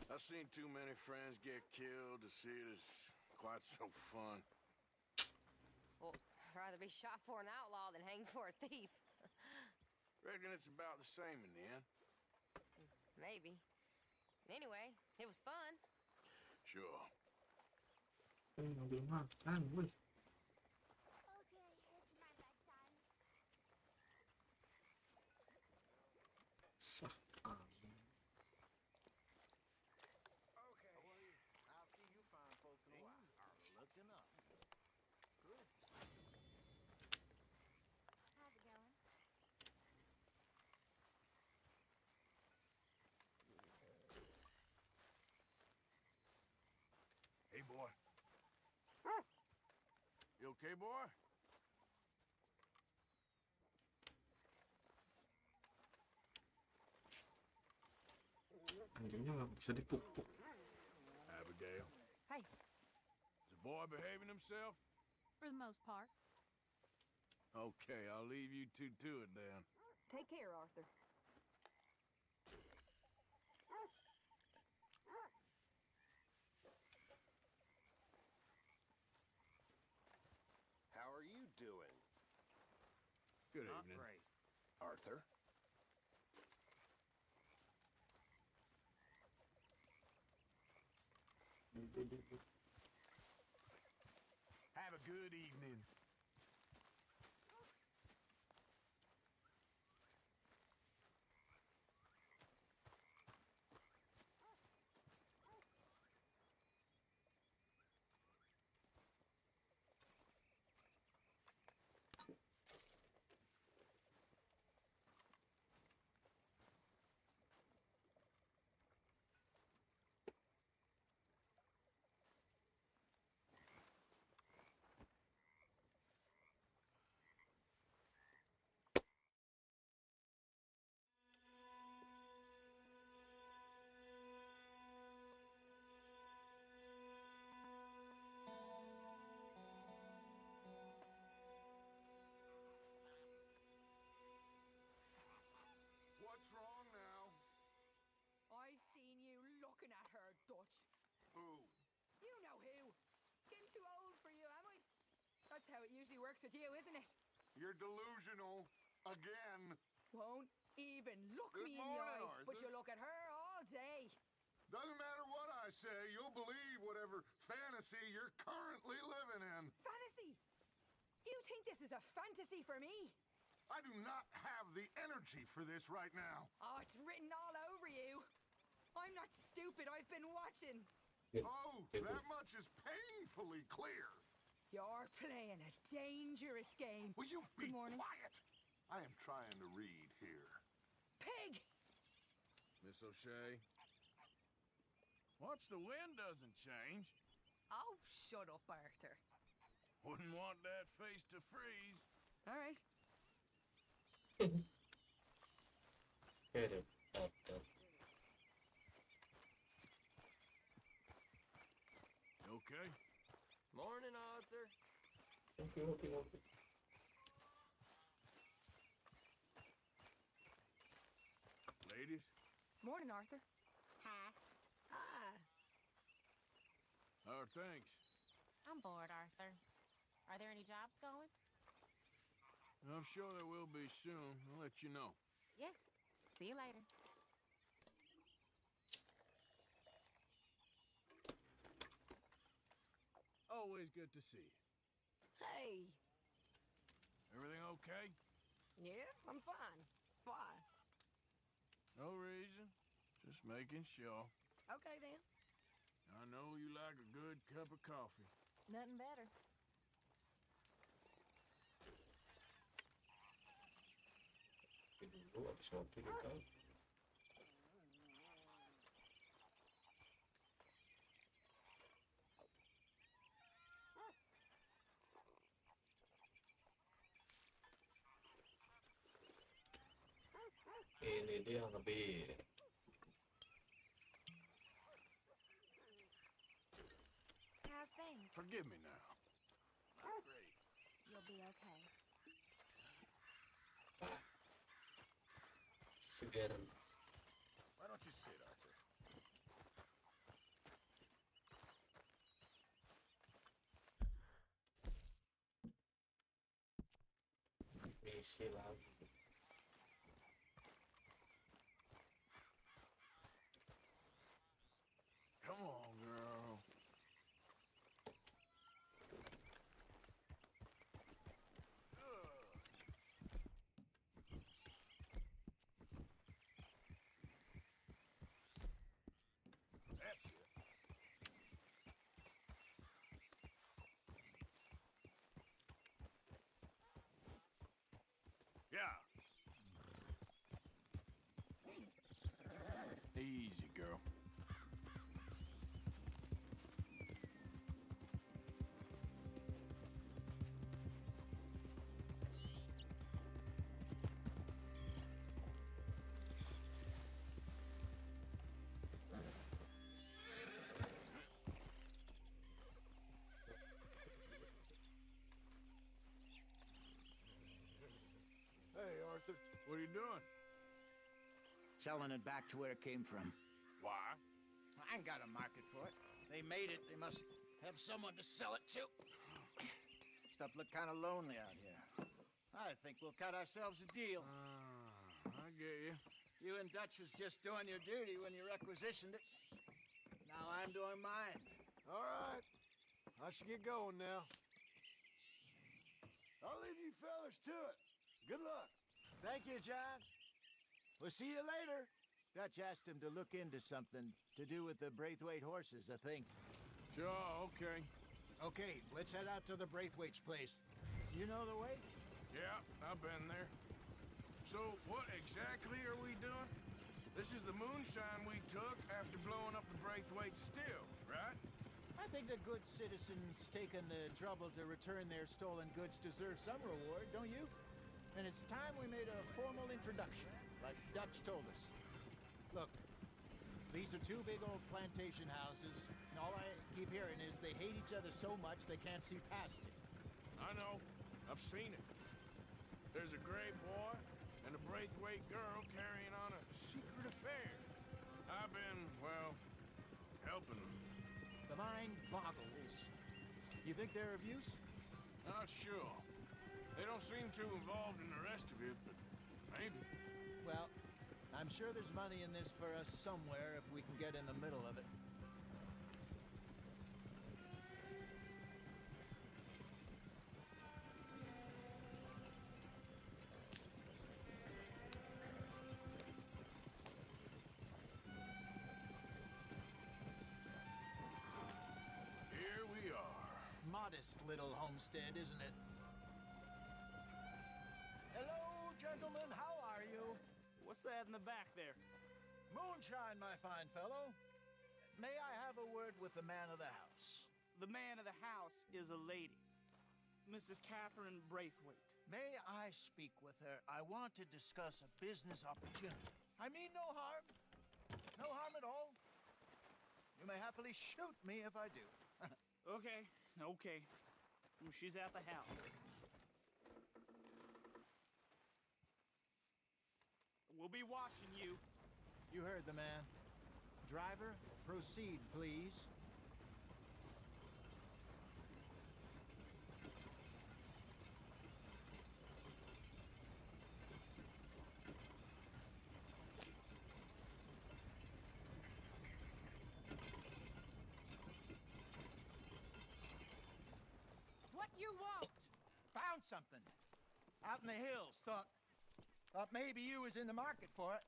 I've seen too many friends get killed to see it as quite so fun. Well, I'd rather be shot for an outlaw than hanged for a thief. Reckon it's about the same in the end. Maybe. Anyway, it was fun. Sure. Mobil makan, wih. Okay, it's my bedtime. Sah. Okay. I'll see you fine folks in a while. Looking up. Good. How's it going? Hey, boy. You okay, boy? Anjingnya nggak bisa dipupuk. Abigail. Hey. Is the boy behaving himself? For the most part. Okay, I'll leave you two to it then. Take care, Arthur. How are you doing? Good Not evening. great. Arthur? Have a good evening. What's wrong now? I seen you looking at her, Dutch. Who? You know who. Getting too old for you, am I? That's how it usually works with you, isn't it? You're delusional. Again. Won't even look Good me in the morning, eye, Arthur. but you look at her all day. Doesn't matter what I say, you'll believe whatever fantasy you're currently living in. Fantasy? You think this is a fantasy for me? I do not have the energy for this right now. Oh, it's written all over you. I'm not stupid, I've been watching. Oh, that much is painfully clear. You're playing a dangerous game. Will you be Good morning. quiet? I am trying to read here. Pig! Miss O'Shea? Watch the wind doesn't change. Oh, shut up, Arthur. Wouldn't want that face to freeze. All right. Get it, Arthur. Okay. Morning, Arthur. Okay. Ladies? Morning, Arthur. Hi. Hi. How are things? I'm bored, Arthur. Are there any jobs going? I'm sure there will be soon. I'll let you know. Yes. See you later. Always good to see you. Hey. Everything okay? Yeah, I'm fine. Why? No reason. Just making sure. Okay, then. I know you like a good cup of coffee. Nothing better. Dulu habis ngopi kita. Ini dia ngebir. How's things? Forgive me now. Not great. You'll be okay. Segar. Why Sit, Arthur. Isi lagi. Come on, girl. That's it. Yeah. Easy, girl. Hey, Arthur. What are you doing? Selling it back to where it came from. Why? I ain't got a market for it. They made it. They must have someone to sell it to. Stuff look kind of lonely out here. I think we'll cut ourselves a deal. I get you. You and Dutch was just doing your duty when you requisitioned it. Now I'm doing mine. All right. I should get going now. I'll leave you fellas to it. Good luck. Thank you, John. We'll see you later. Dutch asked him to look into something to do with the Braithwaite horses, I think. Sure, okay. Okay, let's head out to the Braithwaite's place. You know the way? Yeah, I've been there. So, what exactly are we doing? This is the moonshine we took after blowing up the Braithwaite still, right? I think the good citizens taking the trouble to return their stolen goods deserve some reward, don't you? And it's time we made a formal introduction, like Dutch told us. Look, these are two big old plantation houses, and all I keep hearing is they hate each other so much they can't see past it. I know. I've seen it. There's a gray boy and a Braithwaite girl carrying on a secret affair. I've been, well, helping them. The mind boggles. You think they're of use? Not sure. They don't seem too involved in the rest of it, but maybe. Well, I'm sure there's money in this for us somewhere if we can get in the middle of it. Here we are. Modest little homestead, isn't it? Hello, gentlemen. How are you? What's that in the back there? Moonshine, my fine fellow. May I have a word with the man of the house? The man of the house is a lady, Mrs. Catherine Braithwaite. May I speak with her? I want to discuss a business opportunity. I mean no harm. No harm at all. You may happily shoot me if I do. Okay. She's at the house. We'll be watching you. You heard the man. Driver, proceed, please. What you want? Found something. Out in the hills. Thought maybe you was in the market for it.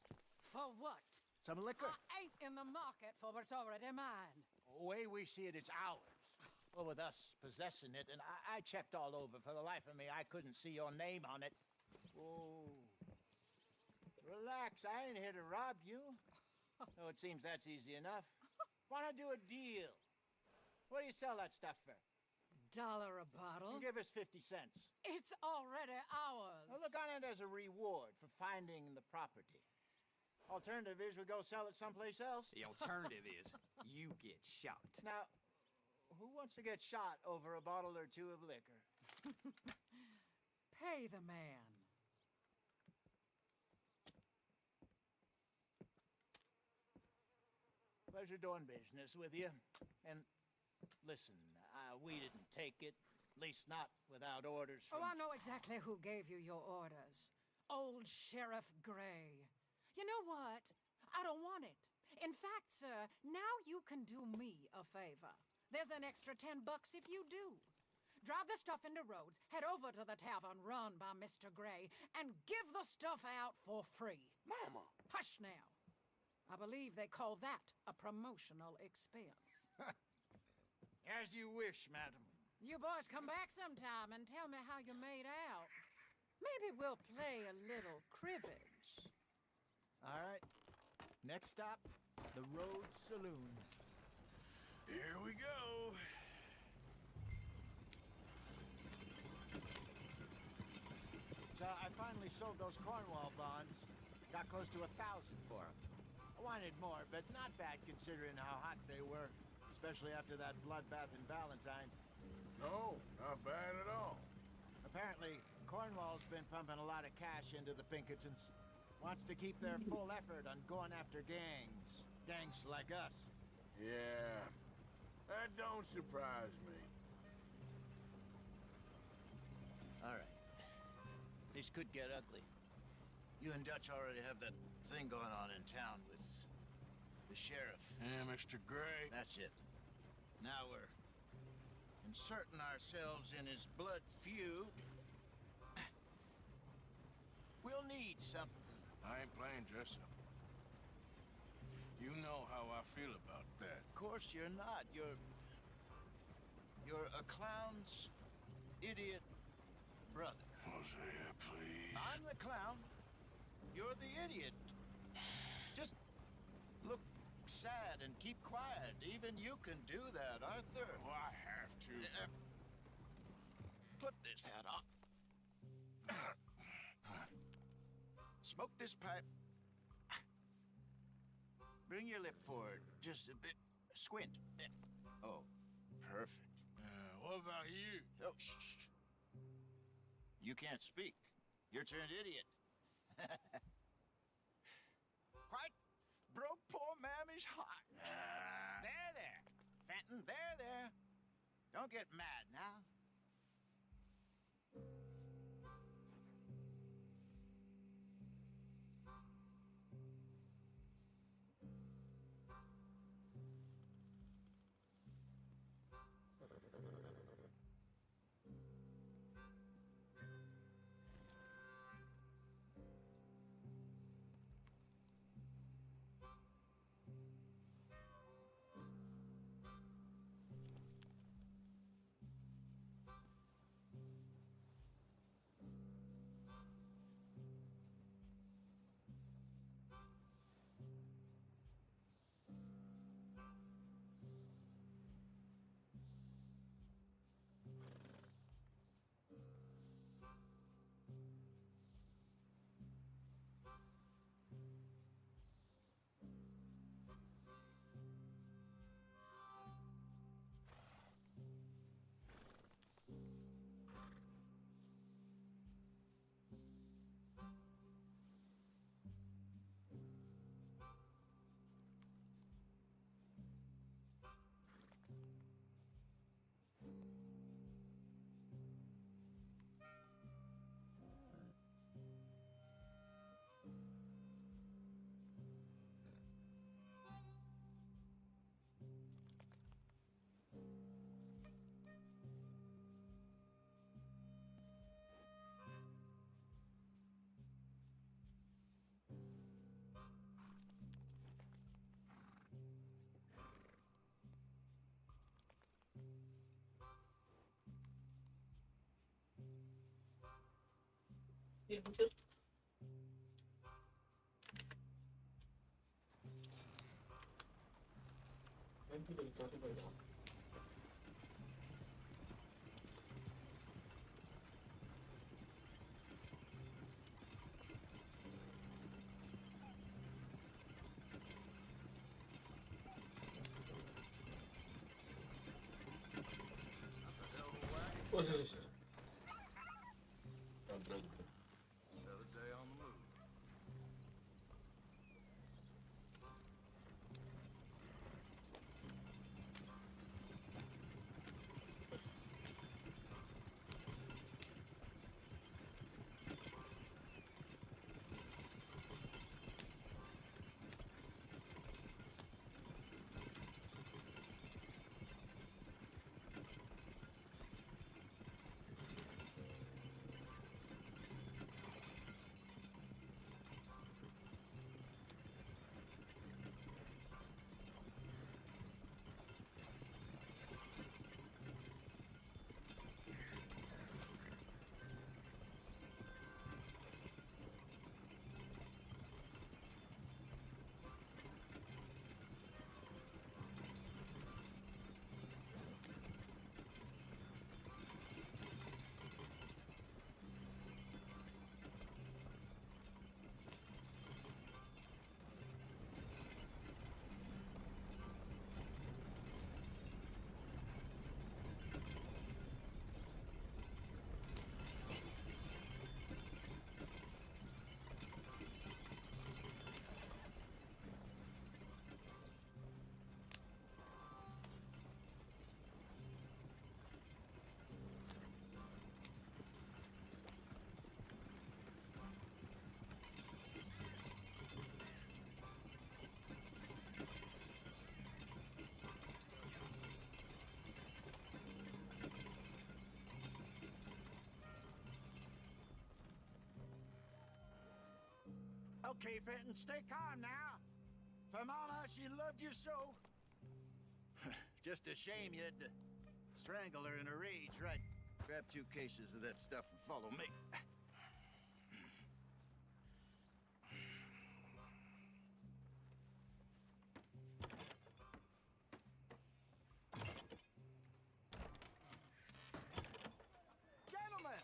For what? Some liquor. I ain't in the market for what's already mine. The way we see it, it's ours. Well, with us possessing it, and I checked all over. For the life of me, I couldn't see your name on it. Oh. Relax, I ain't here to rob you. Though it seems that's easy enough. Wanna do a deal? What do you sell that stuff for? $1 a bottle? Give us 50 cents. It's already ours. Well, look on it as a reward for finding the property. Alternative is we go sell it someplace else. The alternative is you get shot. Now, who wants to get shot over a bottle or two of liquor? Pay the man. Pleasure doing business with you. And listen, we didn't take it. At least not without orders from... Oh, I know exactly who gave you your orders. Old Sheriff Gray. You know what? I don't want it. In fact, sir, now you can do me a favor. There's an extra $10 if you do. Drive the stuff into Rhodes, head over to the tavern run by Mr. Gray, and give the stuff out for free. Mama! Hush now. I believe they call that a promotional expense. As you wish, madam. You boys come back sometime and tell me how you made out. Maybe we'll play a little cribbage. All right. Next stop, the Rhodes Saloon. Here we go. So I finally sold those Cornwall bonds. Got close to 1,000 for them. I wanted more, but not bad considering how hot they were, especially after that bloodbath in Valentine. No, not bad at all. Apparently, Cornwall's been pumping a lot of cash into the Pinkertons. Wants to keep their full effort on going after gangs. Gangs like us. Yeah, that don't surprise me. All right. This could get ugly. You and Dutch already have that thing going on in town with the sheriff. Yeah, Mr. Gray. That's it. Now we're inserting ourselves in his blood feud. We'll need something. I ain't playing dress-up. You know how I feel about that. Of course you're not. You're a clown's idiot brother. Hosea, please. I'm the clown. You're the idiot. Just look sad and keep quiet. Even you can do that, Arthur. Oh, I have to. Put this hat on. Smoke this pipe. Bring your lip forward. Just a bit. Squint. Oh, perfect. What about you? Oh, shh. You can't speak. You're turned idiot. Quite broke poor Mammy's heart. There. Fenton, there. Don't get mad now. Ya betul. Nanti dari tadi banyak. What's this? Another day on the move. Okay, Fenton, stay calm now. For Mama, she loved you so. Just a shame you had to strangle her in a rage, right? Grab 2 cases of that stuff and follow me. Gentlemen!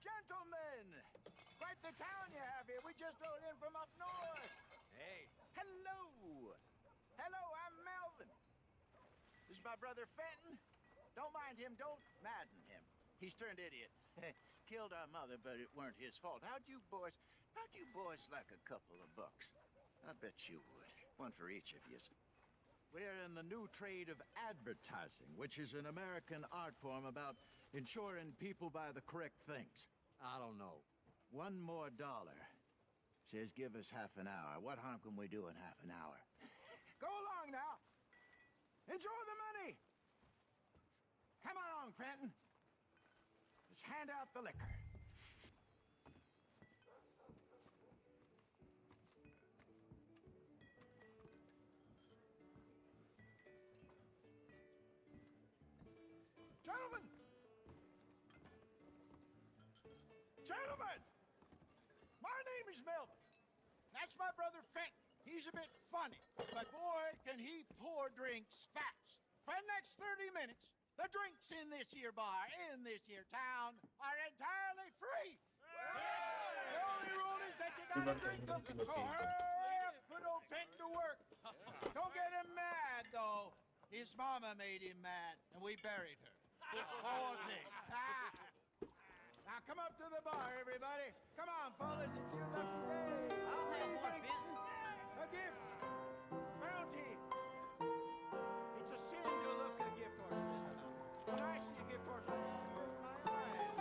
Gentlemen! Quite the town you have here. We just rode in from up north. Hey. Hello! Hello, I'm Melvin. This is my brother Fenton. Don't mind him, don't madden him. He's turned idiot. Killed our mother, but it weren't his fault. How'd you boys like a couple of bucks? I bet you would. One for each of yous. We're in the new trade of advertising, which is an American art form about ensuring people buy the correct things. I don't know. $1 more. Says give us half an hour. What harm can we do in half an hour? Go along now. Enjoy the money. Come along, Fenton. Let's hand out the liquor. Gentlemen! Gentlemen! My name is Melvin. That's my brother Fenton. He's a bit funny, but boy, can he pour drinks fast. For the next 30 minutes, the drinks in this here bar, in this here town, are entirely free. The only rule is that you gotta drink them. So hurry up, put old Fenton to work. Don't get him mad, though. His mama made him mad, and we buried her. Poor thing. Now come up to the bar, everybody. Come on, fellas, it's your lucky day. I'll have one, Fizz. A gift. Bounty. It's a sin to look a gift horse in the mouth. When I see a gift horse, I close my eyes.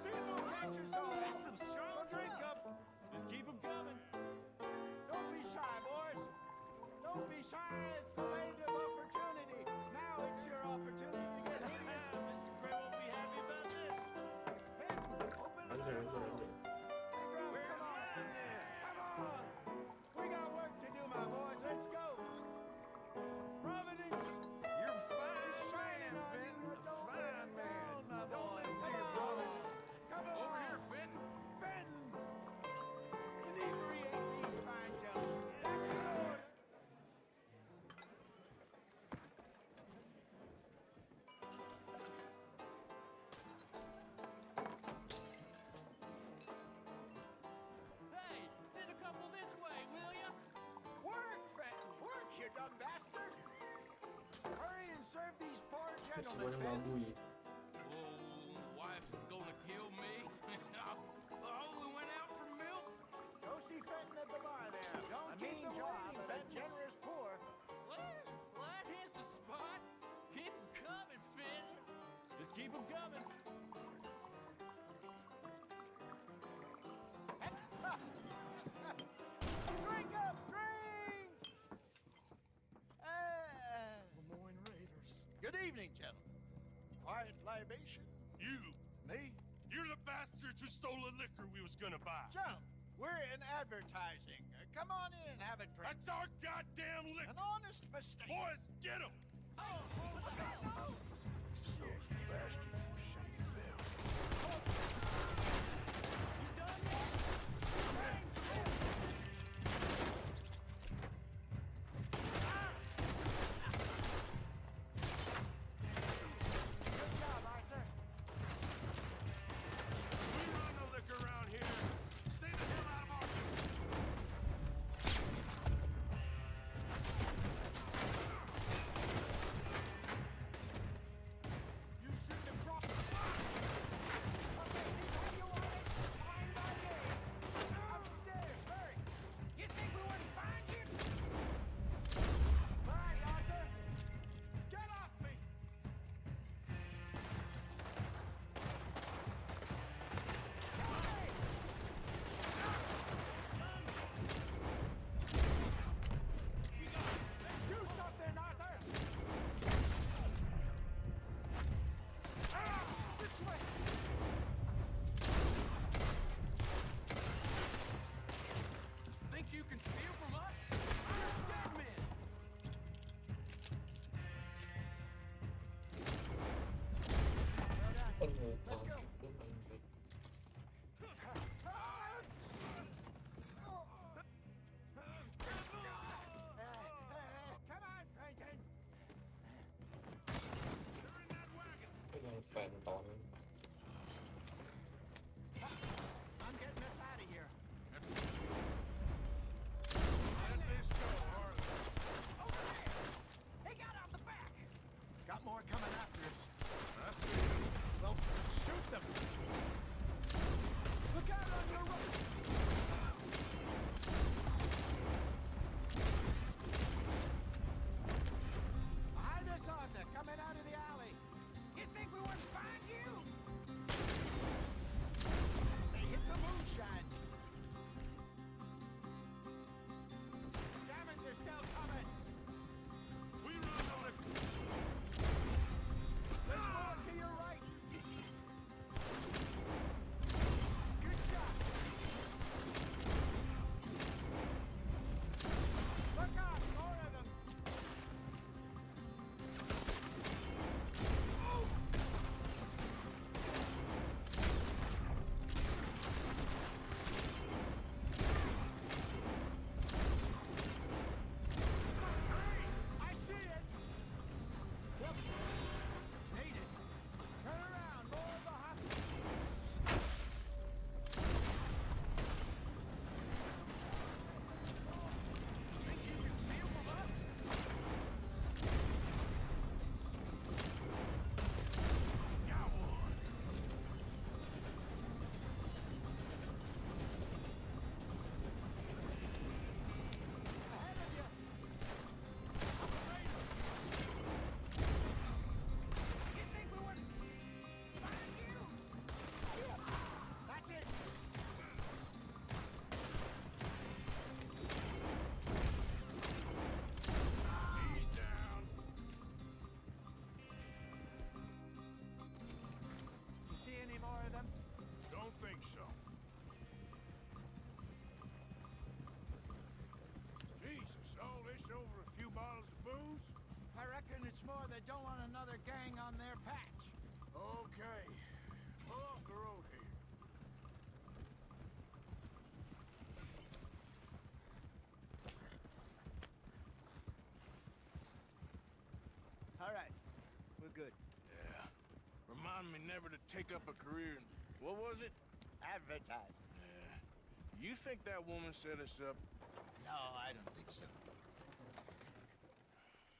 Sin will catch us all. That's some strong So drink stuff. up. Just keep them coming. Don't be shy, boys. Don't be shy. It's the land of opportunity. Now it's your opportunity to get hideous. Mr. Gray won't be happy about this. Open the door. Come on. We got work to do, my boys. Let's go. Providence. You're fine, shining on Fenton. you. Don't let Fine, it man. down, my Don't boys. listen to Come your on. brother. Come on. Over here, Fenton. Fenton. Inebriate these fine gentlemen. That's an order. Hey, send a couple this way, will ya? Work, Fenton. Work, you dumb bastard. Hurry and serve these poor gentlemen, Semuanya Fenton. melambui. Oh, wife is gonna kill me. I only went out for milk. Go see Fenton at the bar there. Don't a keep mean them job, waiting, but a Fenton. generous poor. Well, that hit the spot. Keep them coming, Fenton. Just keep them coming. Drink up, drink! Lemoyne Raiders. Good evening, gentlemen. Quiet libation. You, Me? you're the bastards who stole the liquor we was gonna buy. Gentlemen, we're in advertising. Come on in and have a drink. That's our goddamn liquor. An honest mistake. Boys, get him! Those bastards from Shadyville. You done yet? Good job, Arthur. We run the liquor around here. Stay the hell out of our business. You shouldn't have crossed more they don't want another gang on their patch. Okay. Pull off the road here. All right. We're good. Yeah. Remind me never to take up a career in... What was it? Advertising. Yeah. You think that woman set us up? No, I don't think so.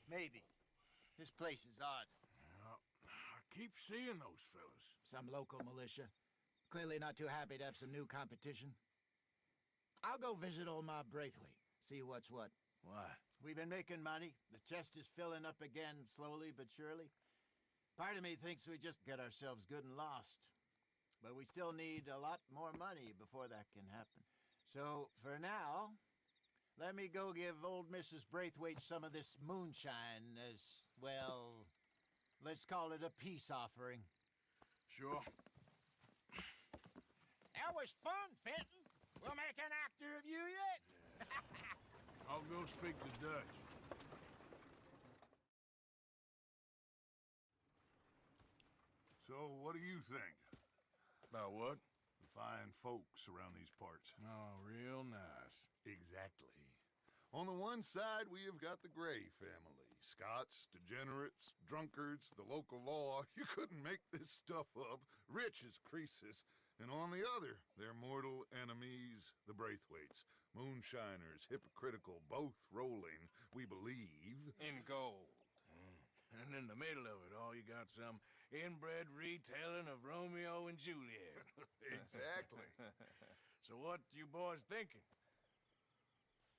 Maybe. This place is odd. Well, I keep seeing those fellas. Some local militia. Clearly not too happy to have some new competition. I'll go visit old Ma Braithwaite. See what's what. Why? We've been making money. The chest is filling up again, slowly but surely. Part of me thinks we just get ourselves good and lost. But we still need a lot more money before that can happen. So, for now, let me go give old Mrs. Braithwaite some of this moonshine as, well, let's call it a peace offering. Sure. That was fun, Fenton. We'll make an actor of you yet. I'll go speak to Dutch. So, what do you think? About what? The fine folks around these parts. Oh, real nice. Exactly. On the one side, we have got the Gray family. Scots, degenerates, drunkards, the local law. You couldn't make this stuff up. Rich as Croesus. And on the other, their mortal enemies, the Braithwaites. Moonshiners, hypocritical, both rolling, we believe. In gold. And in the middle of it all, you got some inbred retelling of Romeo and Juliet. Exactly. So what you boys thinking?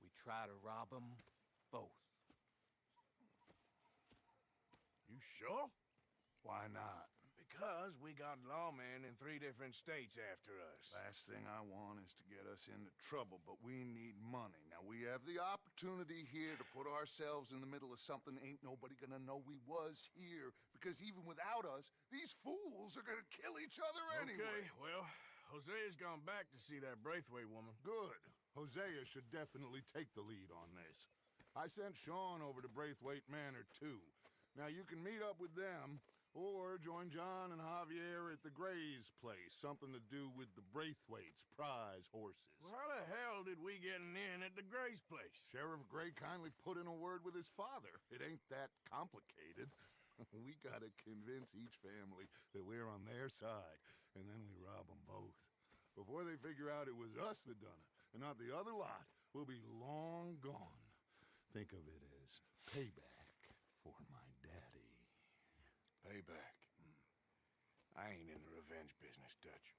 We try to rob them both. You sure? Why not? Because we got lawmen in 3 different states after us. Last thing I want is to get us into trouble, but we need money. Now, we have the opportunity here to put ourselves in the middle of something ain't nobody gonna know we was here. Because even without us, these fools are gonna kill each other anyway. Okay, well, Hosea's gone back to see that Braithwaite woman. Good. Hosea should definitely take the lead on this. I sent Sean over to Braithwaite Manor, too. Now, you can meet up with them, or join John and Javier at the Gray's place. Something to do with the Braithwaites' prize horses. Well, how the hell did we get in at the Gray's place? Sheriff Gray kindly put in a word with his father. It ain't that complicated. We gotta convince each family that we're on their side, and then we rob them both. Before they figure out it was us that done it, and not the other lot, we'll be long gone. Think of it as payback for my daddy. Payback. I ain't in the revenge business, Dutch.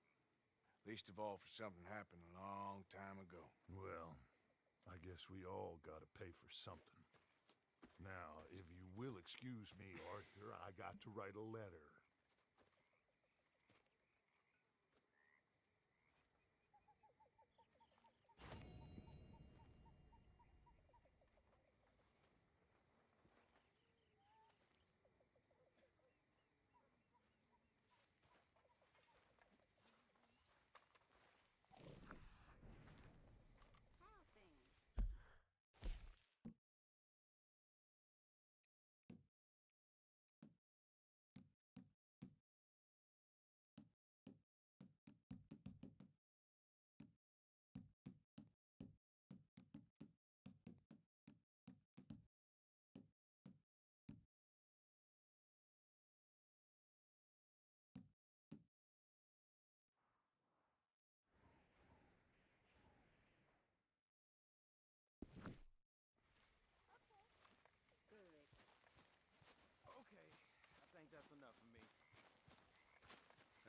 Least of all for something happened a long time ago. Well, I guess we all gotta pay for something. Now, if you will excuse me, Arthur, I got to write a letter.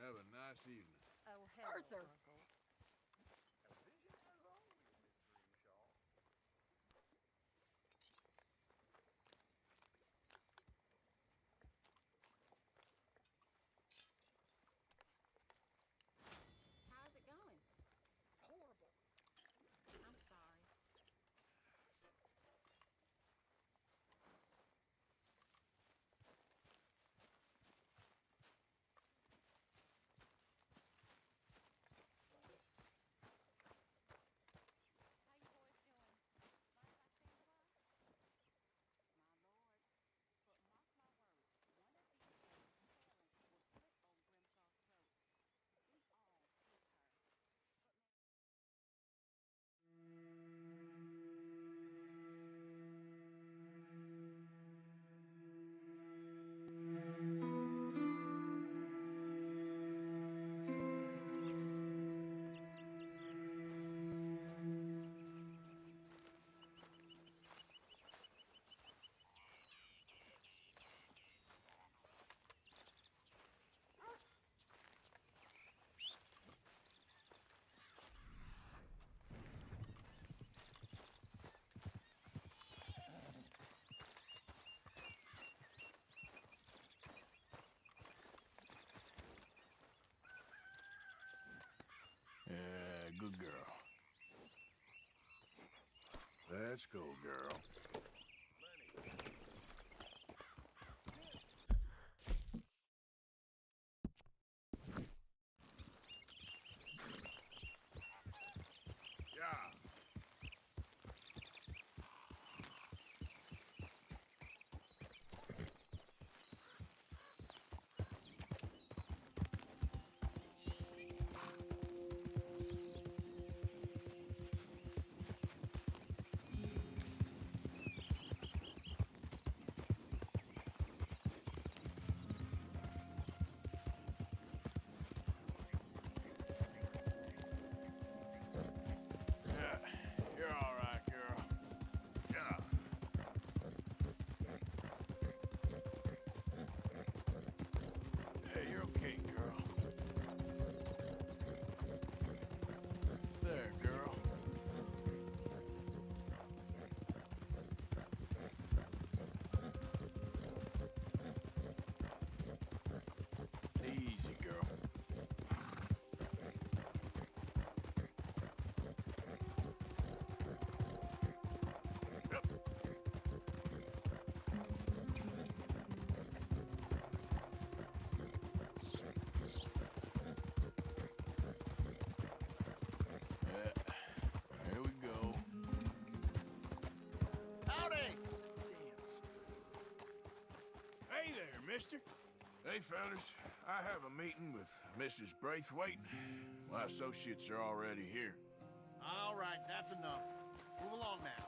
Have a nice evening. Oh, hello, Arthur. Uncle. How's it going? Horrible. I'm sorry. Let's go, girl. Mister? Hey, fellas. I have a meeting with Mrs. Braithwaite. My associates are already here. All right, that's enough. Move along now.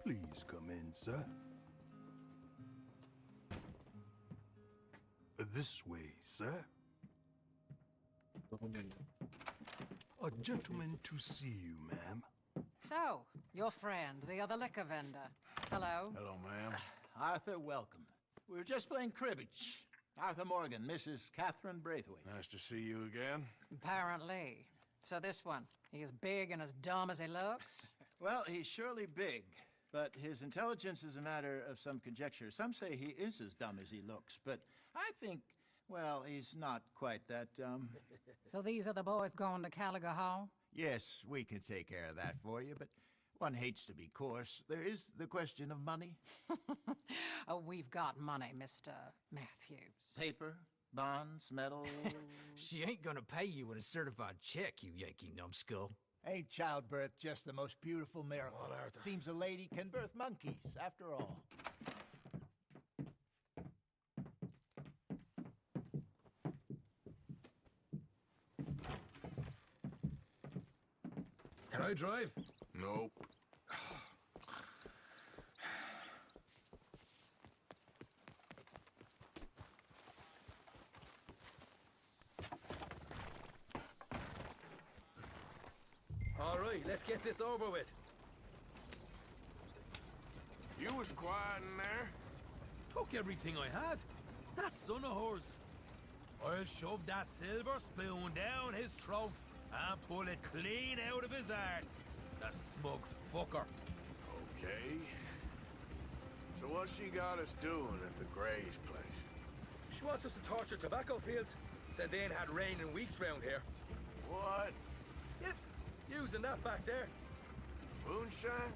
Please come in, sir. This way, sir. A gentleman to see you, ma'am. So, your friend, the other liquor vendor. Hello. Hello, ma'am. Arthur, welcome. We were just playing cribbage. Arthur Morgan, Mrs. Catherine Braithwaite. Nice to see you again. Apparently. So this one, he is big and as dumb as he looks? Well, he's surely big, but his intelligence is a matter of some conjecture. Some say he is as dumb as he looks, but I think, well, he's not quite that dumb. So these are the boys going to Caliga Hall? Yes, we can take care of that for you, but one hates to be coarse. There is the question of money. Oh, we've got money, Mr. Matthews. Paper, bonds, metal. She ain't gonna pay you in a certified check, you Yankee numbskull. Ain't childbirth just the most beautiful miracle? Well, Arthur. Seems a lady can birth monkeys, after all. Can I drive? Nope. All right, let's get this over with. You was quiet in there? Took everything I had. That son of hers. I'll shove that silver spoon down his throat and pull it clean out of his arse. The smug fucker. Okay. So what's she got us doing at the Gray's place? She wants us to torture tobacco fields. Said they ain't had rain in weeks round here. What? Yep, using that back there. Moonshine?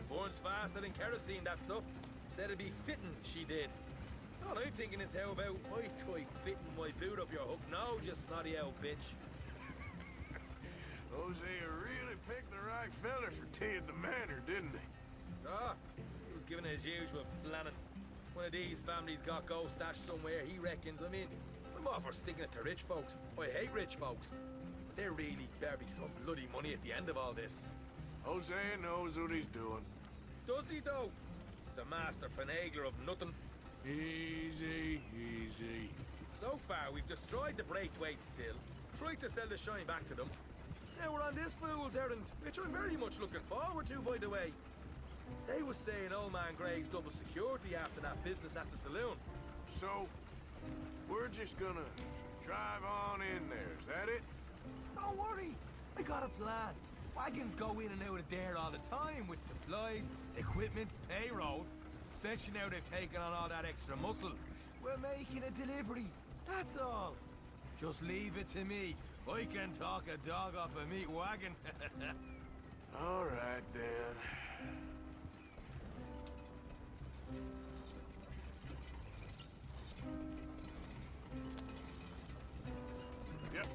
Burns faster than kerosene, that stuff. Said it'd be fitting, she did. All I'm thinking is how about I try fitting my boot up your hook now, just snotty old bitch. Hosea really picked the right fella for tea at the manor, didn't he? Ah, he was giving his usual flannin'. One of these families got gold stashed somewhere, he reckons. I mean, I'm all for sticking it to rich folks. I hate rich folks. But there really better be some bloody money at the end of all this. Hosea knows what he's doing. Does he, though? The master finagler of nothing. Easy, easy. So far, we've destroyed the Braithwaites still, tried to sell the shine back to them. Now we're on this fool's errand, which I'm very much looking forward to, by the way. They was saying old man Greg's double security after that business at the saloon. So, we're just gonna drive on in there, is that it? Don't worry, I got a plan. Wagons go in and out of there all the time with supplies, equipment, payroll. Especially now they've taken on all that extra muscle. We're making a delivery, that's all. Just leave it to me. I can talk a dog off a meat wagon. All right, then. Yep.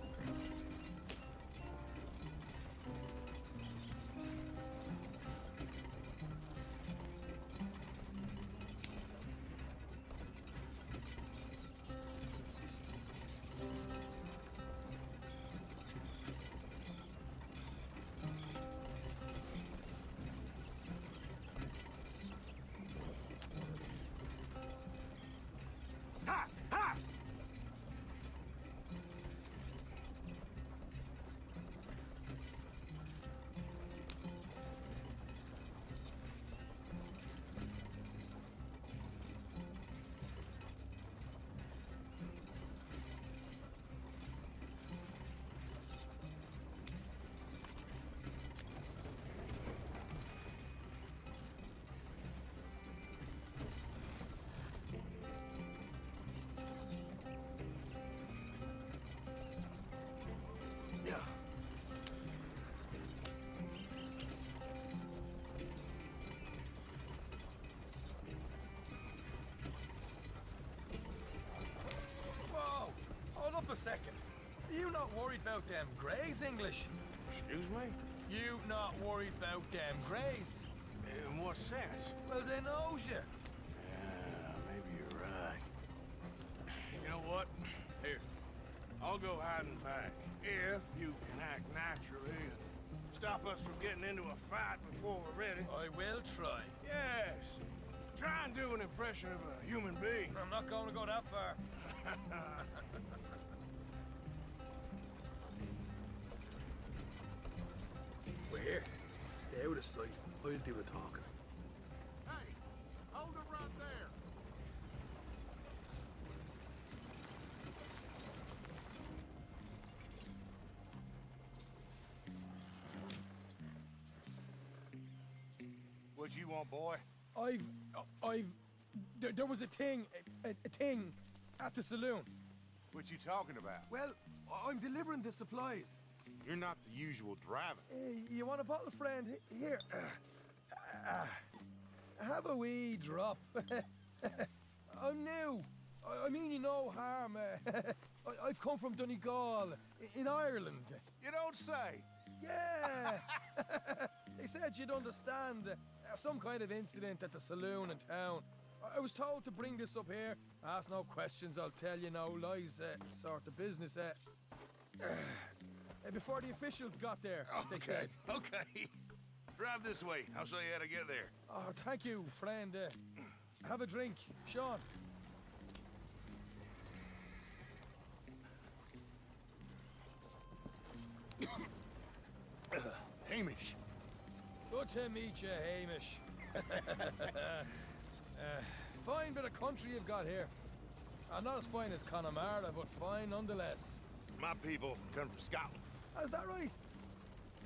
Ha! Ha! Yeah. Whoa! Hold up a second. Are you not worried about them Greys, English? Excuse me? You not worried about them Greys? In what sense? Well, they knows you. Yeah, maybe you're right. You know what? Here, I'll go hiding back. If you can act naturally and stop us from getting into a fight before we're ready. I will try. Yes. Try and do an impression of a human being. I'm not going to go that far. We're here. Stay out of sight. I'll do the talking. Hey, hold it right there. What you want, boy? There was a thing at the saloon. What you talking about? Well, I'm delivering the supplies. You're not the usual driver. You want a bottle, friend? Here. Have a wee drop. I'm new. I mean you no harm. I've come from Donegal, in Ireland. You don't say. Yeah. They said you'd understand. Some kind of incident at the saloon in town. I was told to bring this up here. Ask no questions, I'll tell you no lies. Sort of business. Before the officials got there, they said. Okay. Drive this way. I'll show you how to get there. Oh, thank you, friend. Have a drink, Sean. Hamish. Good to meet you, Hamish. Fine bit of country you've got here. Not as fine as Connemara, but fine nonetheless. My people come from Scotland. Is that right?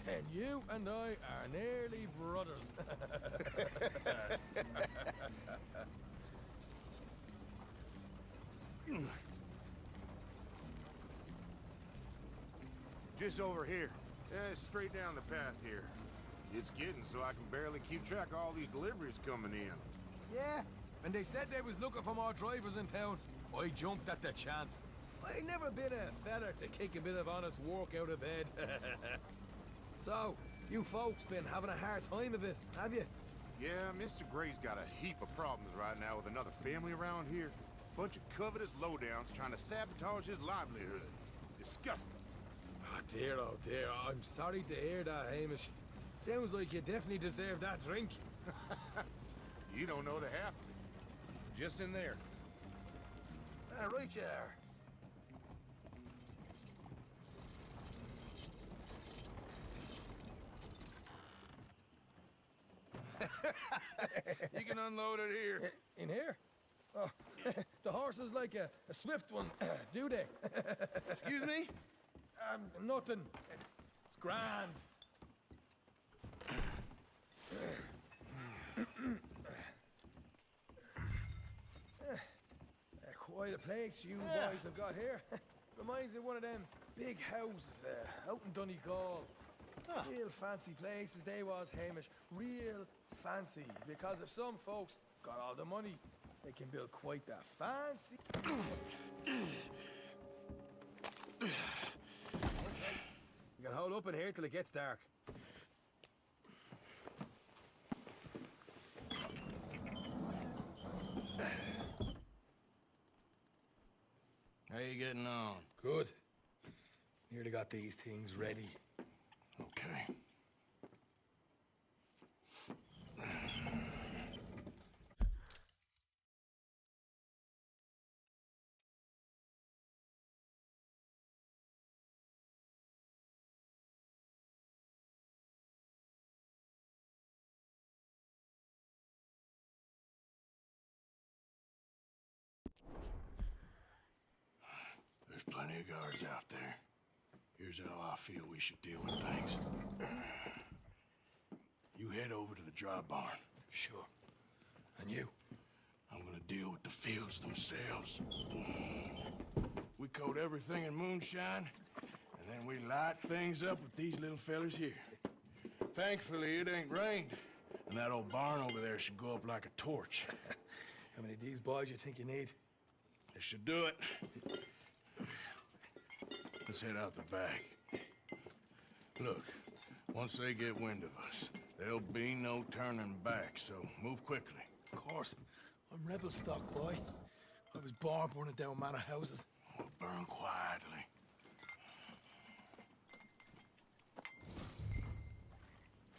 And you and I are nearly brothers. Just over here. Straight down the path here. It's getting so I can barely keep track of all these deliveries coming in. Yeah, and they said they was looking for more drivers in town. I jumped at the chance. I never been a feller to kick a bit of honest work out of bed. So, you folks been having a hard time of it, have you? Yeah, Mr. Gray's got a heap of problems right now with another family around here. Bunch of covetous lowdowns trying to sabotage his livelihood. Disgusting. Oh dear, I'm sorry to hear that, Hamish. Sounds like you definitely deserve that drink. You don't know the half of it. Just in there. Right you are. You can unload it here. In here? Oh, the horse is like a swift one, do they? Excuse me? Nothing. It's grand. Quite a place you boys have got here. Reminds me of one of them big houses out in Donegal. Real fancy places they was, Hamish. Real fancy. Because if some folks got all the money, they can build quite that fancy. You can hold up in here till it gets dark. How you getting on? Good. Nearly got these things ready. Okay. There's plenty of guards out there. Here's how I feel we should deal with things. You head over to the dry barn. Sure. And you? I'm gonna deal with the fields themselves. We coat everything in moonshine, and then we light things up with these little fellas here. Thankfully, it ain't rained, and that old barn over there should go up like a torch. How many of these boys you think you need? This should do it. Let's head out the back. Look, once they get wind of us, there'll be no turning back, so move quickly. Of course. I'm rebel stock, boy. I was born burning down manor houses. We'll burn quietly.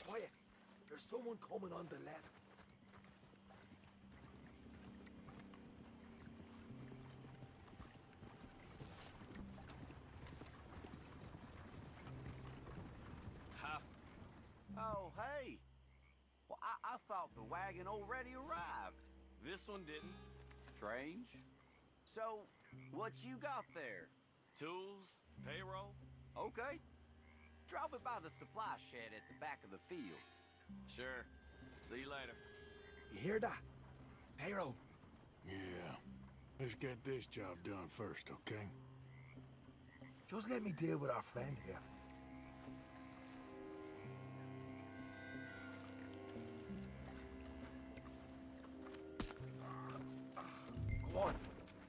Quiet. There's someone coming on the left. Oh, hey. Well, I thought the wagon already arrived. This one didn't. Strange. So, what you got there? Tools, payroll. Okay. Drop it by the supply shed at the back of the fields. Sure. See you later. You hear that? Payroll. Yeah. Let's get this job done first, okay? Just let me deal with our friend here. Go on.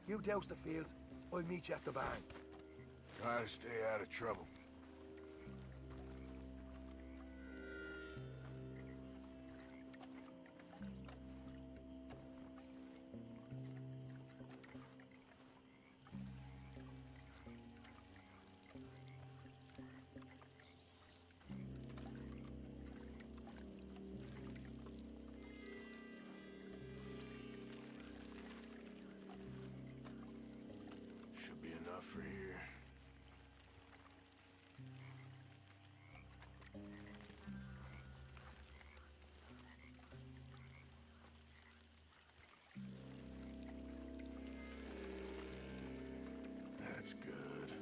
You douse the fields. I'll meet you at the barn. Try to stay out of trouble. Should be enough for here. That's good.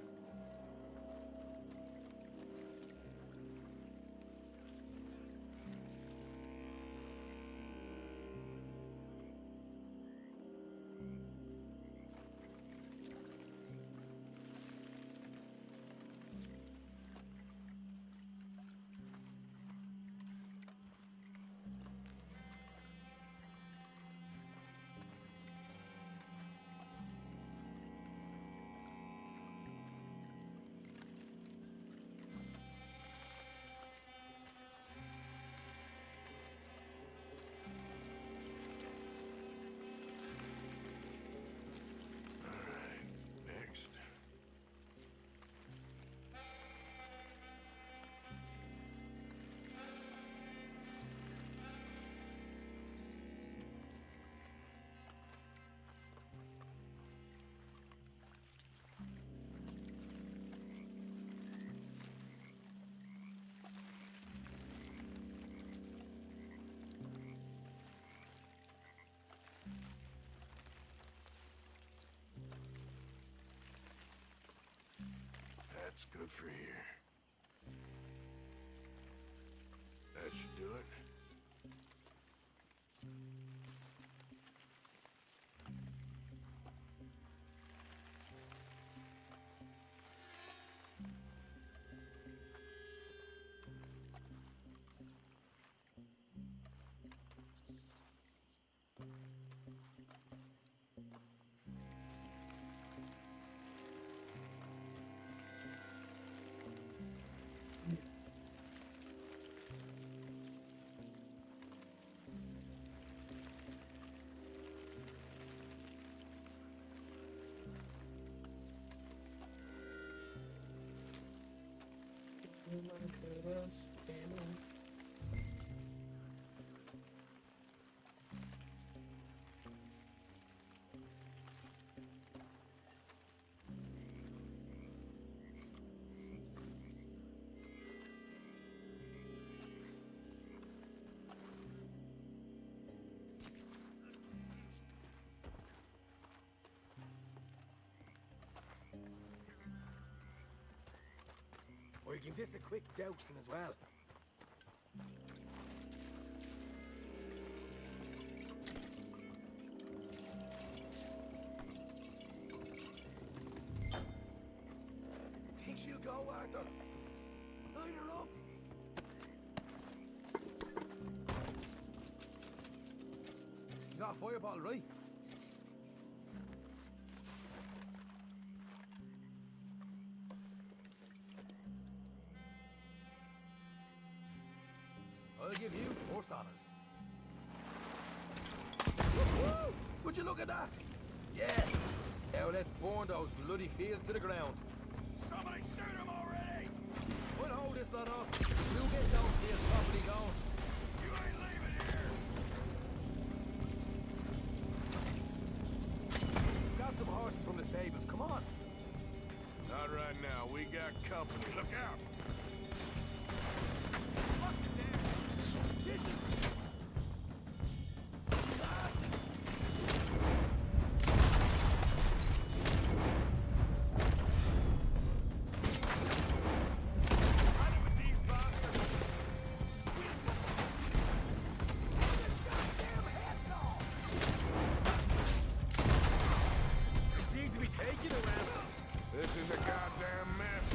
It's good for here. That should do it. Or you can just a quick dousing as well. Think she'll go, Arthur? Light her up. You got a fire bottle, right? I'll give you first honors. Woo-hoo! Would you look at that? Yeah. Now let's burn those bloody fields to the ground. Somebody shoot him already! We'll hold this lot off. We'll get those fields properly going. You ain't leaving here! Got some horses from the stables. Come on. Not right now. We got company. Look out! This is... This is a goddamn mess.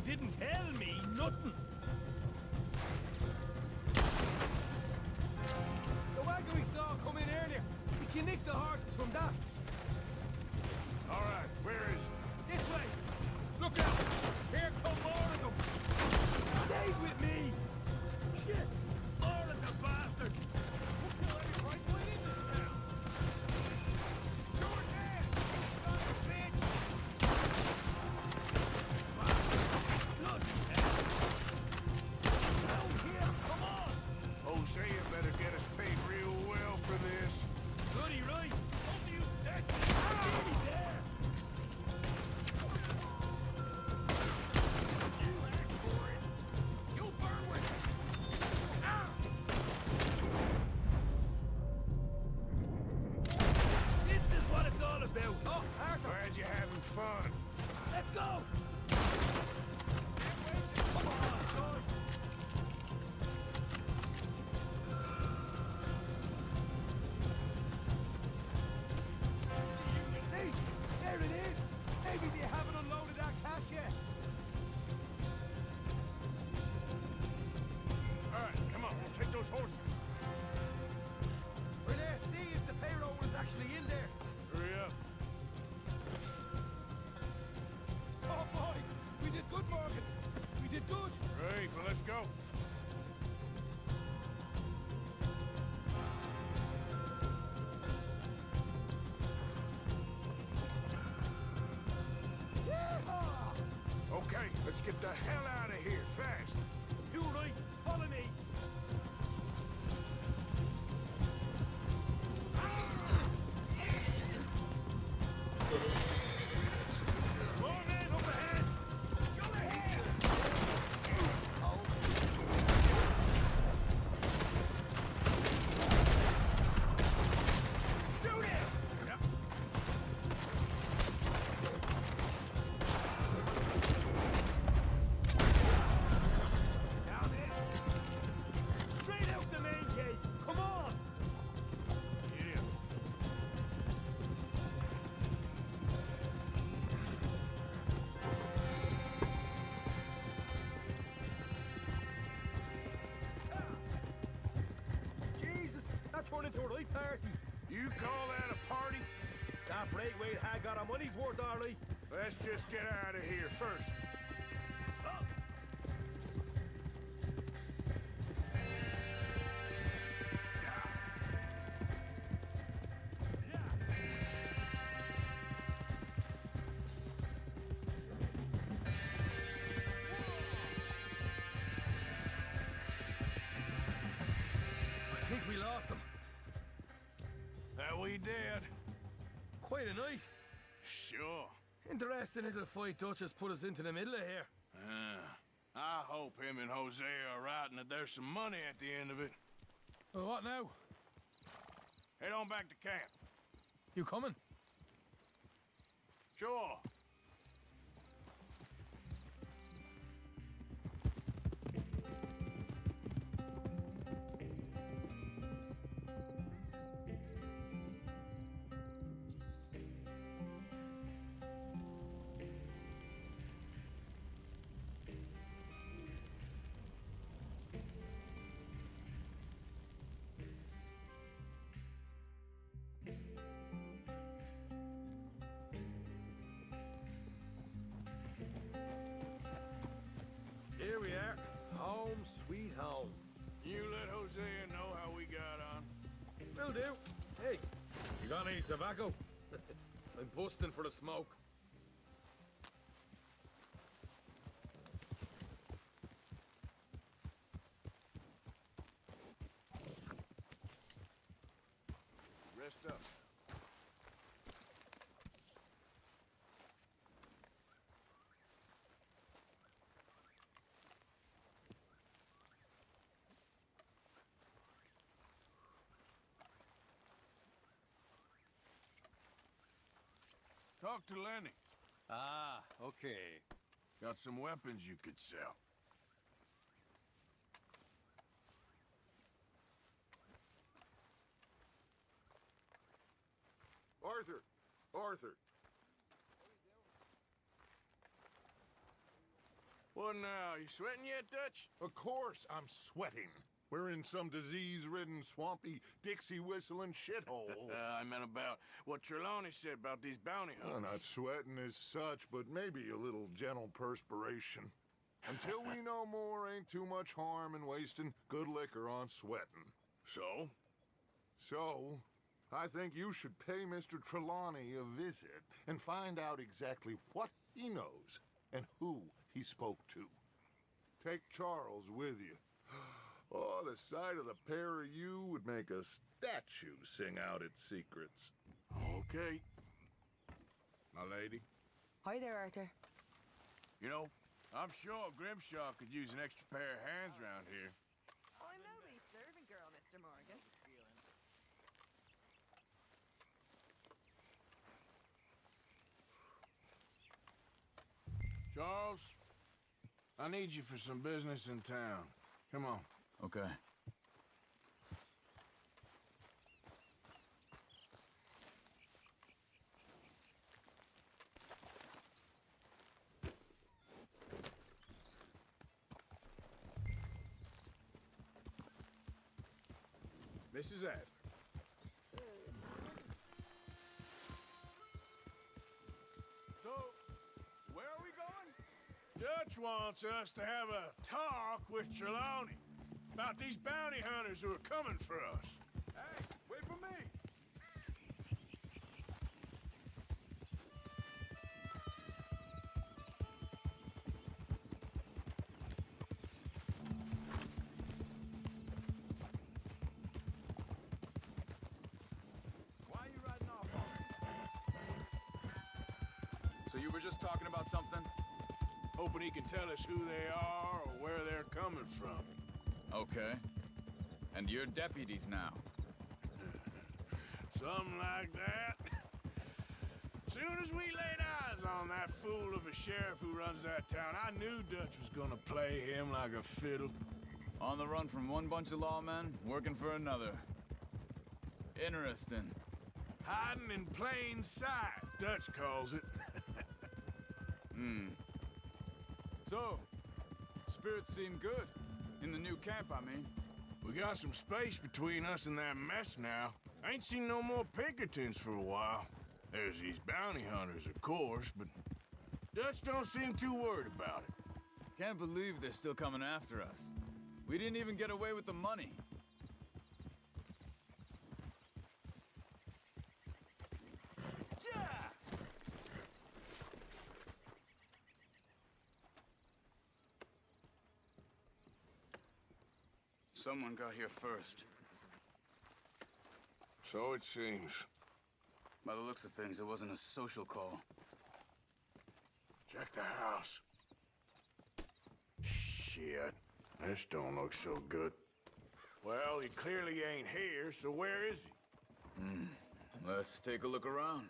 Didn't tell me nothing. The wagon we saw come in earlier. We can nick the horses from that. All right, where is it? This way. Look out. Here come more of them. Stay with me. Shit. All of the bastards. We'll kill every right way in this town. You're dead, son of a bitch. Hosea better get us paid real well for this. Bloody right! Don't you that me there! You ask for it! You'll burn with it! Ah! This is what it's all about! Oh, Arthur! Glad you're having fun. Let's go! Come on, son! See? There it is! Maybe they haven't unloaded that cash yet. All right, come on, we'll take those horses. We're there, see if the payroll was actually in there. Hurry up. Oh boy! We did good, Morgan! We did good! Great, well, let's go. get the hell out of here, fast. You right, follow me. More men up ahead! Go ahead! Shoot him! Yep. Down it. Straight out the main gate. Come on. Yeah. Jesus, that turned into a right party. You call that a party? That Braithwaite had got our money's worth, Arlie. Let's just get out of here first. I think we lost them. That we did. Quite a night. Sure. Interesting little fight Duchess put us into the middle of here. I hope him and Jose are right and that there's some money at the end of it. Well, what now? Head on back to camp. You coming? Sure. Here we are. Home sweet home. You let Hosea know how we got on. Will do. Hey, you got any tobacco? I'm busting for the smoke. Rest up. Talk to Lenny. Ah, okay. Got some weapons you could sell. Arthur! Arthur! What now? You sweating yet, Dutch? Of course I'm sweating. We're in some disease-ridden, swampy, Dixie-whistling shithole. I meant about what Trelawney said about these bounty Well, hunters. not sweating as such, but maybe a little gentle perspiration. Until we know more, ain't too much harm in wasting good liquor on sweating. So? So, I think you should pay Mr. Trelawney a visit and find out exactly what he knows and who he spoke to. Take Charles with you. Oh, the sight of the pair of you would make a statue sing out its secrets. Okay. My lady. Hi there, Arthur. You know, I'm sure Grimshaw could use an extra pair of hands around here. I'm no be servant girl, Mr. Morgan. Charles, I need you for some business in town. Come on. Okay. Mrs. Adler. So, where are we going? Dutch wants us to have a talk with Trelawney about these bounty hunters who are coming for us. Hey, wait for me. you were just talking about something? Hoping he can tell us who they are or where they're coming from. Okay. And you're deputies now. Something like that. Soon as we laid eyes on that fool of a sheriff who runs that town, I knew Dutch was gonna play him like a fiddle. On the run from one bunch of lawmen, working for another. Interesting. Hiding in plain sight, Dutch calls it. So, spirits seem good. In the new camp, I mean. We got some space between us and that mess now. Ain't seen no more Pinkertons for a while. There's these bounty hunters, of course, but Dutch don't seem too worried about it. Can't believe they're still coming after us. We didn't even get away with the money. Someone got here first. So it seems. By the looks of things, it wasn't a social call. Check the house. Shit, this don't look so good. Well, he clearly ain't here, so where is he? Let's take a look around.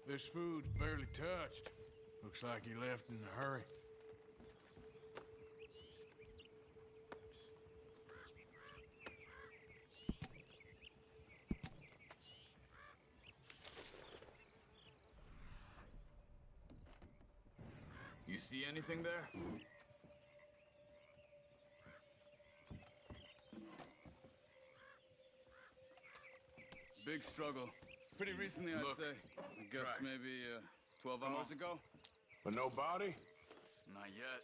This food's barely touched. Looks like he left in a hurry. You see anything there? Big struggle. Pretty recently, I'd say. I guess tracks. maybe 12 hours ago. But no body? Not yet.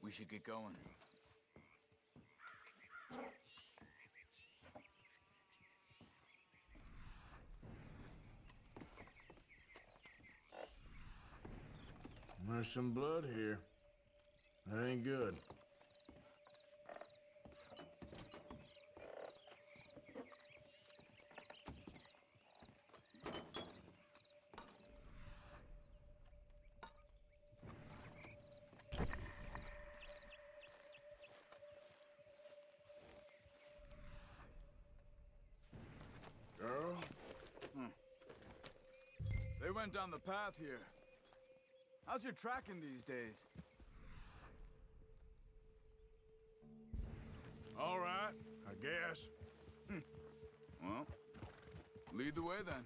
We should get going. There's some blood here. That ain't good. Girl? They went down the path here. How's your tracking these days? All right, I guess. Well, lead the way then.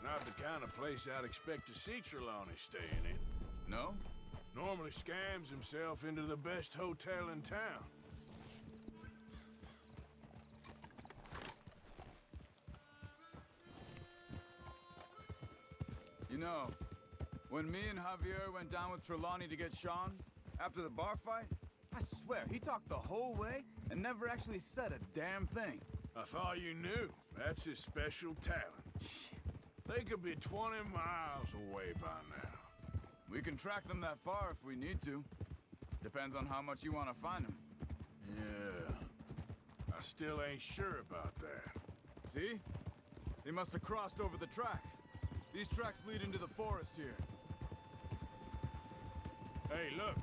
Not the kind of place I'd expect to see Trelawney staying in. No? Normally scams himself into the best hotel in town. You know, when me and Javier went down with Trelawney to get Sean, after the bar fight, I swear, he talked the whole way and never actually said a damn thing. I thought you knew. That's his special talent. They could be 20 miles away by now. We can track them that far if we need to. Depends on how much you want to find them. Yeah. I still ain't sure about that. See? They must have crossed over the tracks. These tracks lead into the forest here. Hey, look.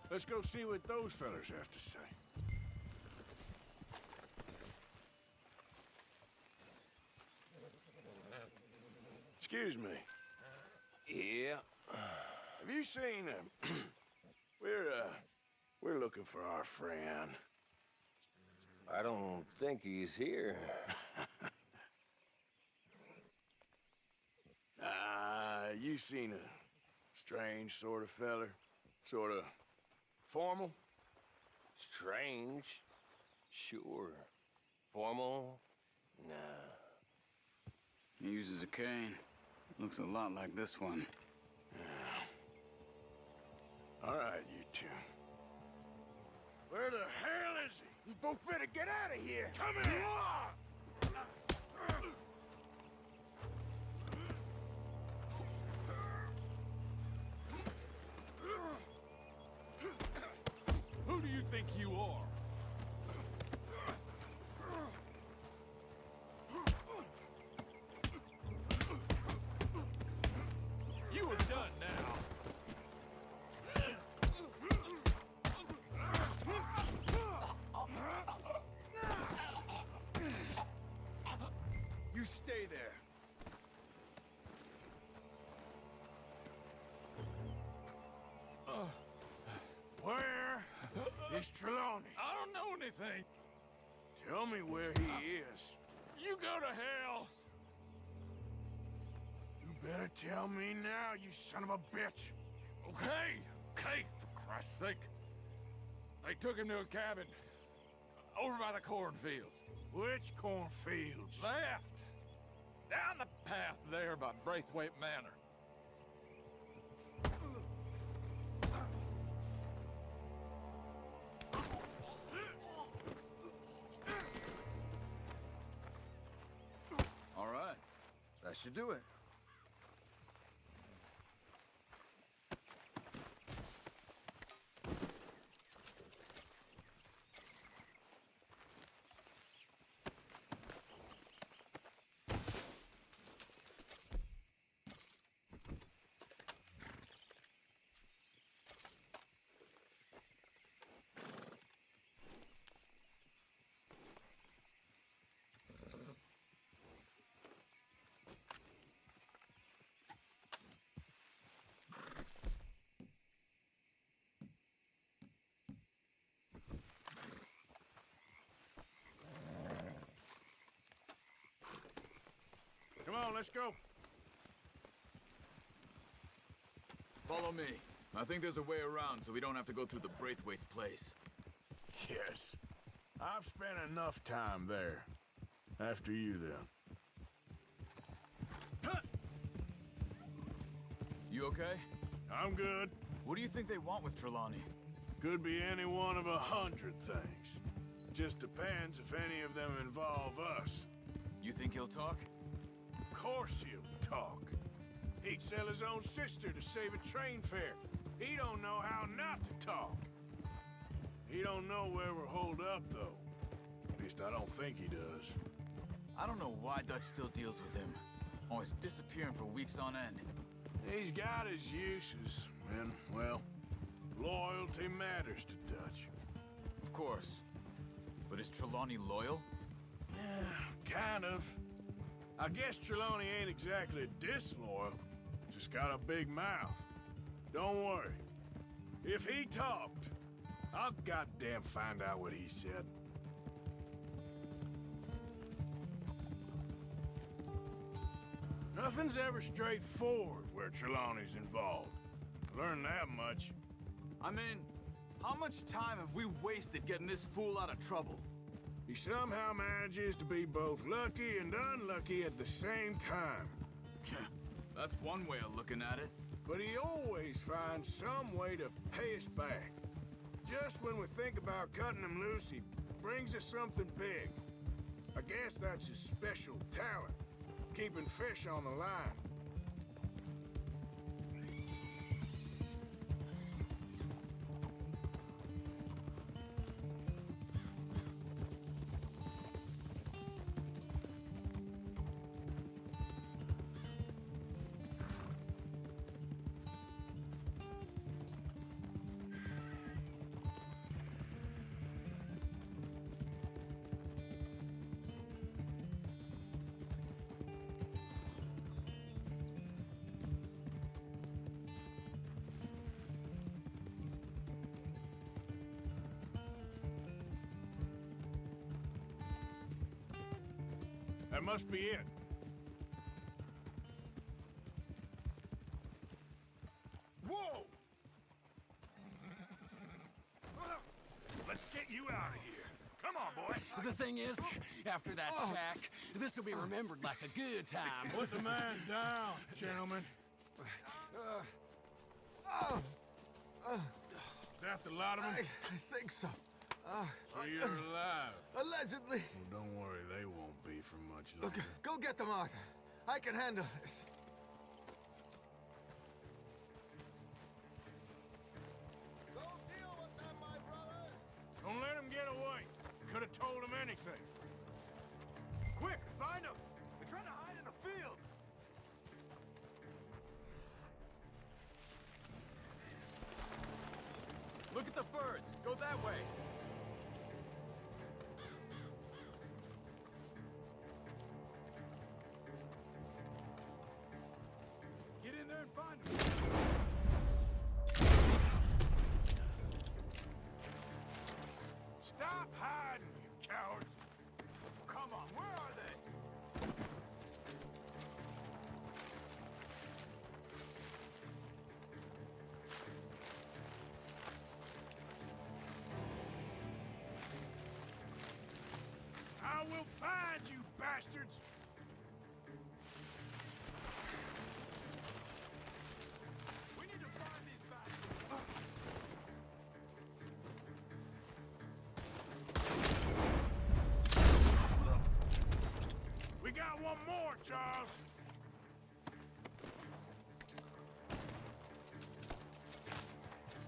Let's go see what those fellas have to say. Excuse me. Yeah. Have you seen we're looking for our friend. I don't think he's here. You seen a strange sort of feller? Sort of formal? Strange? Sure. Formal? Nah. He uses a cane. Looks a lot like this one. Yeah. All right, you two. Where the hell is he? You both better get out of here! Come here! you think you are? You are done now. You stay there. Where is Trelawney? I don't know anything. Tell me where he is. You go to hell. You better tell me now, you son of a bitch. Okay, for Christ's sake. They took him to a cabin over by the cornfields. Which cornfields? Left. Down the path there by Braithwaite Manor. All right. That should do it. Come on, let's go. Follow me. I think there's a way around so we don't have to go through the Braithwaite's place. Yes. I've spent enough time there. After you, then. You okay? I'm good. What do you think they want with Trelawney? Could be any one of 100 things. Just depends if any of them involve us. You think he'll talk? Of course he'll talk. He'd sell his own sister to save a train fare. He don't know how not to talk. He don't know where we're holed up, though. At least I don't think he does. I don't know why Dutch still deals with him. Always disappearing for weeks on end. He's got his uses, and, well, loyalty matters to Dutch. Of course. But is Trelawney loyal? Yeah, kind of. I guess Trelawney ain't exactly disloyal. Just got a big mouth. Don't worry. If he talked, I'll goddamn find out what he said. Nothing's ever straightforward where Trelawney's involved. Learned that much. I mean, how much time have we wasted getting this fool out of trouble? He somehow manages to be both lucky and unlucky at the same time. That's one way of looking at it. But he always finds some way to pay us back. Just when we think about cutting him loose, he brings us something big. I guess that's his special talent, keeping fish on the line. That must be it. Whoa! Let's get you out of here. Come on, boy. The thing is, after that shack, this will be remembered like a good time. Put the man down, gentlemen. Is that the lot of them? I think so. So you're alive? Allegedly. Well, don't worry, they won't be for much Look, longer. go get them, Arthur. I can handle this. Go deal with them, my brother. Look at the birds. Go that way. Get in there and find them. Stop hiding, you cowards! Come on, where are they? I will find you, bastards! We need to find these bastards. We got one more, Charles!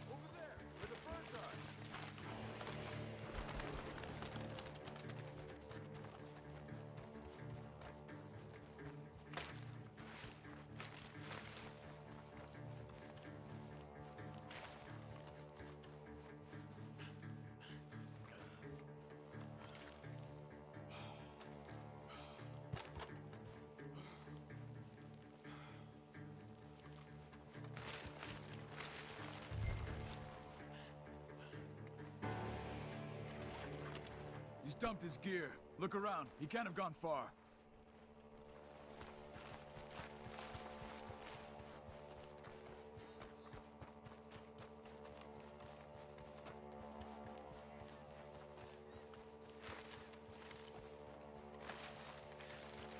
Over there, where the birds are. He's dumped his gear. Look around. He can't have gone far.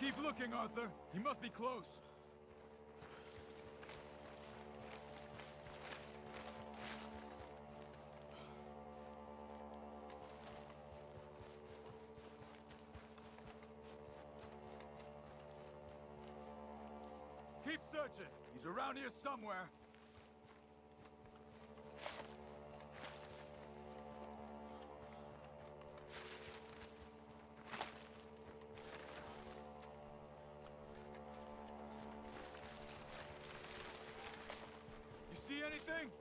Keep looking, Arthur. He must be close. Keep searching. He's around here somewhere. You see anything?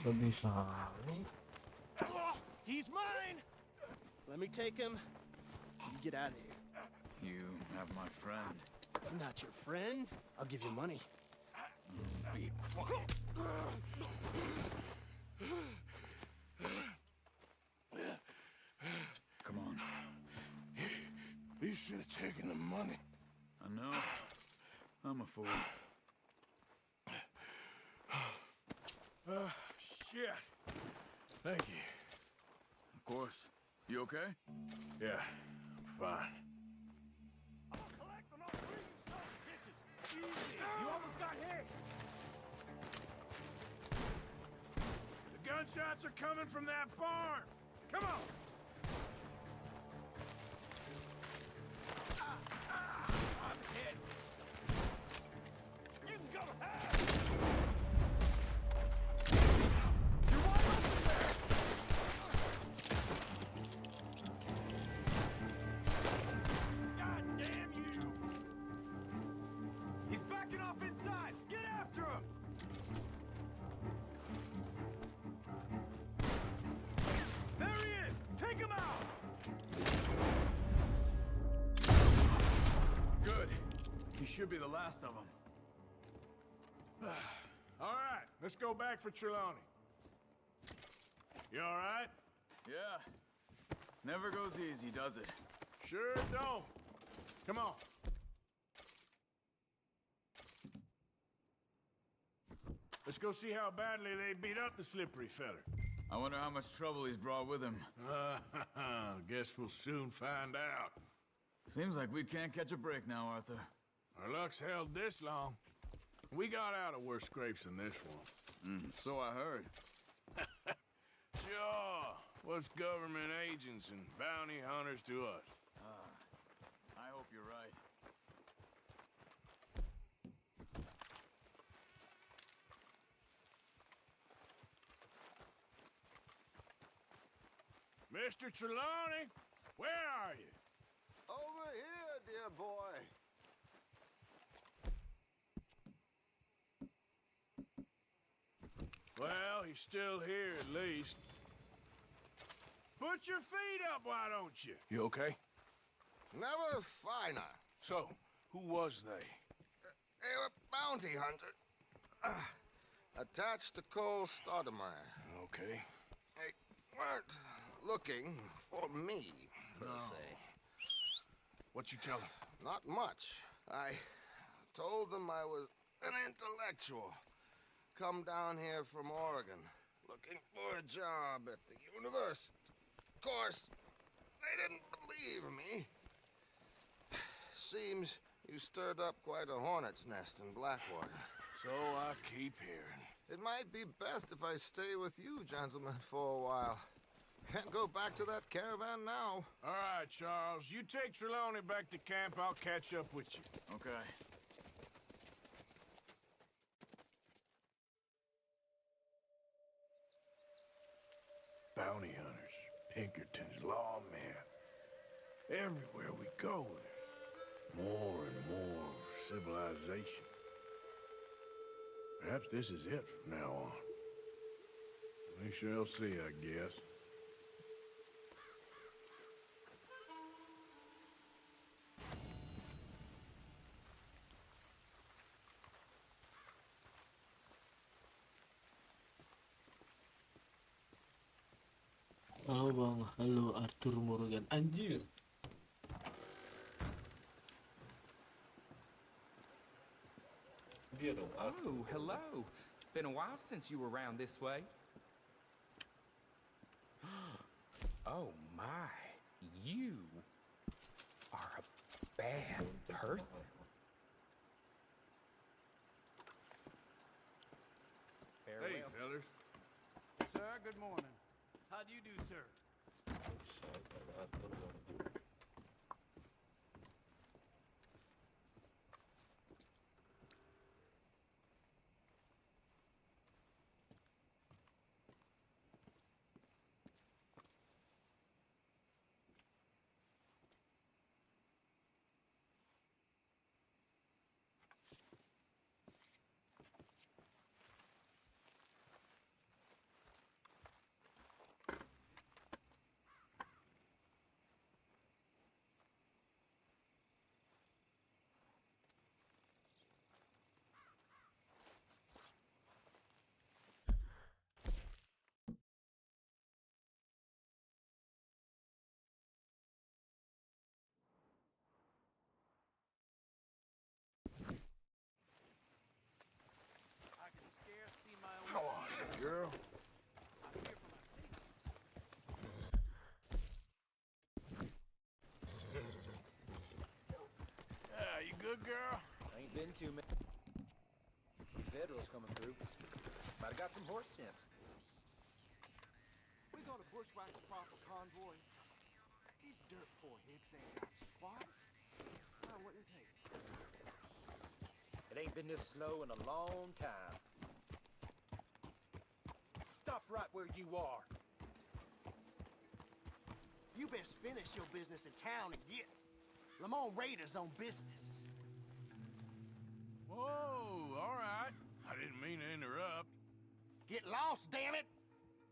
Sedih sekali. He's mine! Let me take him. You get out of here. You have my friend. He's not your friend. I'll give you money. Be quiet. Come on. You should have taken the money. I know. I'm a fool. Shit. Thank you. Of course. You okay? Yeah, fine. You almost got hit. The gunshots are coming from that barn. Come on. I'm hit. You can go ahead. You're wide open there. God damn you! He's backing off inside. Get after him. There he is. Take him out. Good. He should be the last of them. All right, let's go back for Trelawney. You all right? Yeah. Never goes easy, does it? Sure don't. Come on. Let's go see how badly they beat up the slippery feller. I wonder how much trouble he's brought with him. Guess we'll soon find out. Seems like we can't catch a break now, Arthur. Our luck's held this long. We got out of worse scrapes than this one. So I heard. Sure. What's government agents and bounty hunters to us? I hope you're right. Mr. Trelawney, where are you? Over here, dear boy. Well, he's still here at least. Put your feet up, why don't you? You okay? Never finer. So, who was they? They were bounty hunter. Attached to Cole Stoudemire. Okay. They weren't looking for me, per se. What you tell them? Not much. I told them I was an intellectual. Come down here from Oregon, looking for a job at the university. Of course, they didn't believe me. Seems you stirred up quite a hornet's nest in Blackwater. So I keep hearing. It might be best if I stay with you, gentlemen, for a while. Can't go back to that caravan now. All right, Charles. You take Trelawney back to camp. I'll catch up with you. Okay. Bounty hunters, Pinkertons, lawmen. Everywhere we go, there's more and more civilization. Perhaps this is it from now on. We shall see, I guess. Halo bang, halo Arthur Morgan. Anjir. Dia dong. Oh, hello. Been a while since you were around this way. Oh my, you are a bad person. Hey, fellas. Sir, good morning. How do you do, sir? Arthur Morgan. I can scarce see my own. How are you, girl? I'm here for my savings. You good, girl? Ain't been too many. Federals coming through. Might have got some horse sense. We gonna bushwhack a proper convoy. These dirt poor hicks ain't got squat. What do you think? It ain't been this slow in a long time. Stop right where you are. You best finish your business in town and get Lamont Raiders on business. Whoa, all right. I didn't mean to interrupt. Get lost, damn it!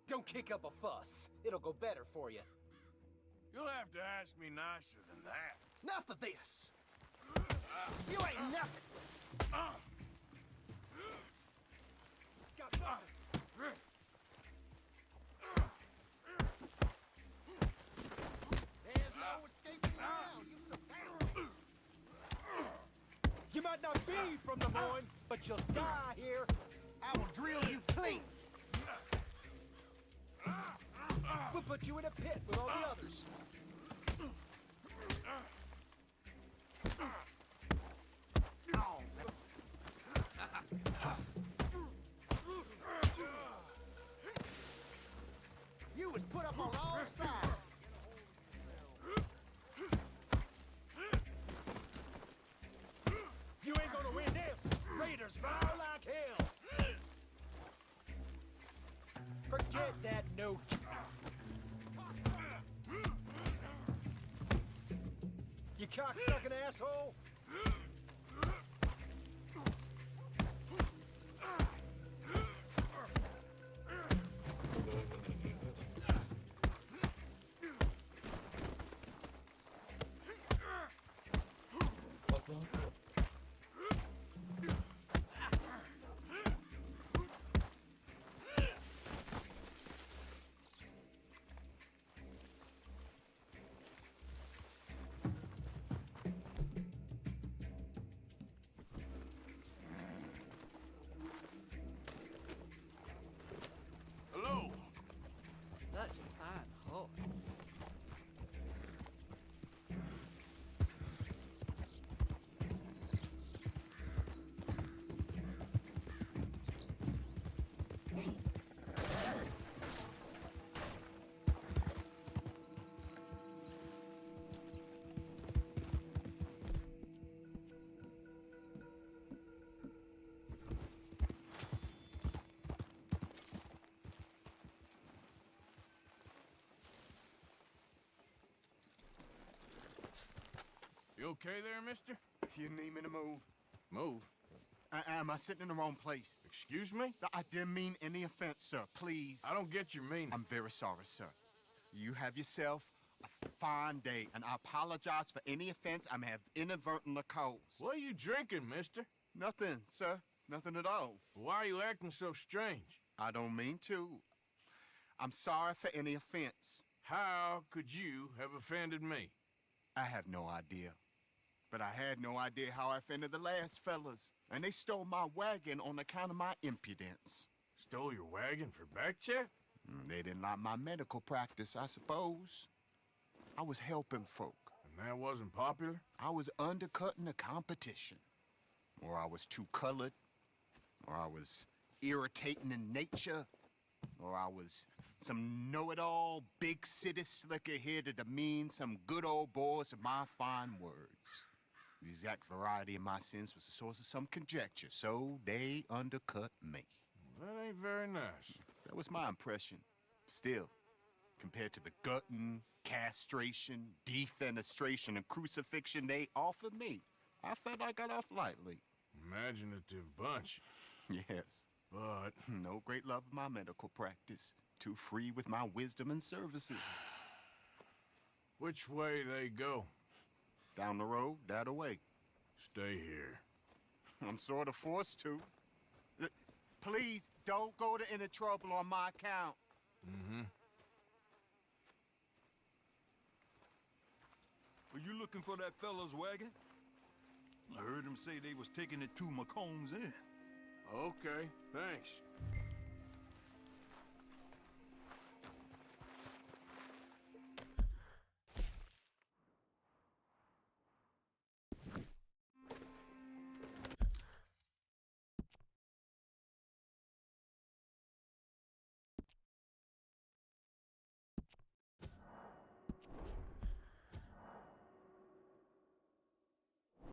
Don't kick up a fuss. It'll go better for you. You'll have to ask me nicer than that. Enough of this! You ain't nothing! not be from the Moine, but you'll die here. I will drill you clean. We'll put you in a pit with all the others. You was put up on all sides. You ain't gonna win this. Raiders vow like hell. Forget that note. You cocksucking asshole. Hello. Such a fine horse. You okay there, mister? You need me to move? Move? Am I sitting in the wrong place? Excuse me? I didn't mean any offense, sir. Please. I don't get your meaning. I'm very sorry, sir. You have yourself a fine day, and I apologize for any offense I may have inadvertently caused. What are you drinking, mister? Nothing, sir. Nothing at all. Why are you acting so strange? I don't mean to. I'm sorry for any offense. How could you have offended me? I have no idea. But I had no idea how I offended the last fellas. And they stole my wagon on account of my impudence. Stole your wagon for back check? They didn't like my medical practice, I suppose. I was helping folk. And that wasn't popular? I was undercutting the competition. Or I was too colored. Or I was irritating in nature. Or I was some know-it-all, big city slicker here to demean some good old boys of my fine words. The exact variety of my sins was the source of some conjecture, so they undercut me. That ain't very nice. That was my impression. Still, compared to the gutting, castration, defenestration, and crucifixion they offered me, I felt I got off lightly. Imaginative bunch. Yes. But no great love of my medical practice. Too free with my wisdom and services. Which way they go? Down the road, that away. Stay here. I'm sort of forced to. Please, don't go to any trouble on my account. Mm-hmm. Are you looking for that fellow's wagon? I heard him say they was taking it to McComb's Inn. Okay, thanks.